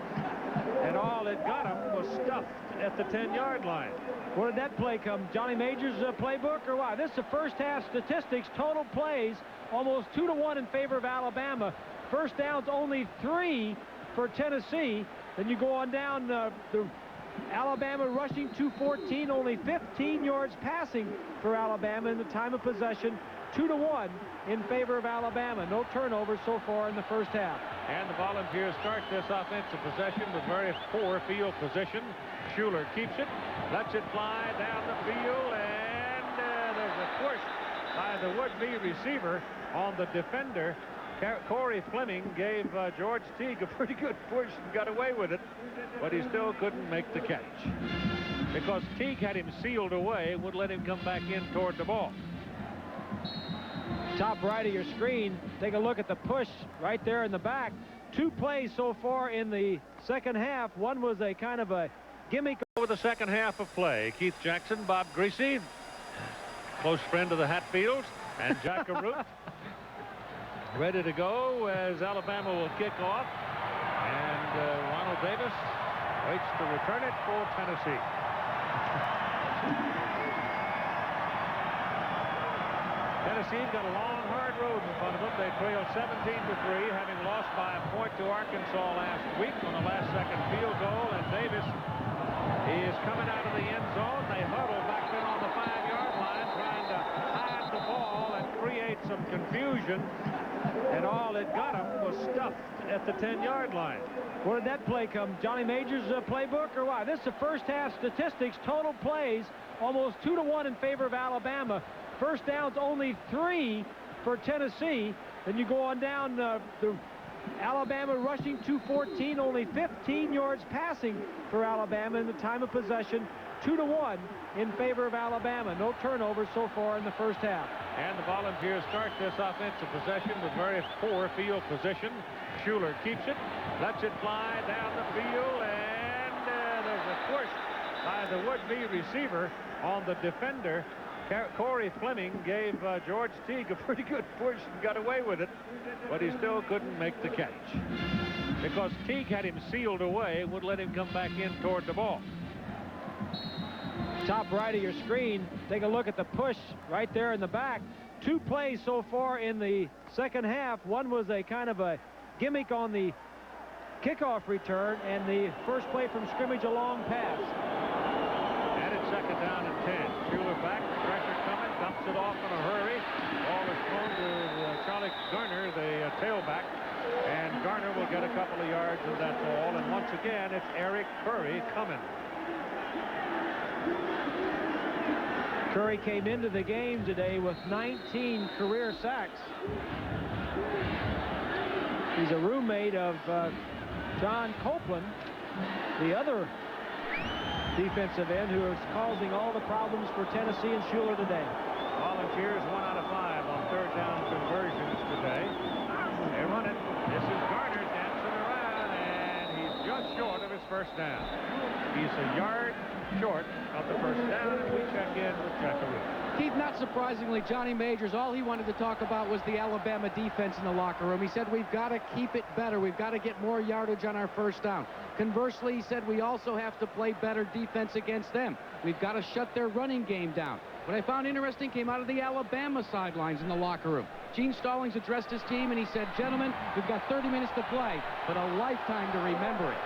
And all it got him was stuffed at the 10-yard line. Where did that play come? Johnny Major's playbook or what? This is the first half statistics. Total plays almost 2-1 in favor of Alabama. First downs only 3 for Tennessee. Then you go on down the Alabama rushing 214, only 15 yards passing for Alabama in the time of possession. 2-1 in favor of Alabama. No turnovers so far in the first half. And the Volunteers start this offensive possession with very poor field position. Schuler keeps it, lets it fly down the field, and there's a push by the would-be receiver on the defender. Corey Fleming gave George Teague a pretty good push and got away with it, but he still couldn't make the catch because Teague had him sealed away, would let him come back in toward the ball. Top right of your screen, take a look at the push right there in the back. 2 plays so far in the second half. One was a kind of a gimmick. Over the second half of play, Keith Jackson, Bob Greasy, close friend of the Hatfields, and Jack Arute ready to go as Alabama will kick off. And Ronald Davis waits to return it for Tennessee. Tennessee got a long, hard road in front of them. They trail 17-3, having lost by a point to Arkansas last week on the last-second field goal. And Davis is coming out of the end zone. They huddle back in on the 5-yard line, trying to hide the ball and create some confusion. And all it got him was stuffed at the 10-yard line. Where did that play come? Johnny Major's playbook or what? This is the first half statistics. Total plays almost 2-1 in favor of Alabama. First downs only 3 for Tennessee. Then you go on down the Alabama rushing 214, only 15 yards passing for Alabama in the time of possession. 2-1 in favor of Alabama. No turnovers so far in the first half. And the Volunteers start this offensive possession with very poor field position. Schuler keeps it, lets it fly down the field, and there's a push by the would-be receiver on the defender. Corey Fleming gave George Teague a pretty good push and got away with it, but he still couldn't make the catch because Teague had him sealed away, would let him come back in toward the ball. Top right of your screen, take a look at the push right there in the back. 2 plays so far in the second half. One was a kind of a gimmick on the kickoff return, and the first play from scrimmage, a long pass. And it's second down and 10. Schuler back, pressure coming, dumps it off in a hurry. Ball is thrown to Charlie Garner, the tailback, and Garner will get a couple of yards, and that's all. And once again, it's Eric Curry coming. Curry came into the game today with 19 career sacks. He's a roommate of John Copeland, the other defensive end who is causing all the problems for Tennessee and Schuler today. Volunteers 1 out of 5 on third down conversions today. They run it. This is Garner dancing around, and he's just short of his first down. He's a yard short of the first down, and we check in with Jack Arute. Keith, not surprisingly, Johnny Majors, all he wanted to talk about was the Alabama defense in the locker room. He said, we've got to keep it better. We've got to get more yardage on our first down. Conversely, he said, we also have to play better defense against them. We've got to shut their running game down. What I found interesting came out of the Alabama sidelines in the locker room. Gene Stallings addressed his team, and he said, gentlemen, we've got 30 minutes to play, but a lifetime to remember it.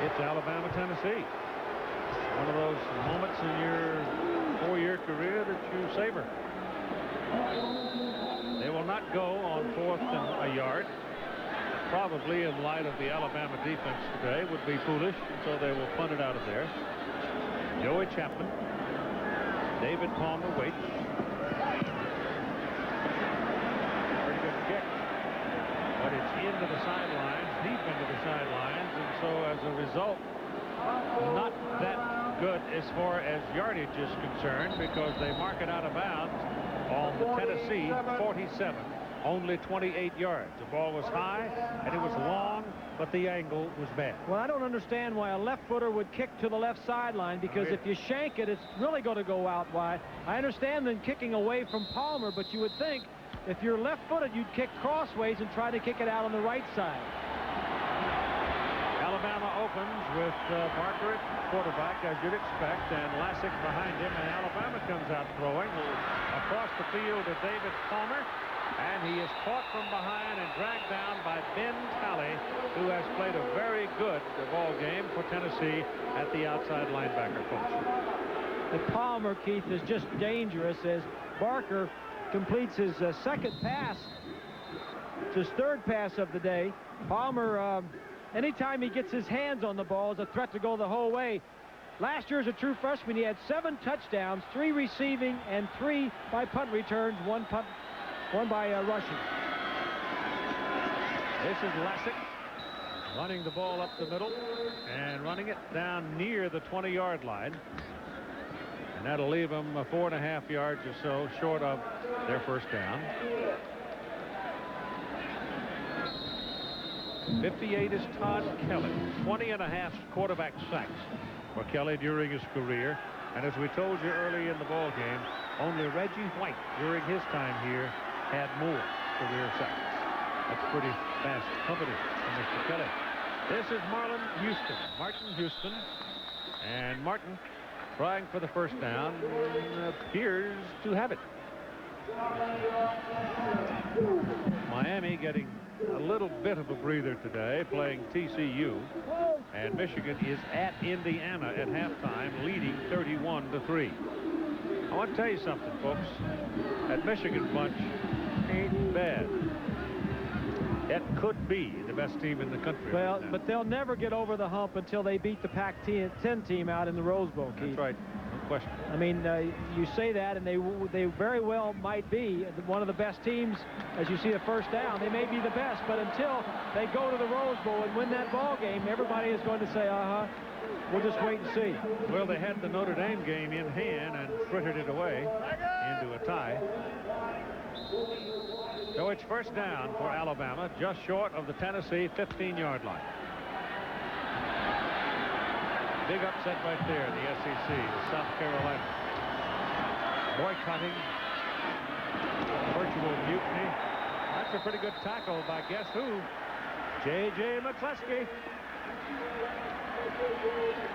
It's Alabama, Tennessee. One of those moments in your 4-year career that you savor. They will not go on 4th and a yard. Probably, in light of the Alabama defense today, would be foolish, and so they will punt it out of there. Joey Chapman. David Palmer waits. Pretty good kick. But it's into the sidelines, deep into the sidelines, and so as a result, not that good as far as yardage is concerned, because they mark it out of bounds on the Tennessee 47. Only 28 yards. The ball was high and it was long, but the angle was bad. Well, I don't understand why a left footer would kick to the left sideline, because if you shank it, it's really going to go out wide. I understand them kicking away from Palmer, but you would think if you're left-footed, you'd kick crossways and try to kick it out on the right side. Alabama opens with Barker at quarterback, as you'd expect, and Lassick behind him, and Alabama comes out throwing across the field to David Palmer, and he is caught from behind and dragged down by Ben Talley, who has played a very good ball game for Tennessee at the outside linebacker post. And Palmer, Keith, is just dangerous as Barker completes his second pass. It's his third pass of the day. Palmer, anytime he gets his hands on the ball, is a threat to go the whole way. Last year as a true freshman, he had 7 touchdowns, 3 receiving and 3 by punt returns, 1 by rushing. This is Lassick running the ball up the middle and running it down near the 20-yard line. And that'll leave them 4.5 yards or so short of their first down. 58 is Todd Kelly. 20.5 quarterback sacks for Kelly during his career. And as we told you early in the ball game, only Reggie White during his time here had more career sacks. That's pretty fast company for Mr. Kelly. This is Martin Houston. And Martin, trying for the first down, appears to have it. Miami getting a little bit of a breather today, playing TCU, and Michigan is at Indiana at halftime, leading 31-3. I want to tell you something, folks. That Michigan bunch ain't bad. That could be the best team in the country. Well, but they'll never get over the hump until they beat the Pac-10 team out in the Rose Bowl, Keith. That's right. No question. I mean, you say that, and they very well might be one of the best teams. As you see the first down, they may be the best, but until they go to the Rose Bowl and win that ball game, everybody is going to say, we'll just wait and see. Well, they had the Notre Dame game in hand and frittered it away into a tie. So it's first down for Alabama, just short of the Tennessee 15-yard line. Big upset right there in the SEC, with South Carolina boycotting, virtual mutiny. That's a pretty good tackle by guess who? J.J. McCleskey.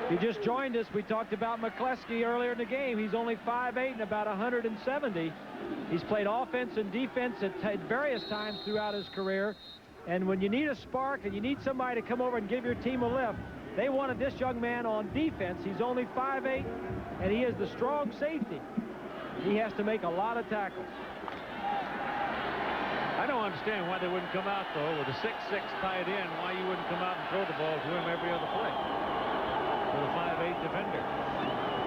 He just joined us. We talked about McCleskey earlier in the game. He's only 5'8" and about 170. He's played offense and defense at various times throughout his career. And when you need a spark and you need somebody to come over and give your team a lift, they wanted this young man on defense. He's only 5'8", and he is the strong safety. He has to make a lot of tackles. I don't understand why they wouldn't come out, though, with a 6'6" tight end, why you wouldn't come out and throw the ball to him every other play. With a 5'8" defender.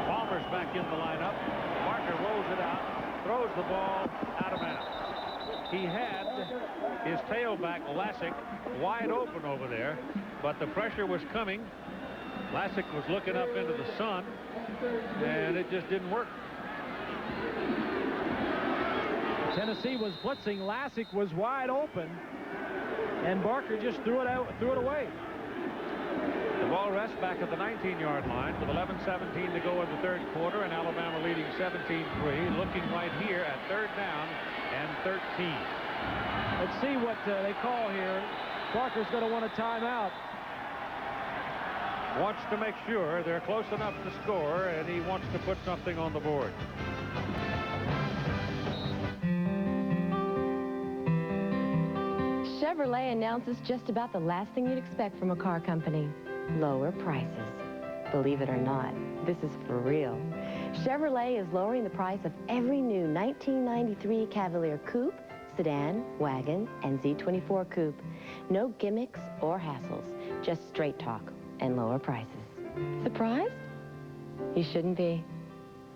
Palmer's back in the lineup. Barker rolls it out, throws the ball out of bounds. He had his tailback, Lassick, wide open over there, but the pressure was coming. Lassick was looking up into the sun, and it just didn't work. Tennessee was blitzing. Lassick was wide open, and Barker just threw it away. The Ball rest back at the 19-yard line with 11:17 to go in the third quarter, and Alabama leading 17-3. Looking right here at third down and 13. Let's see what they call here. Parker's going to want a timeout. Wants to make sure they're close enough to score, and he wants to put something on the board. Chevrolet announces just about the last thing you'd expect from a car company: lower prices. Believe it or not, this is for real. Chevrolet is lowering the price of every new 1993 Cavalier Coupe, sedan, wagon, and Z24 Coupe. No gimmicks or hassles, just straight talk and lower prices. Surprised? You shouldn't be.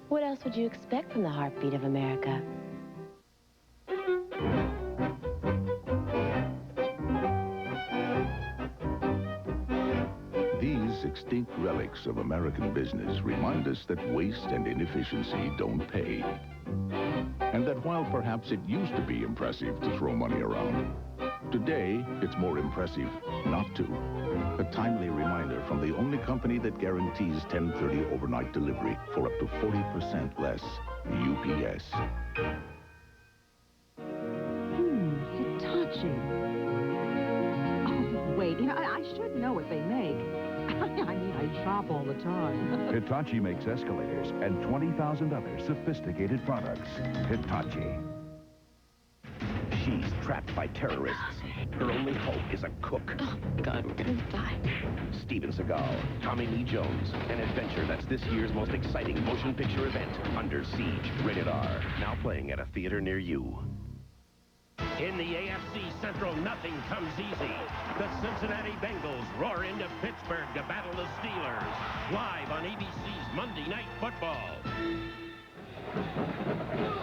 What else would you expect from the heartbeat of America? These extinct relics of American business remind us that waste and inefficiency don't pay. And that while perhaps it used to be impressive to throw money around, today it's more impressive not to. A timely reminder from the only company that guarantees 10:30 overnight delivery for up to 40% less, UPS. Hitachi. Oh, wait, I should know what they make. I mean, I shop all the time. Hitachi makes escalators and 20,000 other sophisticated products. Hitachi. She's trapped by terrorists. Her only hope is a cook. Oh, God, we're gonna die. Steven Seagal, Tommy Lee Jones, an adventure that's this year's most exciting motion picture event, Under Siege, rated R, now playing at a theater near you. In the AFC Central, nothing comes easy. The Cincinnati Bengals roar into Pittsburgh to battle the Steelers. Live on ABC's Monday Night Football.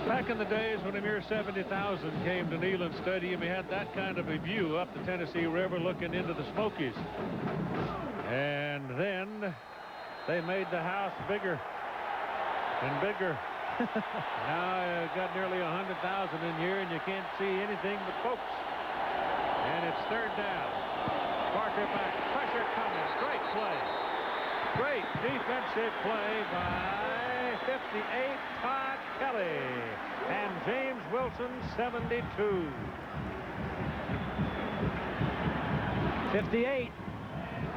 Back in the days when a mere 70,000 came to Neyland Stadium, we had that kind of a view up the Tennessee River looking into the Smokies. And then they made the house bigger and bigger. Now you've got nearly 100,000 in here, and you can't see anything but folks. And it's third down. Parker back. Pressure coming. Great play. Great defensive play by 58 Todd Kelly. And James Wilson, 72. 58.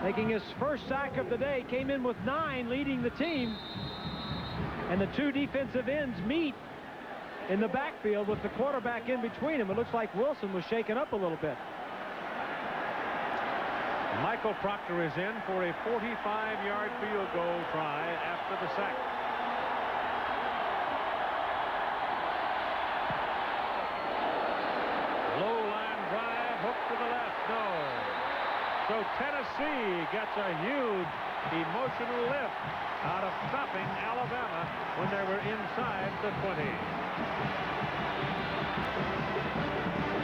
Making his first sack of the day. Came in with 9, leading the team. And the two defensive ends meet in the backfield with the quarterback in between them. It looks like Wilson was shaken up a little bit. Michael Proctor is in for a 45-yard field goal try after the sack. Low line drive, hook to the left, no. So Tennessee gets a huge emotional lift out of stopping Alabama when they were inside the 20.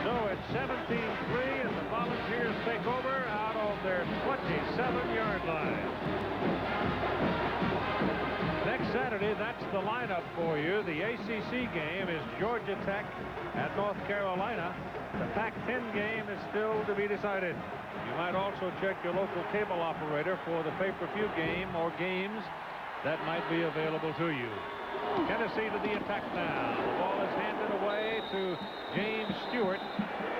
So it's 17-3, and the Volunteers take over out of their 27-yard line. Next Saturday, that's the lineup for you. The ACC game is Georgia Tech at North Carolina. The Pac-10 game is still to be decided. You might also check your local cable operator for the pay-per-view game or games that might be available to you. Tennessee to the attack now. The ball is handed away to James Stewart,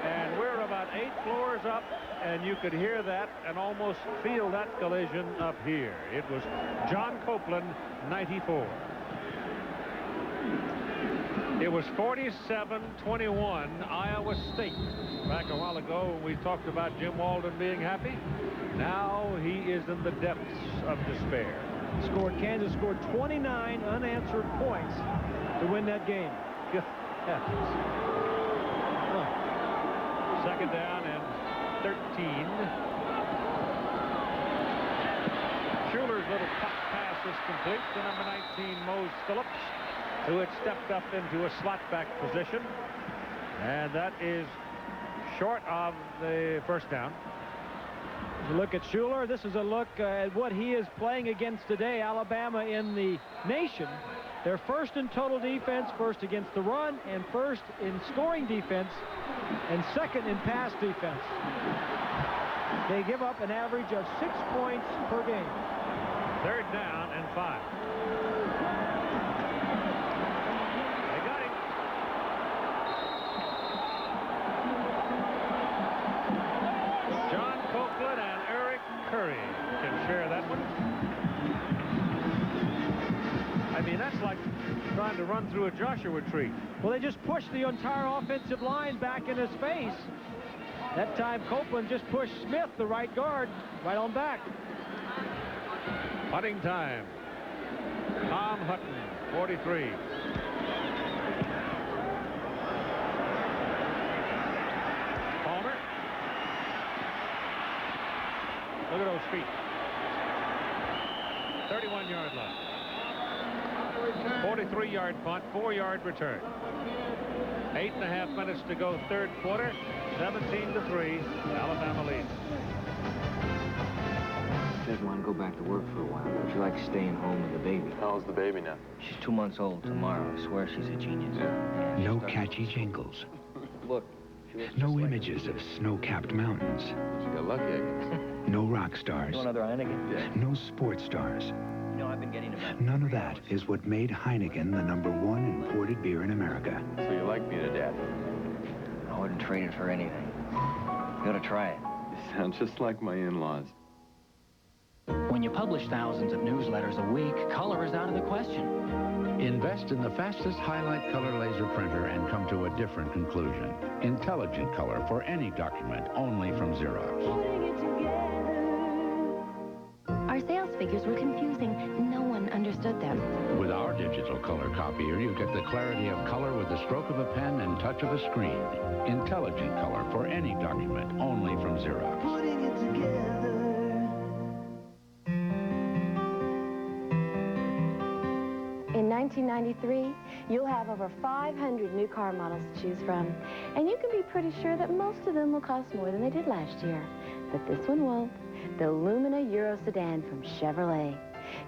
and we're about 8 floors up, and you could hear that and almost feel that collision up here. It was John Copeland, 94. It was 47-21 Iowa State. Back a while ago when we talked about Jim Walden being happy, now he is in the depths of despair. Kansas scored 29 unanswered points to win that game. Second down and 13. Schuler's little pop pass is complete to number 19, Mose Phillips, who had stepped up into a slot back position. And that is short of the first down. Look at Schuler. This is a look at what he is playing against today. Alabama in the nation. They're first in total defense, first against the run, and first in scoring defense, and second in pass defense. They give up an average of 6 points per game. 3rd down and 5. They got him. John Copeland and Eric Curry can share that one. I mean, that's like trying to run through a Joshua tree. Well, they just pushed the entire offensive line back in his face. That time, Copeland just pushed Smith, the right guard, right on back. Punting time. Tom Hutton, 43. Palmer. Look at those feet. 31-yard line. 43-yard punt, 4-yard return. 8.5 minutes to go, 3rd quarter. 17-3, Alabama leads. She doesn't want to go back to work for a while. She likes staying home with the baby. How old's the baby now? She's 2 months old tomorrow. I swear she's a genius. Yeah. No catchy jingles. Look. She looks No just like images of snow-capped mountains. She got lucky, I guess. No rock stars. You want another Heineken? Yeah. No sports stars. You know, I've been getting about... None of that is what made Heineken the #1 imported beer in America. So you like being a dad? I wouldn't trade it for anything. You ought to try it. You sound just like my in-laws. When you publish thousands of newsletters a week, color is out of the question. Invest in the fastest highlight color laser printer and come to a different conclusion. Intelligent color for any document, only from Xerox. Our sales figures were confusing. No one understood them. With our digital color copier, you get the clarity of color with the stroke of a pen and touch of a screen. Intelligent color for any document, only from Xerox. Putting it together. In 1993, you'll have over 500 new car models to choose from. And you can be pretty sure that most of them will cost more than they did last year. But this one won't. The Lumina Euro Sedan from Chevrolet.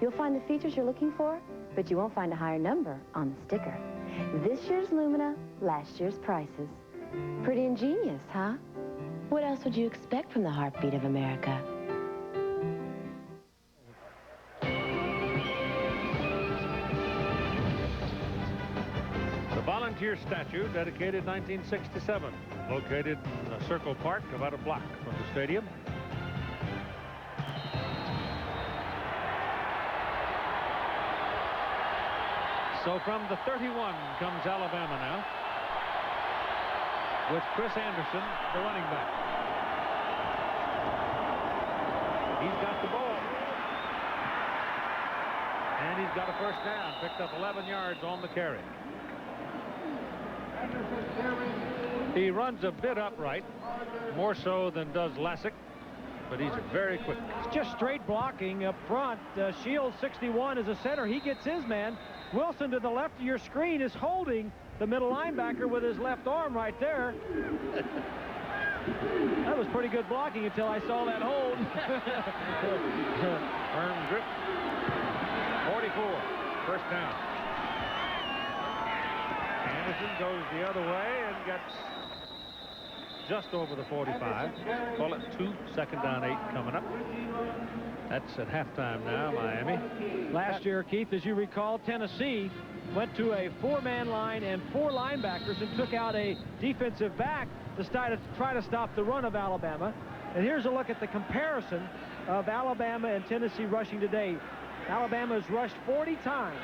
You'll find the features you're looking for, but you won't find a higher number on the sticker. This year's Lumina, last year's prices. Pretty ingenious, huh? What else would you expect from the heartbeat of America? The Volunteer statue, dedicated 1967, located in a circle park about a block from the stadium. So from the 31 comes Alabama now, with Chris Anderson, the running back. He's got the ball. And he's got a first down. Picked up 11 yards on the carry. He runs a bit upright, more so than does Lassick, but he's very quick. It's just straight blocking up front. Shields, 61, is a center. He gets his man. Wilson to the left of your screen is holding the middle linebacker with his left arm right there. That was pretty good blocking until I saw that hold. Firm grip. 44, first down. Anderson goes the other way and gets just over the 45. Call it 2, 2nd down 8 coming up. That's at halftime now, Miami. Last year, Keith, as you recall, Tennessee went to a 4-man line and 4 linebackers and took out a defensive back to try to stop the run of Alabama. And here's a look at the comparison of Alabama and Tennessee rushing today. Alabama has rushed 40 times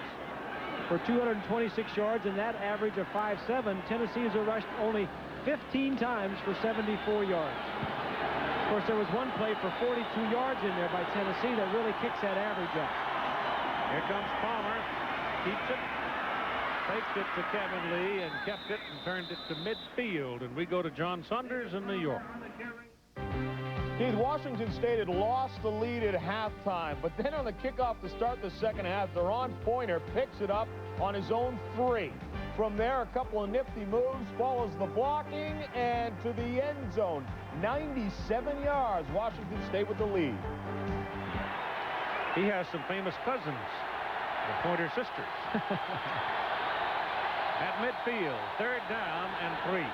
for 226 yards, and that average of 5.7. Tennessee has rushed only 15 times for 74 yards. Of course, there was one play for 42 yards in there by Tennessee that really kicks that average up. Here comes Palmer. Keeps it. Faked it to Kevin Lee and kept it and turned it to midfield. And we go to John Saunders in New York. Keith, Washington State had lost the lead at halftime, but then on the kickoff to start the second half, Deron Pointer picks it up on his own 3. From there, a couple of nifty moves, follows the blocking, and to the end zone. 97 yards, Washington State with the lead. He has some famous cousins, the Pointer sisters. At midfield, 3rd down and 3.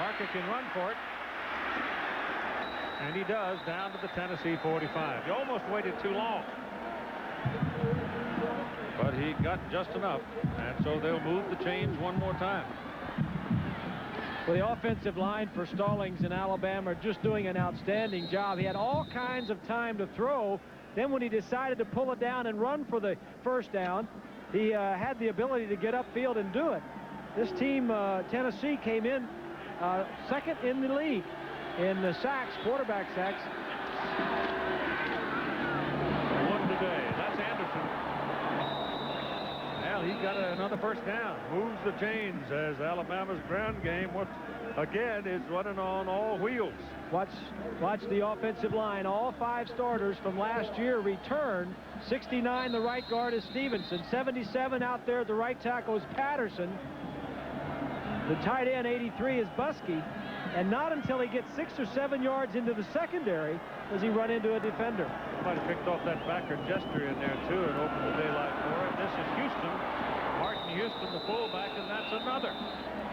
Parker can run for it. And he does, down to the Tennessee 45. He almost waited too long. But he got just enough. And so they'll move the chains one more time. Well, the offensive line for Stallings in Alabama are just doing an outstanding job. He had all kinds of time to throw. Then when he decided to pull it down and run for the first down, he had the ability to get upfield and do it. This team, Tennessee, came in second in the league in the sacks, quarterback sacks. One today. That's Anderson. Well, he got another first down. Moves the chains as Alabama's ground game, again, is running on all wheels. Watch the offensive line. All 5 starters from last year return. 69, the right guard is Stevenson. 77 out there, the right tackle is Patterson. The tight end, 83, is Buskey. And not until he gets 6 or 7 yards into the secondary does he run into a defender. Somebody picked off that backer Jester in there, too, and opened the daylight for it. This is Houston. Martin Houston, the fullback, and that's another.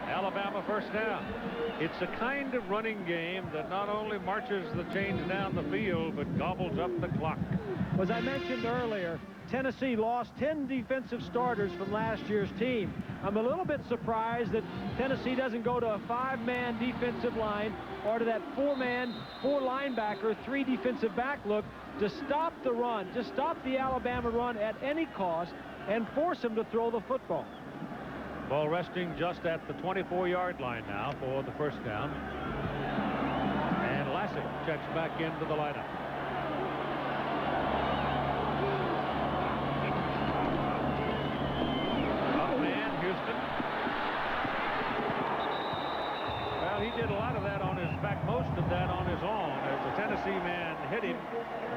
Alabama first down. It's a kind of running game that not only marches the chains down the field, but gobbles up the clock. As I mentioned earlier, Tennessee lost 10 defensive starters from last year's team. I'm a little bit surprised that Tennessee doesn't go to a 5-man defensive line or to that 4-man, 4 linebacker, 3 defensive back look to stop the run, to stop the Alabama run at any cost and force them to throw the football. Ball resting just at the 24-yard line now for the first down. And Lassick checks back into the lineup. Up man, Houston. Well, he did a lot of that on his back, most of that on his own. As the Tennessee man hit him,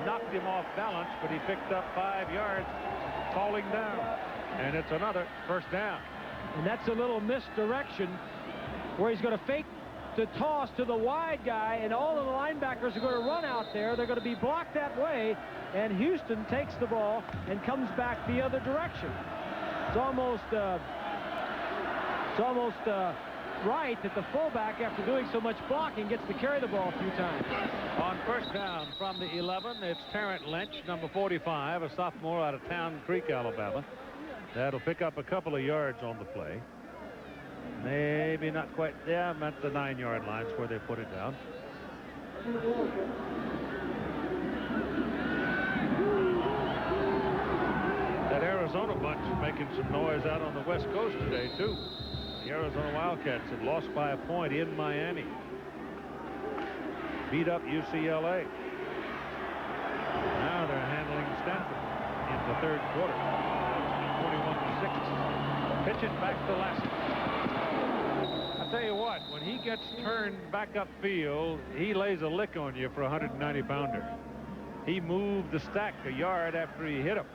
knocked him off balance, but he picked up 5 yards, falling down. And it's another first down. And that's a little misdirection where he's going to fake the toss to the wide guy, and all of the linebackers are going to run out there. They're going to be blocked that way, and Houston takes the ball and comes back the other direction. It's almost right that the fullback, after doing so much blocking, gets to carry the ball a few times. On first down from the 11, it's Terrence Lynch, number 45, a sophomore out of Town Creek, Alabama. That'll pick up a couple of yards on the play. Maybe not quite. Yeah, I'm at the 9-yard lines where they put it down. That Arizona bunch is making some noise out on the West Coast today, too. The Arizona Wildcats had lost by a point in Miami. Beat up UCLA. Now they're handling Stanford in the third quarter. 21-6. Pitch it back to Lassick. I'll tell you what, when he gets turned back upfield, he lays a lick on you for a 190-pounder. He moved the stack a yard after he hit him.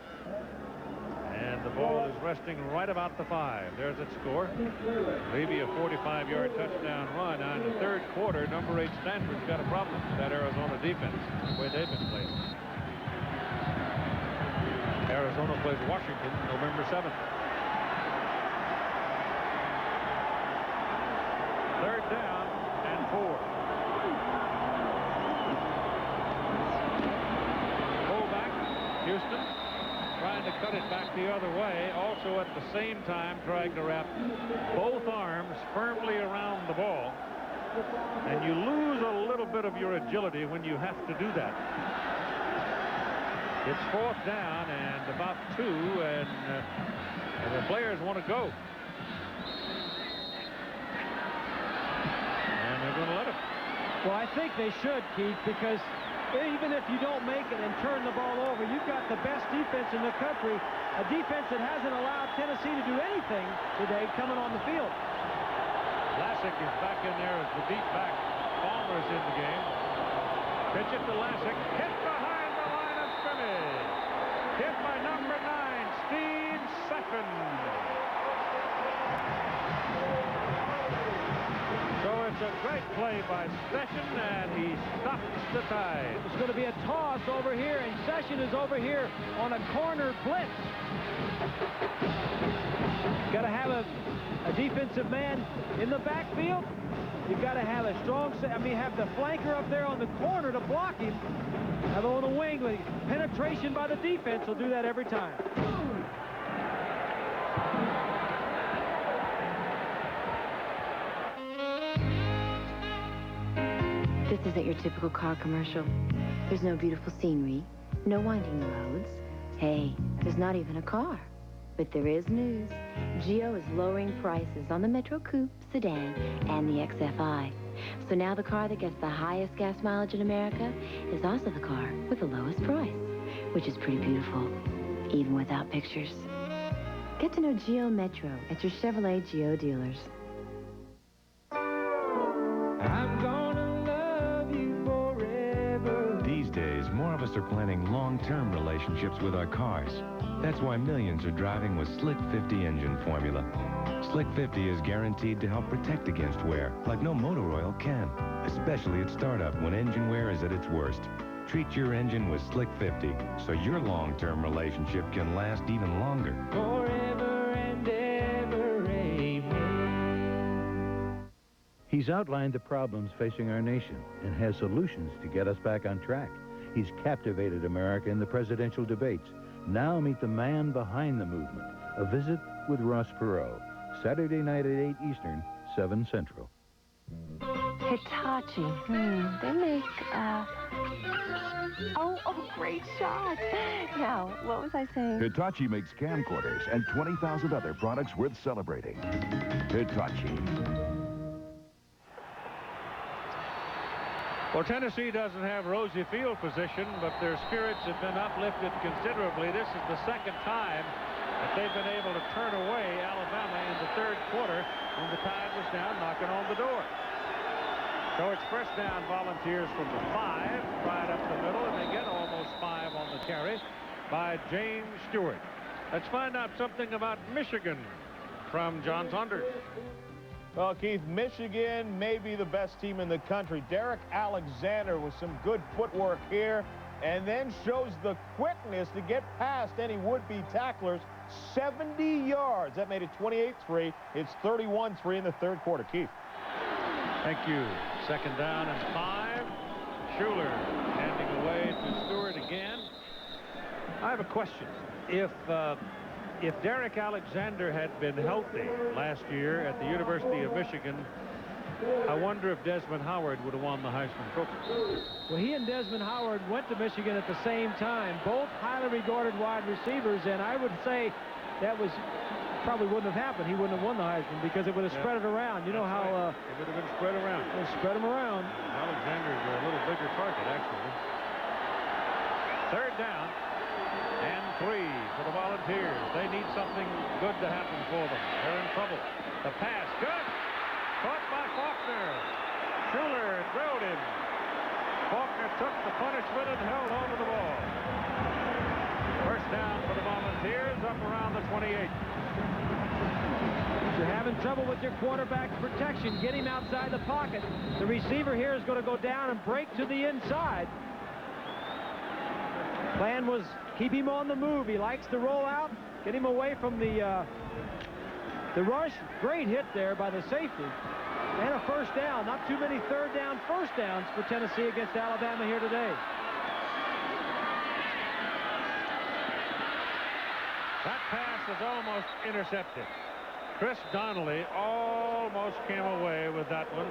And the ball is resting right about the 5. There's its score. Maybe a 45-yard touchdown run. Now in the third quarter, number 8 Stanford's got a problem with that Arizona defense, the way they've been playing. Arizona plays Washington November 7th. Third down and 4. Fullback, Houston, trying to cut it back the other way. Also at the same time trying to wrap both arms firmly around the ball. And you lose a little bit of your agility when you have to do that. It's fourth down and about 2, and the players want to go. And they're going to let them. Well, I think they should, Keith, because even if you don't make it and turn the ball over, you've got the best defense in the country, a defense that hasn't allowed Tennessee to do anything today coming on the field. Lassick is back in there as the deep back. Palmer's in the game. Pitch it to Lassick. Hit behind the line of scrimmage. Hit by number 9, Steve Session. So it's a great play by Session, and he stops the tide. It's going to be a toss over here, and Session is over here on a corner blitz. Got to have a a defensive man in the backfield. You've got to have a strong, have the flanker up there on the corner to block him. Have on the wing, with penetration by the defense will do that every time. This isn't your typical car commercial. There's no beautiful scenery, no winding roads. Hey, there's not even a car. But there is news. Geo is lowering prices on the Metro Coupe, sedan, and the XFI. So now the car that gets the highest gas mileage in America is also the car with the lowest price, which is pretty beautiful, even without pictures. Get to know Geo Metro at your Chevrolet Geo dealers. I'm gonna love you forever. These days, more of us are planning long-term relationships with our cars. That's why millions are driving with Slick 50 engine formula. Slick 50 is guaranteed to help protect against wear, like no motor oil can, especially at startup when engine wear is at its worst. Treat your engine with Slick 50 so your long-term relationship can last even longer. Forever and ever, amen. He's outlined the problems facing our nation and has solutions to get us back on track. He's captivated America in the presidential debates. Now meet the man behind the movement. A visit with Ross Perot. Saturday night at 8 Eastern, 7 Central. Hitachi. They make, Oh, great shot. Now, what was I saying? Hitachi makes camcorders and 20,000 other products worth celebrating. Hitachi. Well, Tennessee doesn't have rosy field position, but their spirits have been uplifted considerably. This is the second time that they've been able to turn away Alabama in the third quarter when the Tide was down knocking on the door. So it's first down Volunteers from the 5, right up the middle, and they get almost 5 on the carry by James Stewart. Let's find out something about Michigan from John Saunders. Well, Keith, Michigan may be the best team in the country. Derek Alexander with some good footwork here, and then shows the quickness to get past any would-be tacklers. 70 yards. That made it 28-3. It's 31-3 in the third quarter. Keith. Thank you. Second down and 5. Schuler handing away to Stewart again. I have a question. If Derek Alexander had been healthy last year at the University of Michigan, I wonder if Desmond Howard would have won the Heisman Trophy. Well, he and Desmond Howard went to Michigan at the same time, both highly regarded wide receivers, and I would say that probably wouldn't have happened. He wouldn't have won the Heisman because it would have spread it around. You know how it would have been spread around. Spread them around. Alexander's a little bigger target, actually. Third down and 3 for the Volunteers. They need something good to happen for them. They're in trouble. The pass, good. Caught by Faulkner. Schuler drilled him. Faulkner took the punishment and held on to the ball. First down for the Volunteers, up around the 28. You're having trouble with your quarterback's protection. Get him outside the pocket. The receiver here is going to go down and break to the inside. Plan was keep him on the move. He likes to roll out, get him away from the rush. Great hit there by the safety. And a first down. Not too many third down, first downs for Tennessee against Alabama here today. That pass is almost intercepted. Chris Donnelly almost came away with that one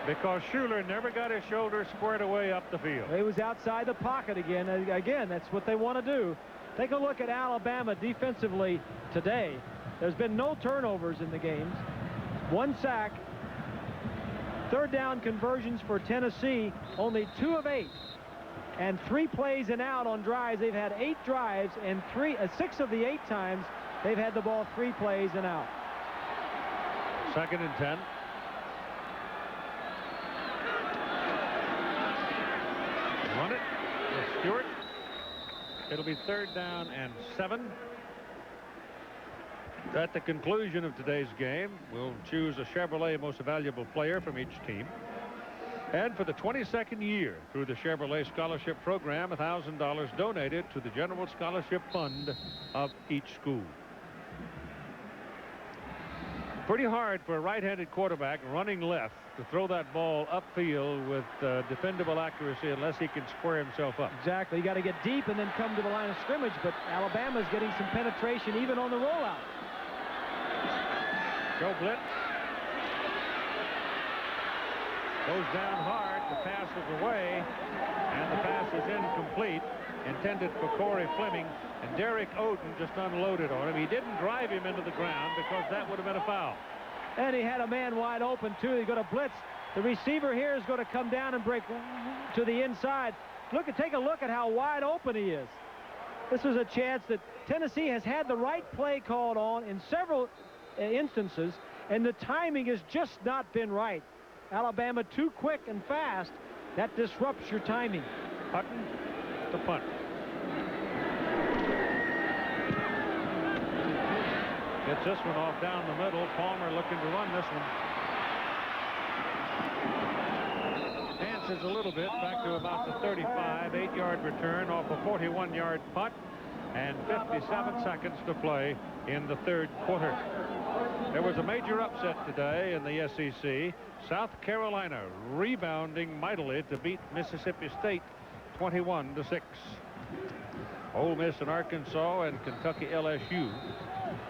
because Schuler never got his shoulder squared away up the field. He was outside the pocket again. Again, that's what they want to do. Take a look at Alabama defensively today. There's been no turnovers in the games. 1 sack. Third down conversions for Tennessee, only 2 of 8. And 3 plays and out on drives. They've had 8 drives, and 6 of the 8 times they've had the ball 3 plays and out. Second and 10. Run it with Stewart. It'll be third down and 7. At the conclusion of today's game, we'll choose a Chevrolet Most Valuable Player from each team. And for the 22nd year through the Chevrolet Scholarship Program, $1,000 donated to the General Scholarship Fund of each school. pretty hard for a right-handed quarterback running left to throw that ball upfield with defendable accuracy unless he can square himself up. Exactly. You got to get deep and then come to the line of scrimmage, but Alabama's getting some penetration even on the rollout. Joe Blitz goes down hard. The pass is away, and the pass is incomplete, intended for Corey Fleming, and Derek Oden just unloaded on him. He didn't drive him into the ground because that would have been a foul. And he had a man wide open, too. He's going to blitz. The receiver here is going to come down and break to the inside. Take a look at how wide open he is. This is a chance that Tennessee has had the right play called on in several instances, and the timing has just not been right. Alabama too quick and fast. That disrupts your timing. Hutton to punt. Gets this one off down the middle. Palmer looking to run this one. Dances a little bit back to about the 35. 8-yard return off a 41-yard punt. And 57 seconds to play in the third quarter. There was a major upset today in the SEC. South Carolina rebounding mightily to beat Mississippi State 21-6. Ole Miss and Arkansas and Kentucky LSU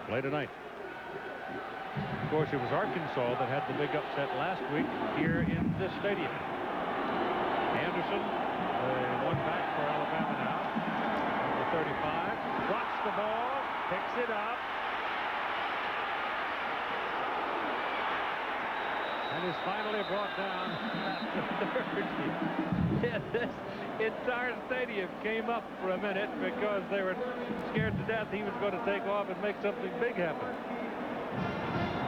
play tonight. Of course, it was Arkansas that had the big upset last week here in this stadium. Anderson, one back for Alabama now. Number 35, drops the ball, picks it up, and is finally brought down at the 30. This entire stadium came up for a minute because they were scared to death he was going to take off and make something big happen.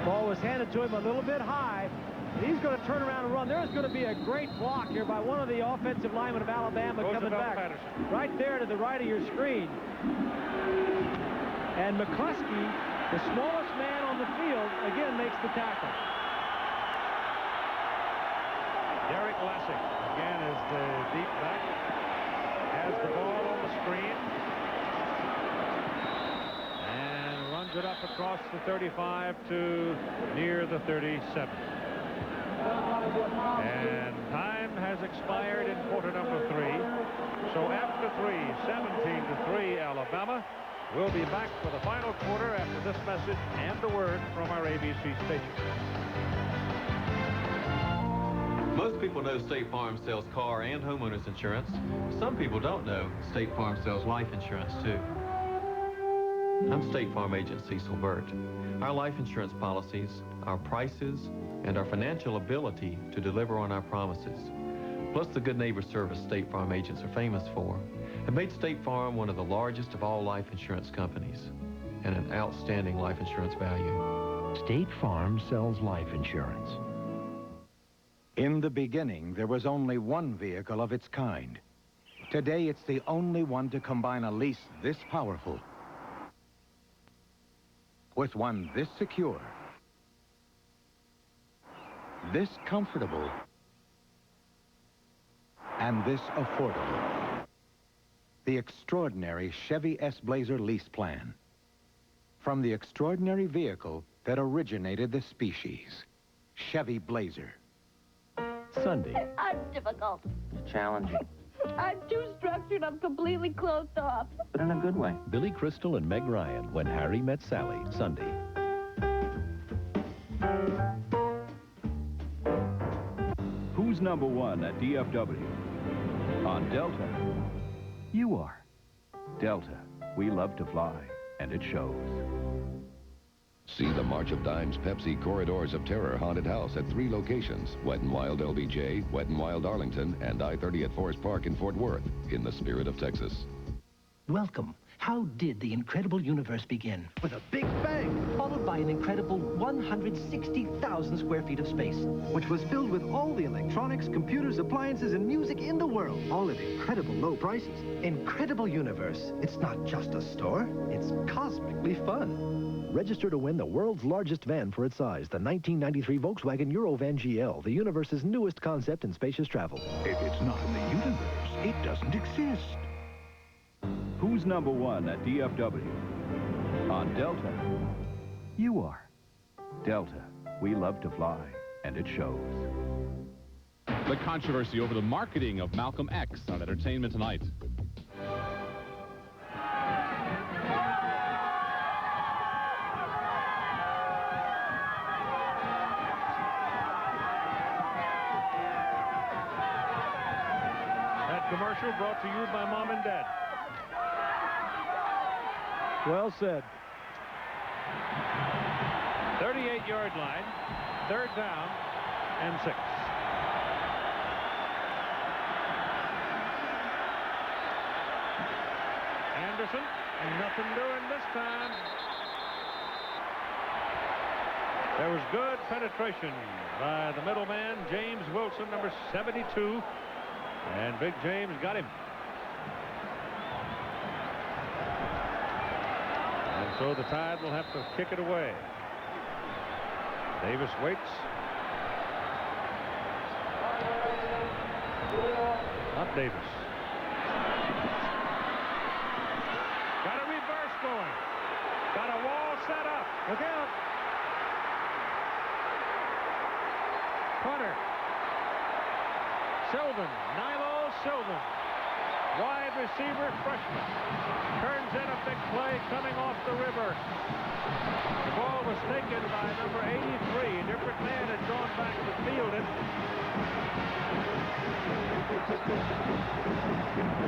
Ball was handed to him a little bit high. He's going to turn around and run. There's going to be a great block here by one of the offensive linemen of Alabama coming back. Patterson. Right there to the right of your screen. And McCluskey, the smallest man on the field, again makes the tackle. Derek Lassick again is the deep back. Has the ball on the screen. And runs it up across the 35 to near the 37. And time has expired in quarter number 3. So after 3, 17-3 Alabama. We'll be back for the final quarter after this message and the word from our ABC station. Most people know State Farm sells car and homeowners insurance. Some people don't know State Farm sells life insurance too. I'm State Farm agent Cecil Burt. Our life insurance policies, our prices, and our financial ability to deliver on our promises, plus the good neighbor service State Farm agents are famous for, have made State Farm one of the largest of all life insurance companies and an outstanding life insurance value. State Farm sells life insurance. In the beginning, there was only one vehicle of its kind. Today, it's the only one to combine a lease this powerful with one this secure, this comfortable, and this affordable. The extraordinary Chevy S-Blazer lease plan. From the extraordinary vehicle that originated the species, Chevy Blazer. Sunday. I'm difficult. It's challenging, I'm too structured. I'm completely closed off. but in a good way. Billy Crystal and Meg Ryan, When Harry Met Sally, Sunday. Who's number one at DFW? On Delta, you are. Delta, we love to fly, and it shows. See the March of Dimes Pepsi Corridors of Terror Haunted House at 3 locations: Wet n Wild LBJ, Wet n Wild Arlington, and I-30 at Forest Park in Fort Worth, in the spirit of Texas. Welcome. How did the incredible universe begin? With a big bang, followed by an incredible 160,000 square feet of space, which was filled with all the electronics, computers, appliances, and music in the world, all at incredible low prices. Incredible universe. It's not just a store, it's cosmically fun. Register to win the world's largest van for its size, the 1993 Volkswagen Eurovan GL, the universe's newest concept in spacious travel. If it's not in the universe, it doesn't exist. Who's number one at DFW? On Delta, you are. Delta. We love to fly, and it shows. The controversy over the marketing of Malcolm X on Entertainment Tonight. That commercial brought to you by Mom and Dad. Well said. 38-yard line, 3rd down and 6. Anderson, nothing doing this time. There was good penetration by the middleman, James Wilson, number 72. And Big James got him. And so the Tide will have to kick it away. Davis waits. Not Davis. Got a reverse going. Got a wall set up. Look out. Punter. Sylvan. Nilo Sylvan. Wide receiver, freshman. Turns in a big play coming off the river. The ball was taken by number 83. A different man had gone back to field it.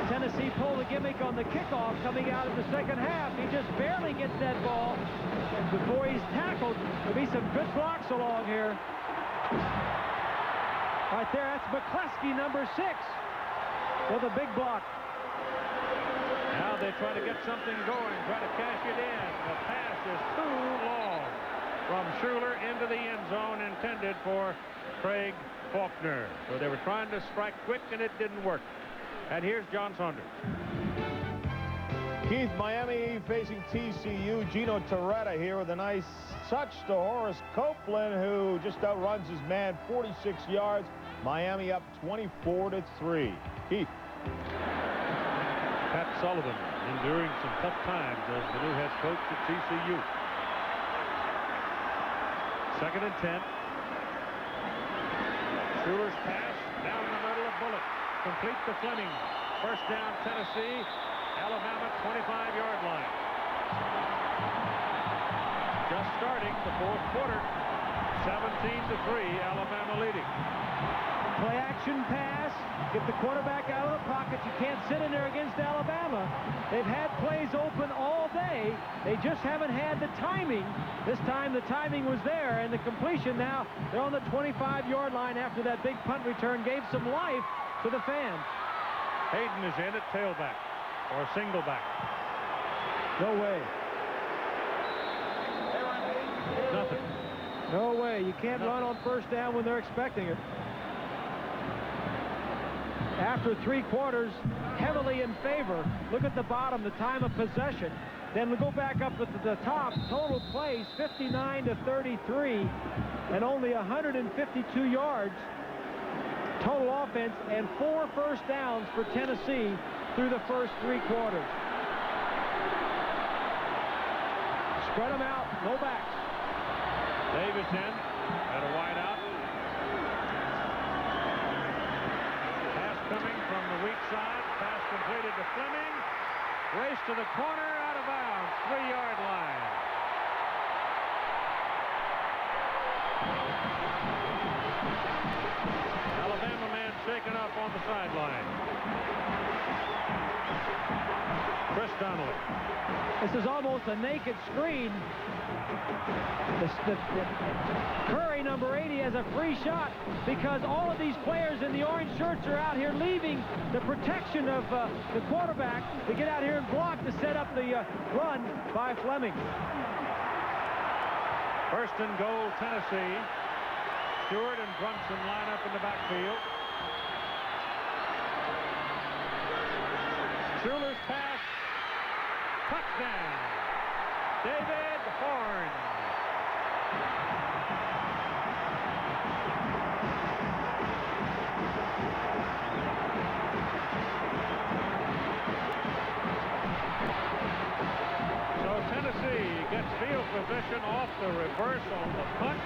Tennessee pulled a gimmick on the kickoff coming out of the second half. He just barely gets that ball. And before he's tackled, there'll be some good blocks along here. Right there, that's McCleskey, number 6, with a big block. Now they try to get something going, try to cash it in. The pass is too long from Schuler into the end zone, intended for Craig Faulkner. So they were trying to strike quick, and it didn't work. And here's John Saunders. Keith, Miami facing TCU. Gino Torretta here with a nice touch to Horace Copeland, who just outruns his man, 46 yards. Miami up 24-3. Keith. Pat Sullivan enduring some tough times as the new head coach at TCU. 2nd and 10. Schuler's pass down the middle of Bullock. Complete to Fleming. First down, Tennessee. Alabama 25-yard line. Just starting the 4th quarter. 17-3, Alabama leading. Play action pass. Get the quarterback out of the pocket. You can't sit in there against Alabama. They've had plays open all day. They just haven't had the timing. This time the timing was there, and the completion now, they're on the 25-yard line after that big punt return gave some life to the fans. Hayden is in at tailback, or single back. No way. Nothing. No way. You can't run on first down when they're expecting it. After 3 quarters, heavily in favor. Look at the bottom, the time of possession. Then we'll go back up at the top. Total plays 59-33, and only 152 yards. Total offense, and 4 first downs for Tennessee through the first 3 quarters. Spread them out, no backs. Davis in at a wide out. Pass coming from the weak side. Pass completed to Fleming. Race to the corner, out of bounds, 3-yard line. Alabama man shaken up on the sideline. Chris Donnelly. This is almost a naked screen. Curry, number 80, has a free shot because all of these players in the orange shirts are out here leaving the protection of the quarterback to get out here and block to set up the run by Fleming. First and goal, Tennessee. Stewart and Brunson line up in the backfield. Schuler's pass. Touchdown. David Horn. So Tennessee gets field position action off the reverse on the punt,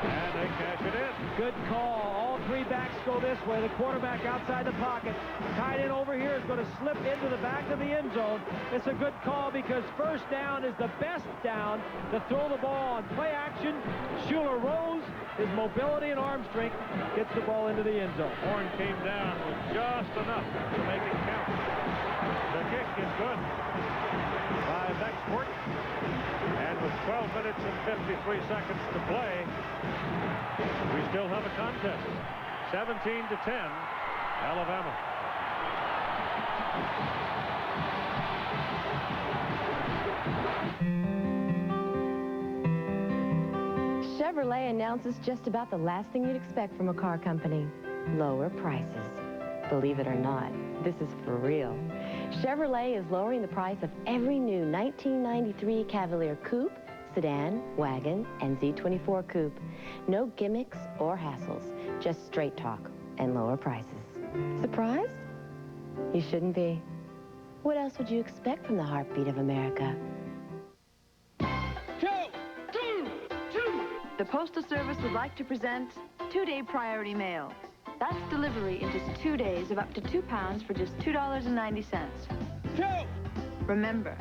and they cash it in. Good call. All three backs go this way. The quarterback outside the pocket. Tight end over here is going to slip into the back of the end zone. It's a good call because first down is the best down to throw the ball on play action. Schuler rose. His mobility and arm strength gets the ball into the end zone. Horn came down with just enough to make it count. The kick is good by Becksport. And with 12 minutes and 53 seconds to play, we still have a contest. 17-10, Alabama. Chevrolet announces just about the last thing you'd expect from a car company: lower prices. Believe it or not, this is for real. Chevrolet is lowering the price of every new 1993 Cavalier Coupe, sedan, wagon, and Z24 Coupe. No gimmicks or hassles, just straight talk and lower prices. Surprised? You shouldn't be. What else would you expect from the heartbeat of America? The Postal Service would like to present 2-day priority mail. That's delivery in just 2 days of up to 2 pounds for just $2.90. Remember,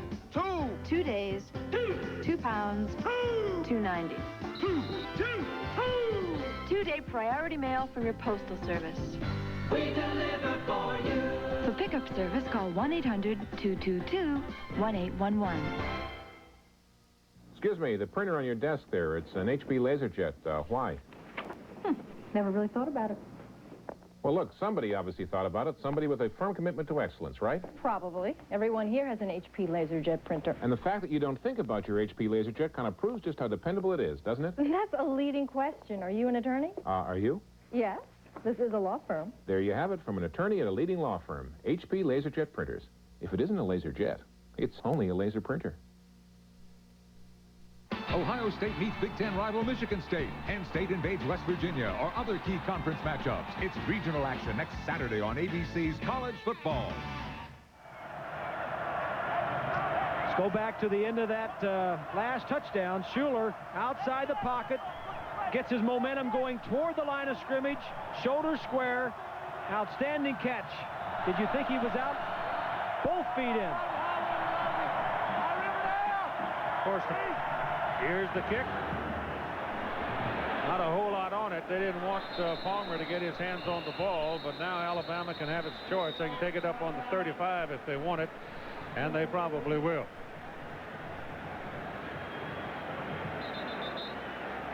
2 days, 2 pounds, $2.90. 2-day priority mail from your Postal Service. We deliver for you. For pickup service, call 1-800-222-1811. Excuse me, the printer on your desk there, it's an HP LaserJet. Why? Never really thought about it. Well, look, somebody obviously thought about it. Somebody with a firm commitment to excellence, right? Probably. Everyone here has an HP LaserJet printer. And the fact that you don't think about your HP LaserJet kind of proves just how dependable it is, doesn't it? That's a leading question. Are you an attorney? Are you? Yes. This is a law firm. There you have it from an attorney at a leading law firm. HP LaserJet printers. If it isn't a LaserJet, it's only a laser printer. Ohio State meets Big Ten rival Michigan State. Penn State invades West Virginia or other key conference matchups. It's regional action next Saturday on ABC's College Football. Let's go back to the end of that last touchdown. Schuler outside the pocket. Gets his momentum going toward the line of scrimmage. Shoulder square. Outstanding catch. Did you think he was out? Both feet in. Of course, here's the kick. Not a whole lot on it. They didn't want Palmer to get his hands on the ball, but now Alabama can have its choice. They can take it up on the 35 if they want it, and they probably will.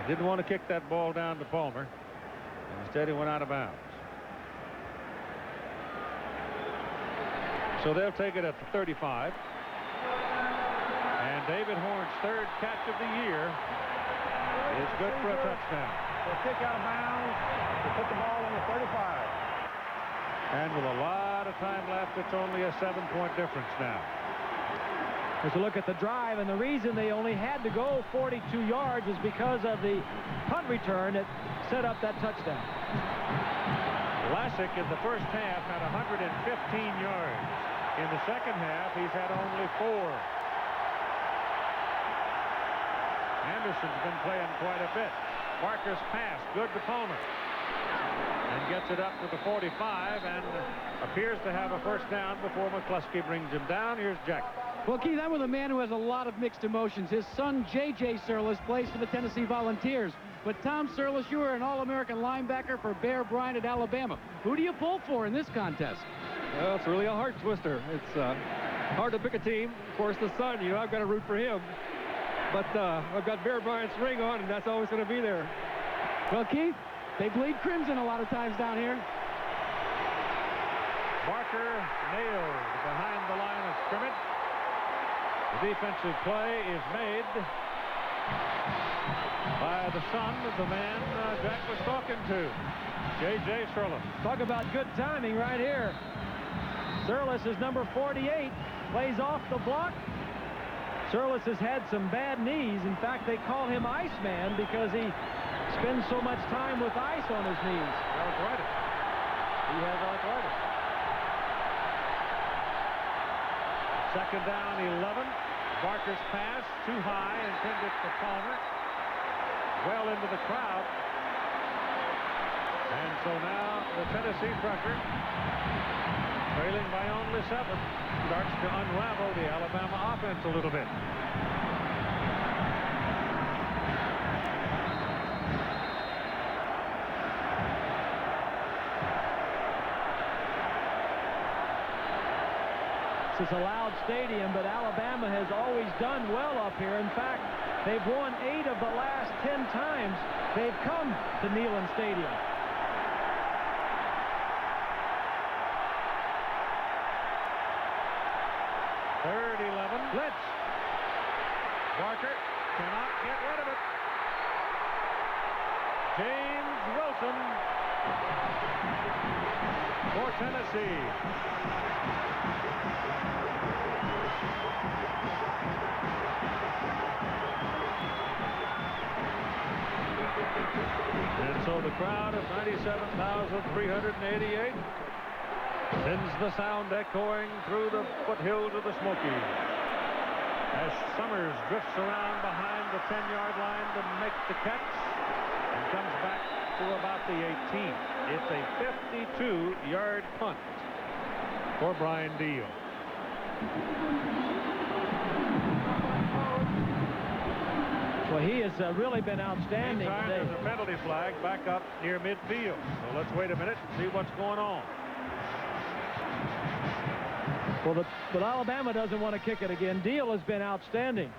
Didn't want to kick that ball down to Palmer. Instead, he went out of bounds. So they'll take it at the 35. And David Horn's third catch of the year is good for a touchdown. They'll kick out of bounds to put the ball on the 35. And with a lot of time left, it's only a 7-point difference now. Let's look at the drive, and the reason they only had to go 42 yards is because of the punt return that set up that touchdown. Lassick in the first half had 115 yards. In the second half, he's had only 4. Anderson's been playing quite a bit. Barker's pass, good to Palmer. And gets it up to the 45 and appears to have a first down before McCluskey brings him down. Here's Jack. Well, Keith, I'm with a man who has a lot of mixed emotions. His son, J.J. Sirles, plays for the Tennessee Volunteers. But Tom Sirles, you are an All-American linebacker for Bear Bryant at Alabama. Who do you pull for in this contest? Well, it's really a heart twister. It's hard to pick a team. Of course, the son, I've got to root for him. But I've got Bear Bryant's ring on, and that's always going to be there. Well, Keith, they bleed crimson a lot of times down here. Barker nailed behind the line of scrimmage. The defensive play is made by the son of the man Jack was talking to, J.J. Sirles. Talk about good timing right here. Sirles is number 48, plays off the block. Sirles has had some bad knees. In fact, they call him Iceman because he spends so much time with ice on his knees. Arthritis. He has arthritis. Second down, 11. Barker's pass too high, intended for Palmer. Well into the crowd. And so now the Tennessee trucker, trailing by only 7, starts to unravel the Alabama offense a little bit. This is a loud stadium, but Alabama has always done well up here. In fact, they've won 8 of the last 10 times they've come to Neyland Stadium. Third 11. Blitz. Barker cannot get rid of it. James Wilson for Tennessee. And so the crowd of 97,388 sends the sound echoing through the foothills of the Smokies as Summers drifts around behind the 10-yard line to make the catch and comes back to about the 18. It's a 52-yard punt for Brian Deal. Well, he has really been outstanding Meantime, today. there's a penalty flag back up near midfield. So let's wait a minute and see what's going on. Well, but Alabama doesn't want to kick it again. Deal has been outstanding.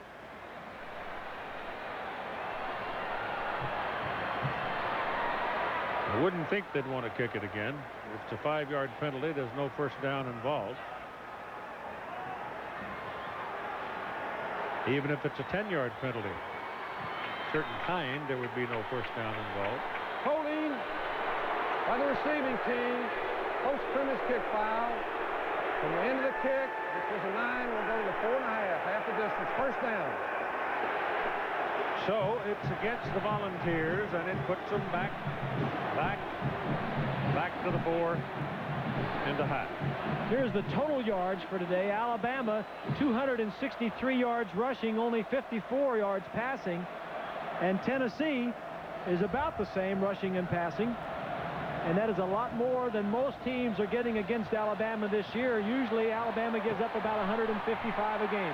I wouldn't think they'd want to kick it again. If it's a 5-yard penalty, there's no first down involved. Even if it's a 10-yard penalty, certain kind, there would be no first down involved. Holding by the receiving team. Post-premise kick foul. From the end of the kick, which was a 9, we'll go to the 4.5. Half the distance. First down. So it's against the Volunteers, and it puts them back to the 4 and a half. Here's the total yards for today. Alabama, 263 yards rushing, only 54 yards passing. And Tennessee is about the same rushing and passing. And that is a lot more than most teams are getting against Alabama this year. Usually Alabama gives up about 155 a game. In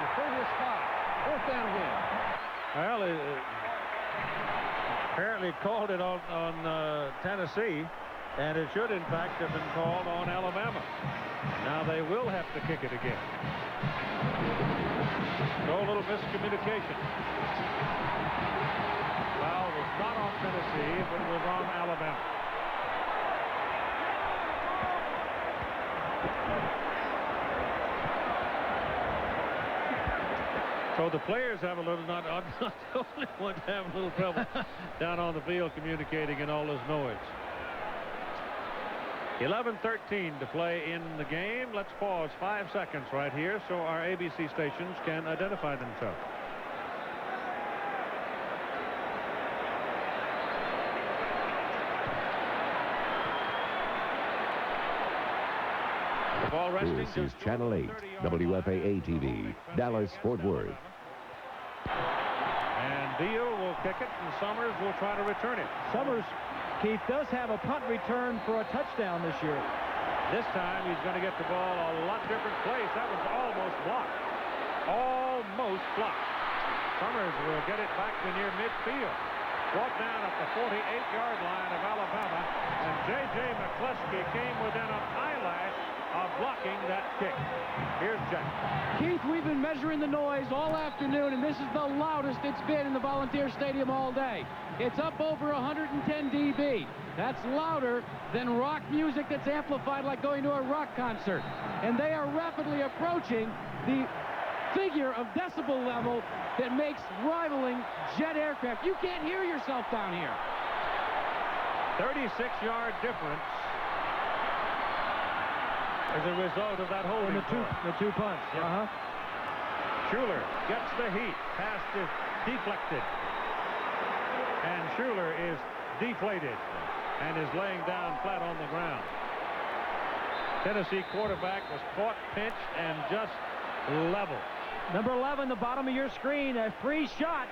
the previous spot. Fourth down again. Well, apparently called it on Tennessee, and it should in fact have been called on Alabama. Now they will have to kick it again. So a little miscommunication. Foul was not on Tennessee, but it was on Alabama. So the players have a little, not the only ones having a little trouble down on the field communicating in all this noise. 11:13 to play in the game. Let's pause 5 seconds right here so our ABC stations can identify themselves. The ball resting. This is Channel 8, WFAA-TV, Dallas-Fort Worth. And Deal will kick it, and Summers will try to return it. Summers, Keith, does have a punt return for a touchdown this year. This time he's going to get the ball a lot different place. That was almost blocked. Almost blocked. Summers will get it back to near midfield. Brought down at the 48-yard line of Alabama. And J.J. McCluskey came within an eyelash of blocking that kick. Here's Jack. Keith, we've been measuring the noise all afternoon, and this is the loudest it's been in the Volunteer Stadium all day. It's up over 110 dB. That's louder than rock music that's amplified like going to a rock concert. And they are rapidly approaching the figure of decibel level that makes rivaling jet aircraft. You can't hear yourself down here. 36-yard difference as a result of that holding. The two punts. Yeah. Schuler gets the heat. Pass is deflected. And Schuler is deflated and is laying down flat on the ground. Tennessee quarterback was caught, pinched, and just level. Number 11, the bottom of your screen, a free shot.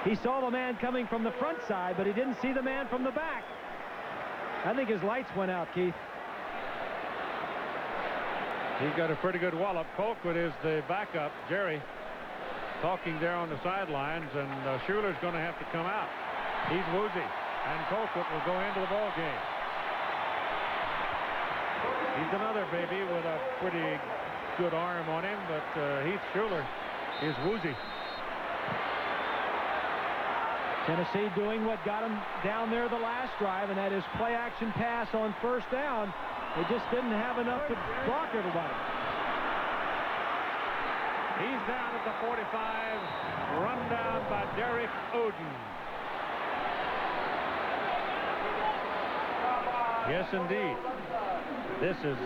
He saw the man coming from the front side, but he didn't see the man from the back. I think his lights went out, Keith. He got a pretty good wallop. Colquitt is the backup. Jerry talking there on the sidelines, and Schuler's going to have to come out. He's woozy, and Colquitt will go into the ball game. He's another baby with a pretty good arm on him, but Heath Schuler is woozy. Tennessee doing what got him down there the last drive, and that is play-action pass on first down. They just didn't have enough to block everybody. He's down at the 45, run down by Derek Oden. Yes, indeed. This is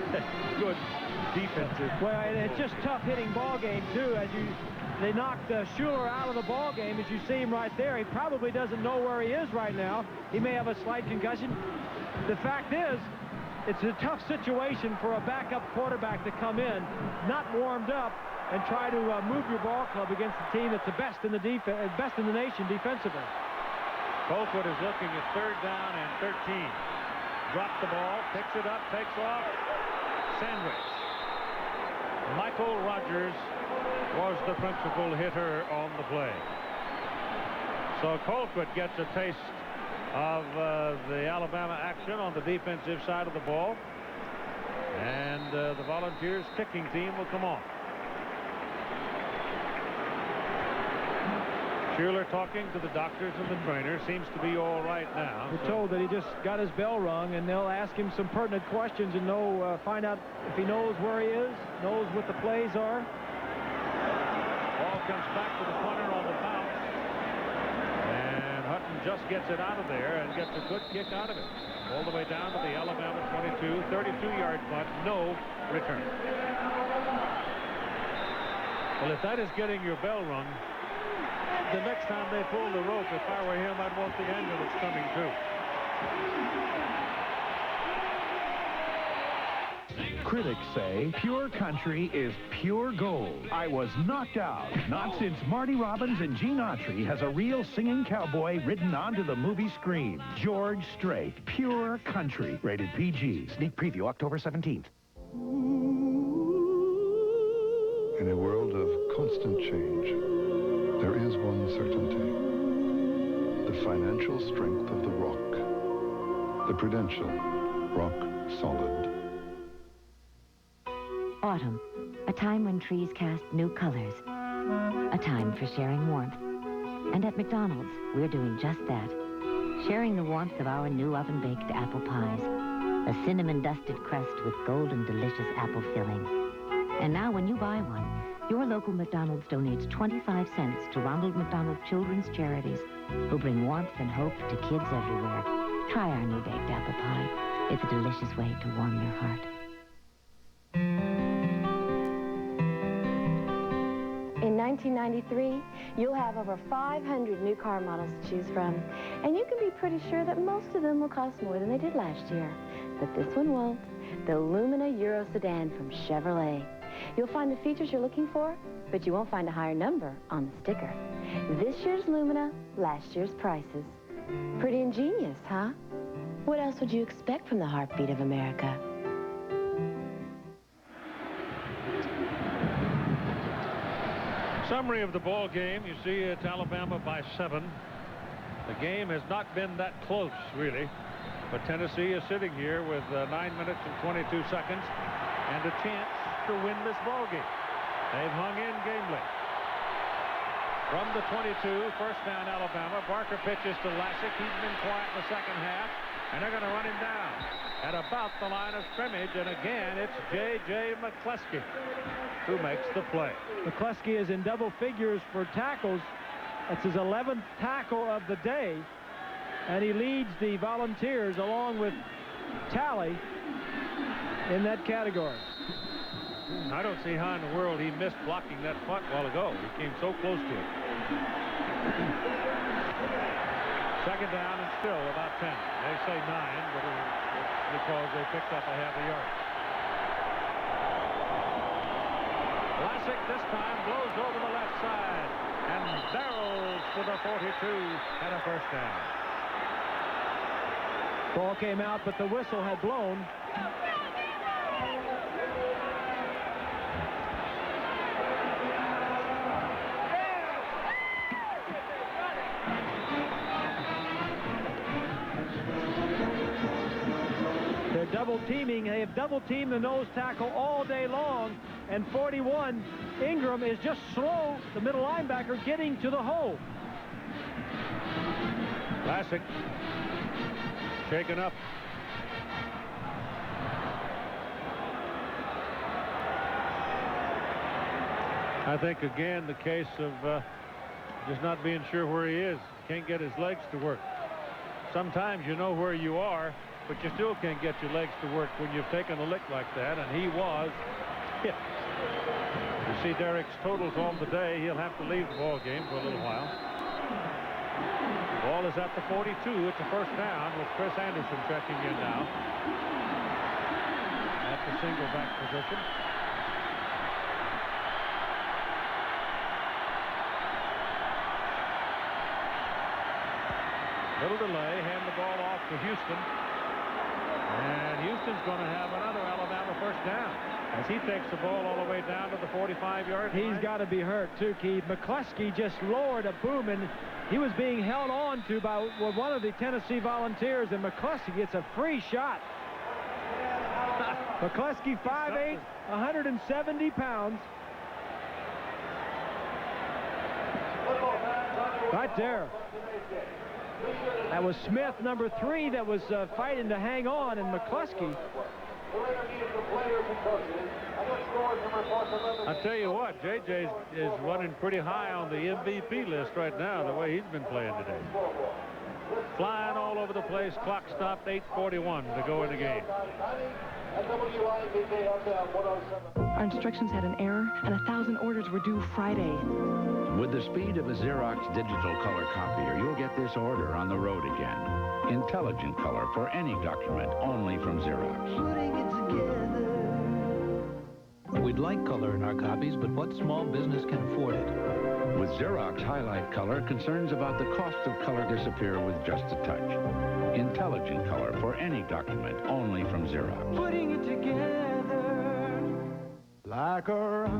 good defensive. Well, it's just tough hitting ball game, too. They knocked Schuler out of the ball game, as you see him right there. He probably doesn't know where he is right now. He may have a slight concussion. The fact is, it's a tough situation for a backup quarterback to come in, not warmed up, and try to move your ball club against the team that's the best in the nation defensively. Colquitt is looking at 3rd down and 13. Dropped the ball, picks it up, takes off. Sandwich. Michael Rogers was the principal hitter on the play. So Colquitt gets a taste of the Alabama action on the defensive side of the ball. And the Volunteers kicking team will come on. Schuler talking to the doctors and the trainer. Seems to be all right now. We're told that he just got his bell rung, and they'll ask him some pertinent questions and find out if he knows where he is, knows what the plays are. Ball comes back to the punter on the bounce. And Hutton just gets it out of there and gets a good kick out of it. All the way down to the Alabama 22, 32-yard punt, no return. Well, if that is getting your bell rung, the next time they pull the rope, if I were him, I'd want the ambulance coming too. Critics say Pure Country is pure gold. I was knocked out. Not since Marty Robbins and Gene Autry has a real singing cowboy ridden onto the movie screen. George Strait, Pure Country. Rated PG. Sneak preview October 17th. In a world of constant change, there is one certainty. The financial strength of the rock. The Prudential Rock Solid. Autumn, a time when trees cast new colors. A time for sharing warmth. And at McDonald's, we're doing just that. Sharing the warmth of our new oven-baked apple pies. A cinnamon-dusted crust with golden delicious apple filling. And now when you buy one, your local McDonald's donates 25 cents to Ronald McDonald Children's Charities, who bring warmth and hope to kids everywhere. Try our new baked apple pie. It's a delicious way to warm your heart. In 1993, you'll have over 500 new car models to choose from, and you can be pretty sure that most of them will cost more than they did last year. But this one won't. The Lumina Euro Sedan from Chevrolet. You'll find the features you're looking for, but you won't find a higher number on the sticker. This year's Lumina, last year's prices. Pretty ingenious, huh? What else would you expect from the heartbeat of America? Summary of the ball game. You see it's Alabama by 7. The game has not been that close, really. But Tennessee is sitting here with 9 minutes and 22 seconds and a chance to win this ball game. They've hung in gamely. From the 22, first down Alabama. Barker pitches to Lassick. He's been quiet in the second half, and they're going to run him down at about the line of scrimmage. And again, it's J.J. McCleskey who makes the play. McCleskey is in double figures for tackles. That's his 11th tackle of the day, and he leads the Volunteers along with Talley in that category. I don't see how in the world he missed blocking that punt a while ago. He came so close to it. Second down and still about 10. They say 9, but it's because they picked up a half a yard. Vlasic this time blows over the left side and barrels to the 42 and a first down. Ball came out, but the whistle had blown. They're double teaming. They have double teamed the nose tackle all day long. And 41, Ingram is just slow, the middle linebacker, getting to the hole. Vlasic shaken up. I think, again, the case of just not being sure where he is. Can't get his legs to work. Sometimes you know where you are, but you still can't get your legs to work when you've taken a lick like that, and he was hit. You see Derek's totals on the day. He'll have to leave the ball game for a little while. Ball is at the 42. It's a first down with Chris Anderson checking in now at the single back position. Little delay, hand the ball off to Houston. And Houston's going to have another Alabama first down as he takes the ball all the way down to the 45-yard line. He's got to be hurt, too, Keith. McCluskey just lowered a boom, and he was being held on to by one of the Tennessee Volunteers, and McCluskey gets a free shot. McCluskey, 5'8", 170 pounds. Right there. That was Smith, number 3, that was fighting to hang on, and McCluskey. I tell you what, J.J. is running pretty high on the MVP list right now, the way he's been playing today. Flying all over the place. Clock stopped, 8:41 to go in the game. Our instructions had an error, and 1,000 orders were due Friday. With the speed of a Xerox digital color copier, you'll get this order on the road again. Intelligent color for any document, only from Xerox. We'd like color in our copies, but what small business can afford it? With Xerox Highlight Color, concerns about the cost of color disappear with just a touch. Intelligent color for any document, only from Xerox. Putting it together like a rock.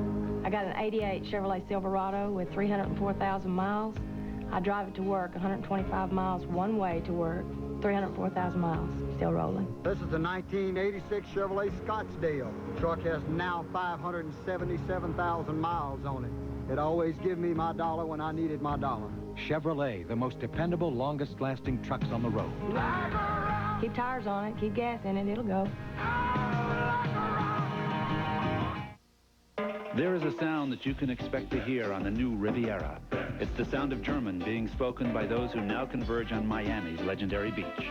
I got an 88 Chevrolet Silverado with 304,000 miles. I drive it to work, 125 miles one way to work, 304,000 miles, still rolling. This is the 1986 Chevrolet Scottsdale. The truck has now 577,000 miles on it. It always gives me my dollar when I needed my dollar. Chevrolet, the most dependable, longest-lasting trucks on the road. Keep tires on it, keep gas in it, it'll go. There is a sound that you can expect to hear on the new Riviera. It's the sound of German being spoken by those who now converge on Miami's legendary beach.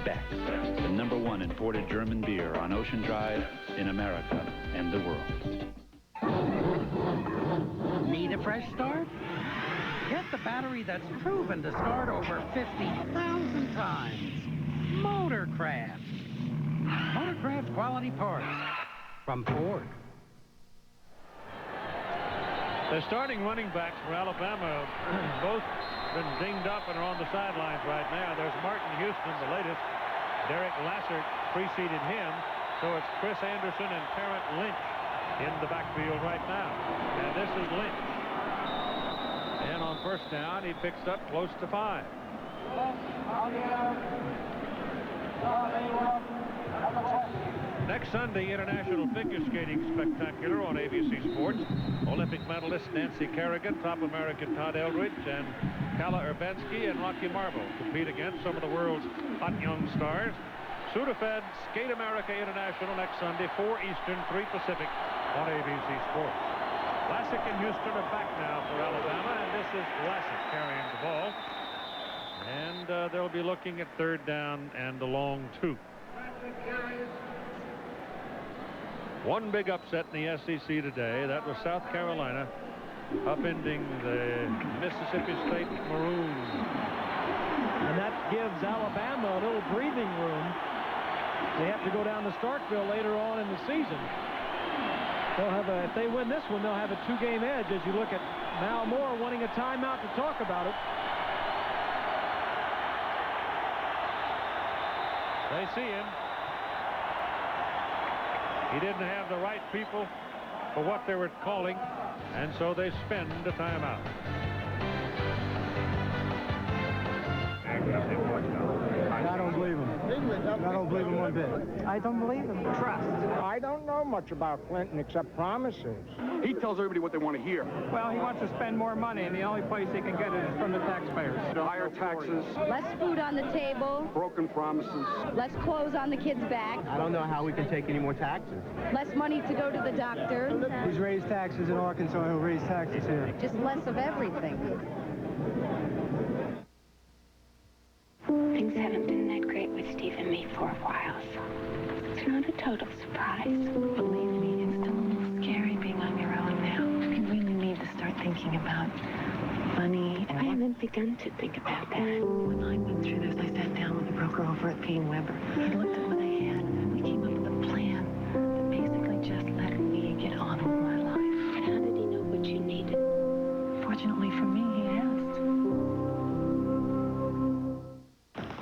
Beck's, the #1 imported German beer on Ocean Drive, in America, and the world. Need a fresh start? Get the battery that's proven to start over 50,000 times. Motorcraft. Motorcraft quality parts from Ford. The starting running backs for Alabama both been dinged up and are on the sidelines right now. There's Martin Houston, the latest. Derek Lasser preceded him. So it's Chris Anderson and Terrence Lynch in the backfield right now. And this is Lynch. And on first down, he picks up close to 5. Next Sunday, International Figure Skating Spectacular on ABC Sports. Olympic medalist Nancy Kerrigan, top American Todd Eldridge, and Kala Urbanski and Rocky Marble compete against some of the world's hot young stars. Sudafed Skate America International next Sunday, 4 Eastern, 3 Pacific on ABC Sports. Vlasic and Houston are back now for Alabama, and this is Vlasic carrying the ball. And they'll be looking at third down and a long 2. One big upset in the SEC today. That was South Carolina upending the Mississippi State Maroons. And that gives Alabama a little breathing room. They have to go down to Starkville later on in the season. They'll have if they win this one, they'll have a 2-game edge as you look at Mal Moore wanting a timeout to talk about it. They see him. He didn't have the right people for what they were calling, and so they spend a timeout. I don't believe him. I don't believe him one bit. I don't believe him. Trust. I don't know much about Clinton except promises. He tells everybody what they want to hear. Well, he wants to spend more money, and the only place he can get it is from the taxpayers. Higher taxes, Less food on the table, broken promises. less clothes on the kids' back, I don't know how we can take any more taxes. less money to go to the doctor, He's raised taxes in Arkansas, he'll raise taxes here. just less of everything. Things haven't been that great with Steve and me for a while, so it's not a total surprise. Believe me, it's still a little scary being on your own now. You really need to start thinking about money. I haven't begun to think about that. When I went through this, I sat down with a broker over at P. & Weber. He looked at what I had, and we came up with a plan that basically just let me get on with my life. And how did he know what you needed? Fortunately for me, he asked.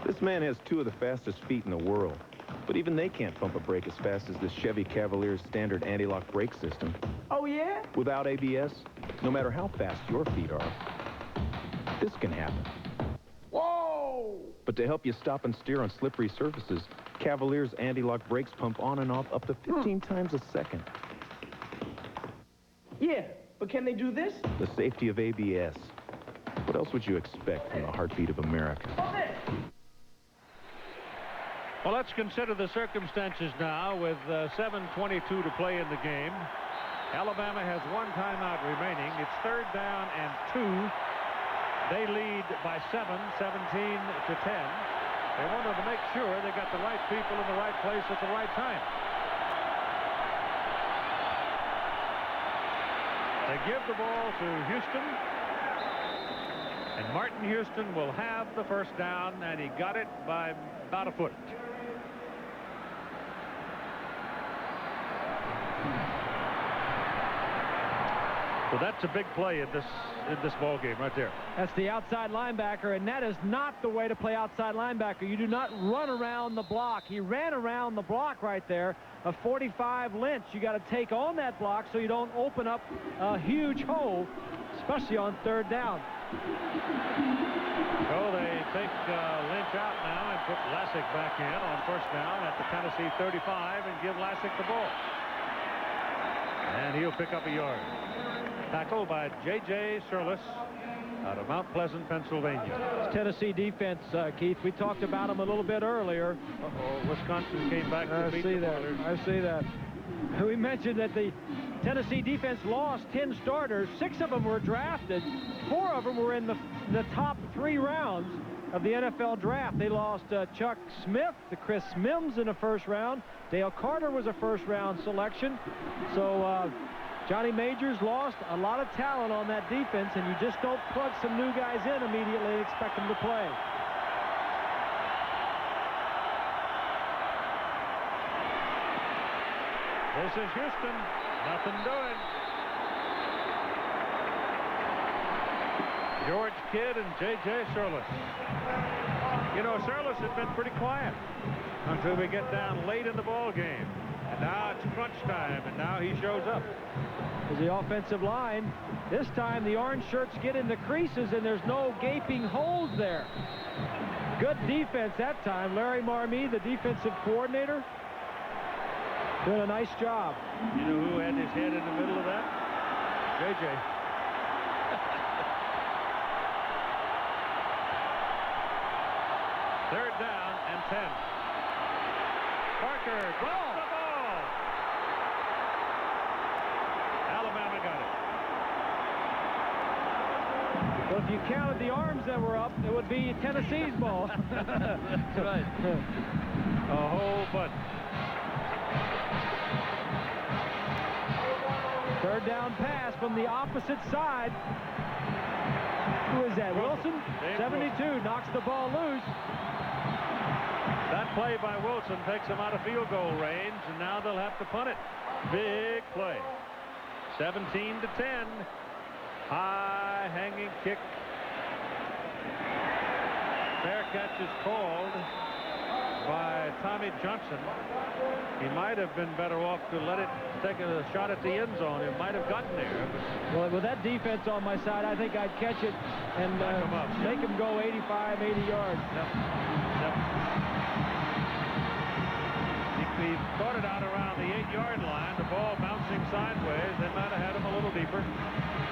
This man has 2 of the fastest feet in the world, but even they can't pump a brake as fast as this Chevy Cavalier's standard anti-lock brake system. Oh, yeah? Without ABS, no matter how fast your feet are, this can happen. Whoa! But to help you stop and steer on slippery surfaces, Cavalier's anti-lock brakes pump on and off up to 15 times a second. Yeah, but can they do this? The safety of ABS. What else would you expect from the heartbeat of America? Well, let's consider the circumstances now with 7:22 to play in the game. Alabama has 1 timeout remaining. It's 3rd down and 2. They lead by 7, 17 to 10. They wanted to make sure they got the right people in the right place at the right time. They give the ball to Houston. And Martin Houston will have the first down, and he got it by about a foot. So that's a big play in this ball game right there. That's the outside linebacker, and that is not the way to play outside linebacker. You do not run around the block. He ran around the block right there, a 45 Lynch. You got to take on that block so you don't open up a huge hole, especially on 3rd down. So they take Lynch out now and put Lassick back in on 1st down at the Tennessee 35 and give Lassick the ball. And he'll pick up a yard. Tackled by J.J. Surlis out of Mount Pleasant, Pennsylvania. Tennessee defense, Keith. We talked about them a little bit earlier. Wisconsin came back to beat the Oilers. I see that. We mentioned that the Tennessee defense lost 10 starters. 6 of them were drafted. 4 of them were in the top 3 rounds of the NFL draft. They lost Chuck Smith to Chris Mims in the 1st round. Dale Carter was a 1st-round selection. So Johnny Majors lost a lot of talent on that defense, and you just don't plug some new guys in immediately and expect them to play. This is Houston. Nothing doing. George Kidd and J.J. Surlis. You know, Surlis had been pretty quiet until we get down late in the ball game. And now it's crunch time, and now he shows up. As the offensive line, this time the orange shirts get in the creases, and there's no gaping holes there. Good defense that time. Larry Marmee, the defensive coordinator, doing a nice job. You know who had his head in the middle of that? J.J. Third down and 10. Parker drops the ball. Alabama got it. Well, if you counted the arms that were up, it would be Tennessee's ball. That's right. A whole bunch. 3rd down pass from the opposite side. Who is that? Wilson? 72 knocks the ball loose. That play by Wilson takes him out of field goal range, and now they'll have to punt it. Big play. 17-10. High hanging kick. Fair catch is called by Tommy Johnson. He might have been better off to let it take a shot at the end zone. It might have gotten there. Well, with that defense on my side, I think I'd catch it and make him go 85, 80 yards. Yep. He caught it out around the 8-yard line. The ball bouncing sideways. They might have had him a little deeper,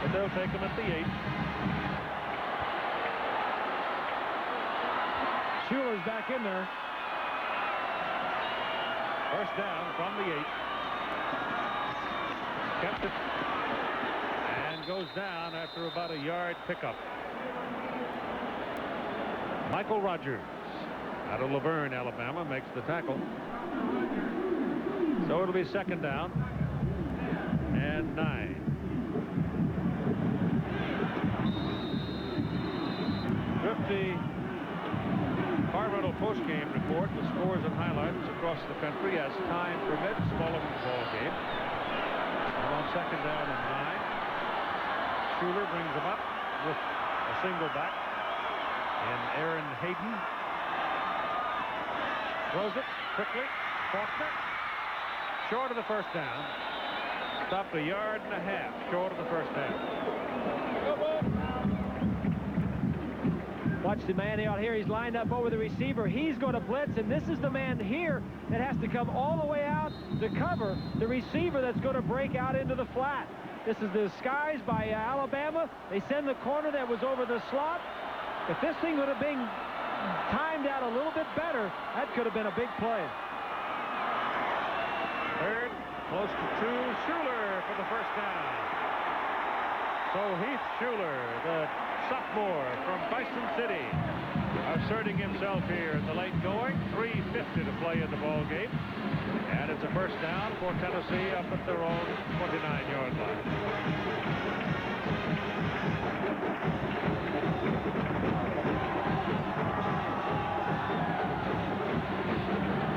but they'll take him at the 8. Schuler's back in there. First down from the 8. Kept it and goes down after about a yard pickup. Michael Rogers out of Laverne, Alabama, makes the tackle. So it'll be second down and 9. Thrifty Carville postgame report with scores and highlights across the country as time permits following the ball game. And on second down and 9, Schuler brings him up with a single back and Aaron Hayden throws it quickly. Faulkner short of the first down. Stopped a yard and a half short of the first down. Watch the man out here. He's lined up over the receiver. He's going to blitz, and this is the man here that has to come all the way out to cover the receiver that's going to break out into the flat. This is the skies by Alabama. They send the corner that was over the slot. If this thing would have been timed out a little bit better, that could have been a big play. Third, close to 2, Schuler for the first down. So Heath Schuler, the sophomore from Bison City, asserting himself here in the late going. 3:50 to play in the ball game. And it's a first down for Tennessee up at their own 29-yard line.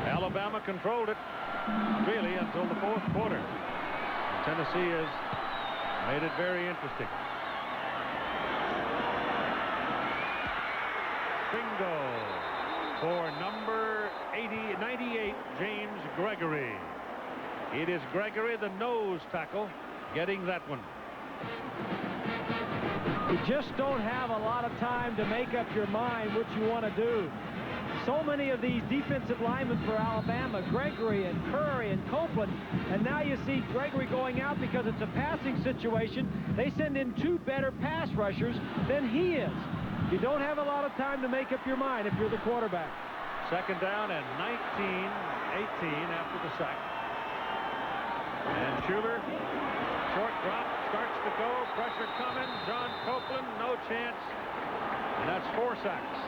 Alabama controlled it really until the fourth quarter. Tennessee has made it very interesting. Bingo for number 98, James Gregory. It is Gregory, the nose tackle, getting that one. You just don't have a lot of time to make up your mind what you want to do. So many of these defensive linemen for Alabama, Gregory and Curry and Copeland, and now you see Gregory going out because it's a passing situation. They send in 2 better pass rushers than he is. You don't have a lot of time to make up your mind if you're the quarterback. Second down and 19-18 after the sack. And Schuler, short drop, starts to go, pressure coming. John Copeland, no chance. And that's 4 sacks.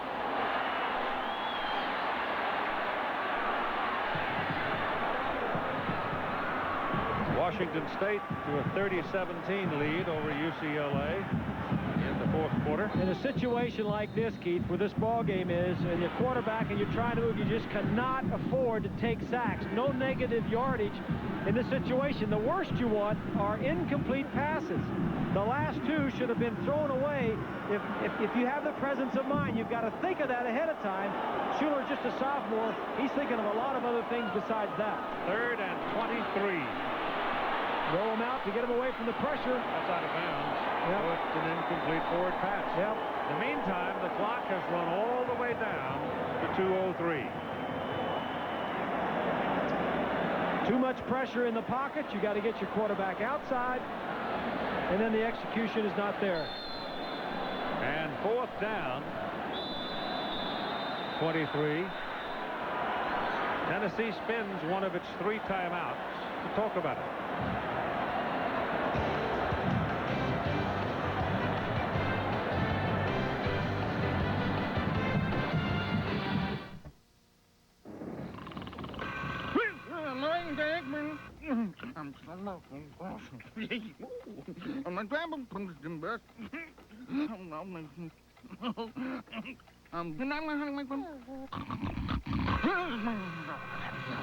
Washington State to a 30-17 lead over UCLA in the fourth quarter. In a situation like this, Keith, where this ball game is, and you're quarterback and you're trying to move, you just cannot afford to take sacks. No negative yardage in this situation. The worst you want are incomplete passes. The last 2 should have been thrown away. If you have the presence of mind, you've got to think of that ahead of time. Schuler's just a sophomore. He's thinking of a lot of other things besides that. Third and 23. Roll him out to get him away from the pressure. That's out of bounds. Yep. So it's an incomplete forward pass. Yep. In the meantime, the clock has run all the way down to 2:03. Too much pressure in the pocket. You got to get your quarterback outside, and then the execution is not there. And fourth down, 23. Tennessee spends one of its 3 timeouts to talk about it.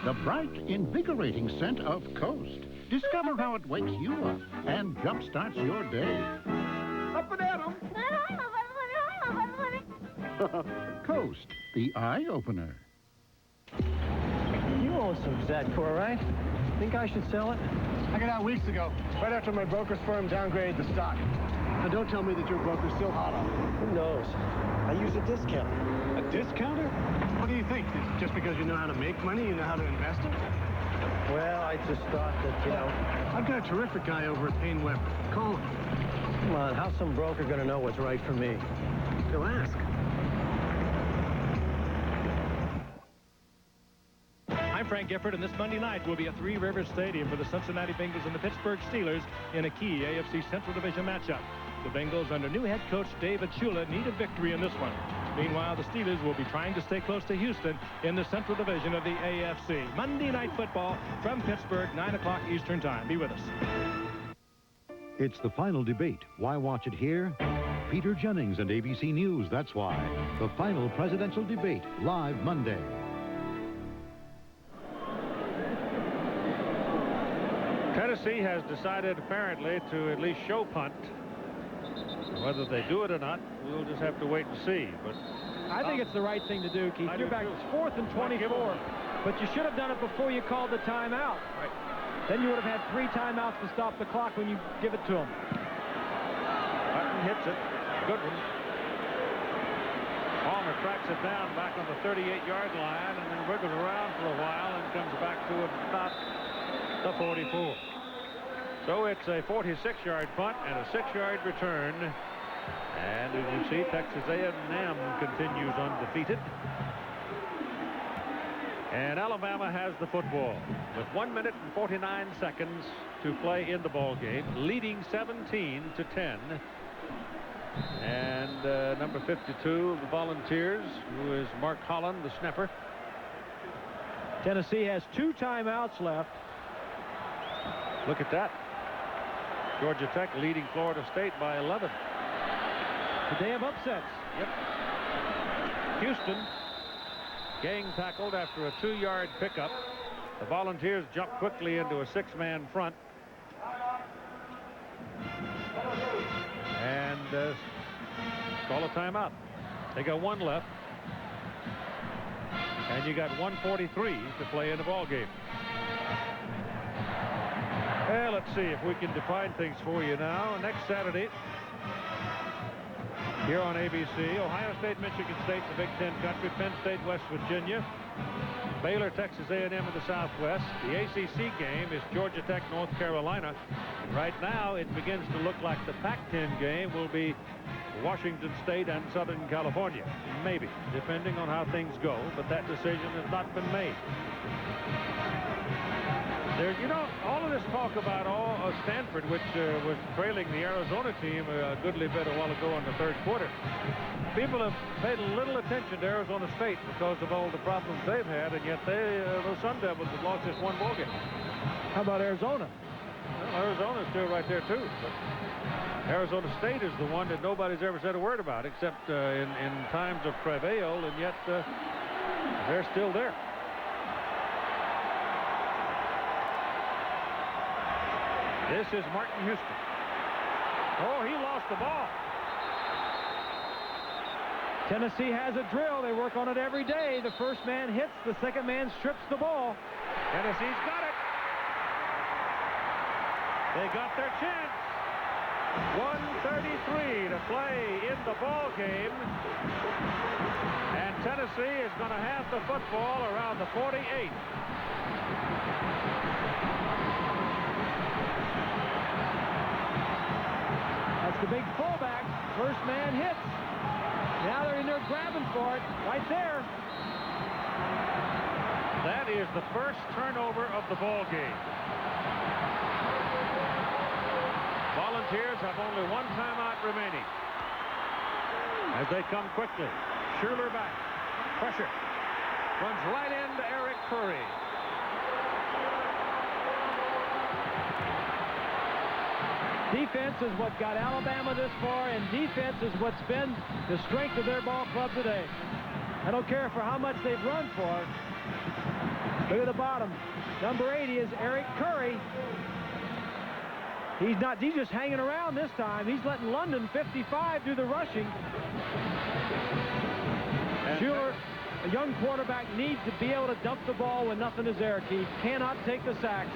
The bright, invigorating scent of Coast. Discover how it wakes you up and jumpstarts your day. Up and at 'em. Coast, the eye-opener. You own some Zadcor, right? Think I should sell it? I got out weeks ago, right after my broker's firm downgraded the stock. Now don't tell me that your broker's still hot on it. Who knows? I use a discounter. A discounter? What do you think? Just because you know how to make money, you know how to invest it? Well, I just thought that, you know... I've got a terrific guy over at Payne Webber. Call him. Come on, how's some broker gonna know what's right for me? Go ask. I'm Frank Gifford, and this Monday night will be at Three Rivers Stadium for the Cincinnati Bengals and the Pittsburgh Steelers in a key AFC Central Division matchup. The Bengals, under new head coach David Shula, need a victory in this one. Meanwhile, the Steelers will be trying to stay close to Houston in the Central Division of the AFC. Monday Night Football from Pittsburgh, 9 o'clock Eastern Time. Be with us. It's the final debate. Why watch it here? Peter Jennings and ABC News, that's why. The final presidential debate, live Monday. Tennessee has decided, apparently, to at least show punt. Whether they do it or not, we'll just have to wait and see. But I think it's the right thing to do, Keith. You're back. It's 4th and 24. But you should have done it before you called the timeout. Right. Then you would have had 3 timeouts to stop the clock when you give it to them. Hutton hits it. Good one. Palmer tracks it down back on the 38-yard line and then wiggles around for a while and comes back to about the 44. So it's a 46-yard punt and a 6-yard return. And as you see, Texas A&M continues undefeated. And Alabama has the football with 1 minute and 49 seconds to play in the ball game, leading 17-10. And number 52 of the Volunteers, who is Mark Holland, the snapper. Tennessee has 2 timeouts left. Look at that. Georgia Tech leading Florida State by 11. The day of upsets. Yep. Houston gang tackled after a 2-yard pickup. The Volunteers jump quickly into a 6-man front. And call a timeout. They got 1 left. And you got 1:43 to play in the ball game. Well, let's see if we can define things for you now. Next Saturday, here on ABC, Ohio State, Michigan State, the Big Ten country, Penn State, West Virginia, Baylor, Texas A&M in the Southwest. The ACC game is Georgia Tech, North Carolina. Right now, it begins to look like the Pac-10 game will be Washington State and Southern California. Maybe, depending on how things go, but that decision has not been made. There, you know, all of this talk about Stanford, which was trailing the Arizona team a goodly bit a while ago in the 3rd quarter. People have paid little attention to Arizona State because of all the problems they've had, and yet those Sun Devils have lost this 1 ball game. How about Arizona? Well, Arizona's still right there, too. But Arizona State is the one that nobody's ever said a word about, except in times of travail, and yet they're still there. This is Martin Houston. Oh, he lost the ball. Tennessee has a drill. They work on it every day. The first man hits, the second man strips the ball. Tennessee's got it. They got their chance. 1:33 to play in the ball game. And Tennessee is going to have the football around the 48. That's the big fullback. First man hits. Now they're in there grabbing for it. Right there. That is the first turnover of the ball game. Volunteers have only 1 timeout remaining. As they come quickly. Schuler back. Pressure. Runs right into Eric Curry. Defense is what got Alabama this far, and defense is what's been the strength of their ball club today. I don't care for how much they've run for. Look at the bottom. Number 80 is Eric Curry. He's just hanging around this time. He's letting London 55 do the rushing. Schuler, a young quarterback, needs to be able to dump the ball when nothing is there, Keith. Cannot take the sacks.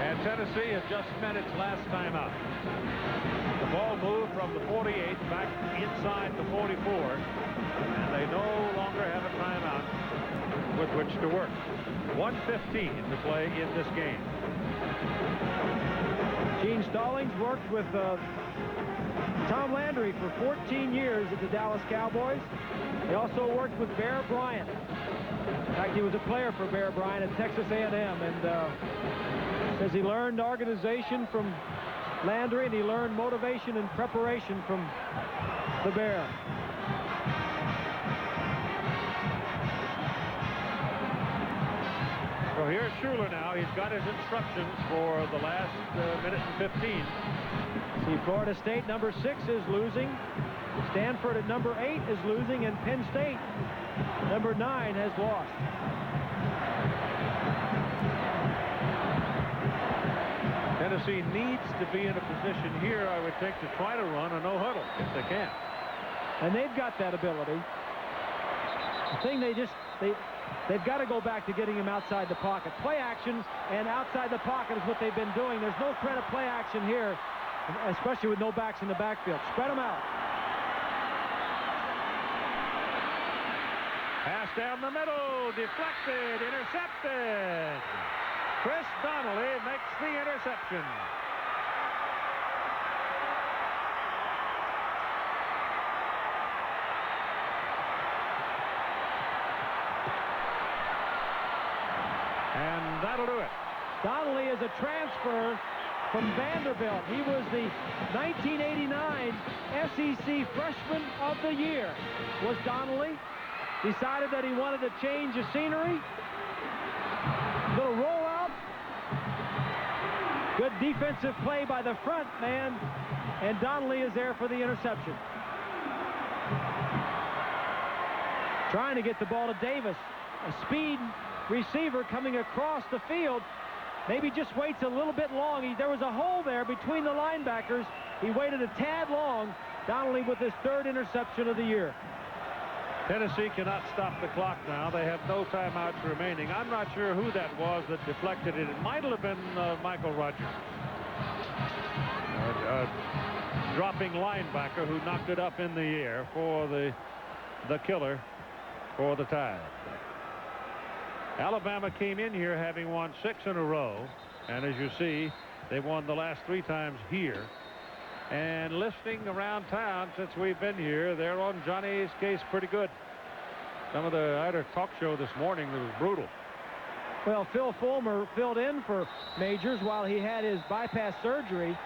And Tennessee has just spent its last time out. The ball moved from the 48 back inside the 44, and they no longer have a timeout with which to work. 1:15 to play in this game. Gene Stallings worked with Tom Landry for 14 years at the Dallas Cowboys. He also worked with Bear Bryant. In fact, he was a player for Bear Bryant at Texas A&M, and says he learned organization from Landry, and he learned motivation and preparation from the Bear. So here's Schuler now. He's got his instructions for the last minute and 15. See, Florida State, number 6, is losing. Stanford at number 8 is losing, and Penn State, number 9, has lost. Tennessee needs to be in a position here, I would think, to try to run a no-huddle if they can. And they've got that ability. The thing they've got to go back to getting him outside the pocket. Play action and outside the pocket is what they've been doing. There's no threat of play action here, especially with no backs in the backfield. Spread them out. Pass down the middle, deflected, intercepted. Chris Donnelly makes the interception. And that'll do it. Donnelly is a transfer from Vanderbilt. He was the 1989 SEC Freshman of the Year. Was Donnelly. Decided that he wanted to change the scenery. Little rollout. Good defensive play by the front man. And Donnelly is there for the interception. Trying to get the ball to Davis. A speed receiver coming across the field. Maybe just waits a little bit long. There was a hole there between the linebackers. He waited a tad long. Donnelly with his 3rd interception of the year. Tennessee cannot stop the clock now. They have no timeouts remaining. I'm not sure who that was that deflected it. It might have been Michael Rogers. Dropping linebacker who knocked it up in the air for the killer for the Tide. Alabama came in here having won 6 in a row. And as you see, they won the last 3 times here. And listening around town since we've been here, they're on Johnny's case pretty good. Some of the other talk show this morning that was brutal. Well, Phil Fulmer filled in for Majors while he had his bypass surgery.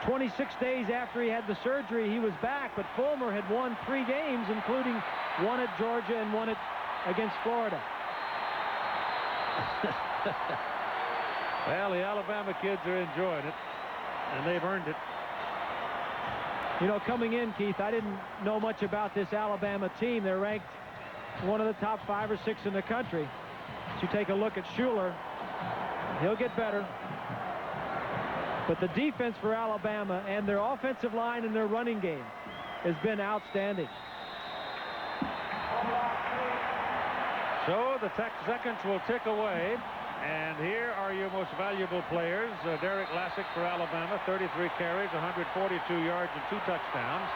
26 days after he had the surgery, he was back, but Fulmer had won 3 games, including one at Georgia and one against Florida. Well, the Alabama kids are enjoying it, and they've earned it. You know, coming in, Keith, I didn't know much about this Alabama team. They're ranked one of the top 5 or 6 in the country. So you take a look at Schuler, he'll get better. But the defense for Alabama and their offensive line and their running game has been outstanding. So the seconds will tick away. And here are your most valuable players. Derek Lassick for Alabama, 33 carries, 142 yards, and 2 touchdowns.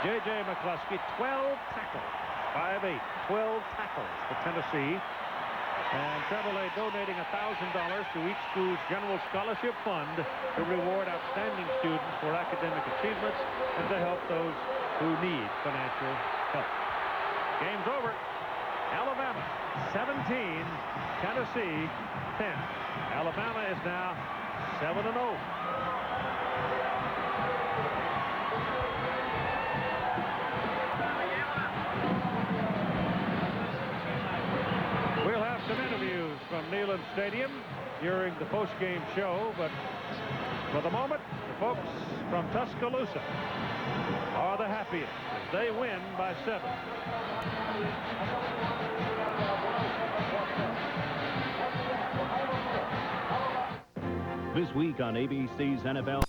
J.J. McCluskey, 12 tackles, 5'8", 12 tackles for Tennessee. And Chevrolet donating $1,000 to each school's general scholarship fund to reward outstanding students for academic achievements and to help those who need financial help. Game's over. Alabama 17, Tennessee 10. Alabama is now 7-0. We'll have some interviews from Neyland Stadium during the post-game show, but for the moment, the folks from Tuscaloosa are the happiest as they win by 7. This week on ABC's NFL.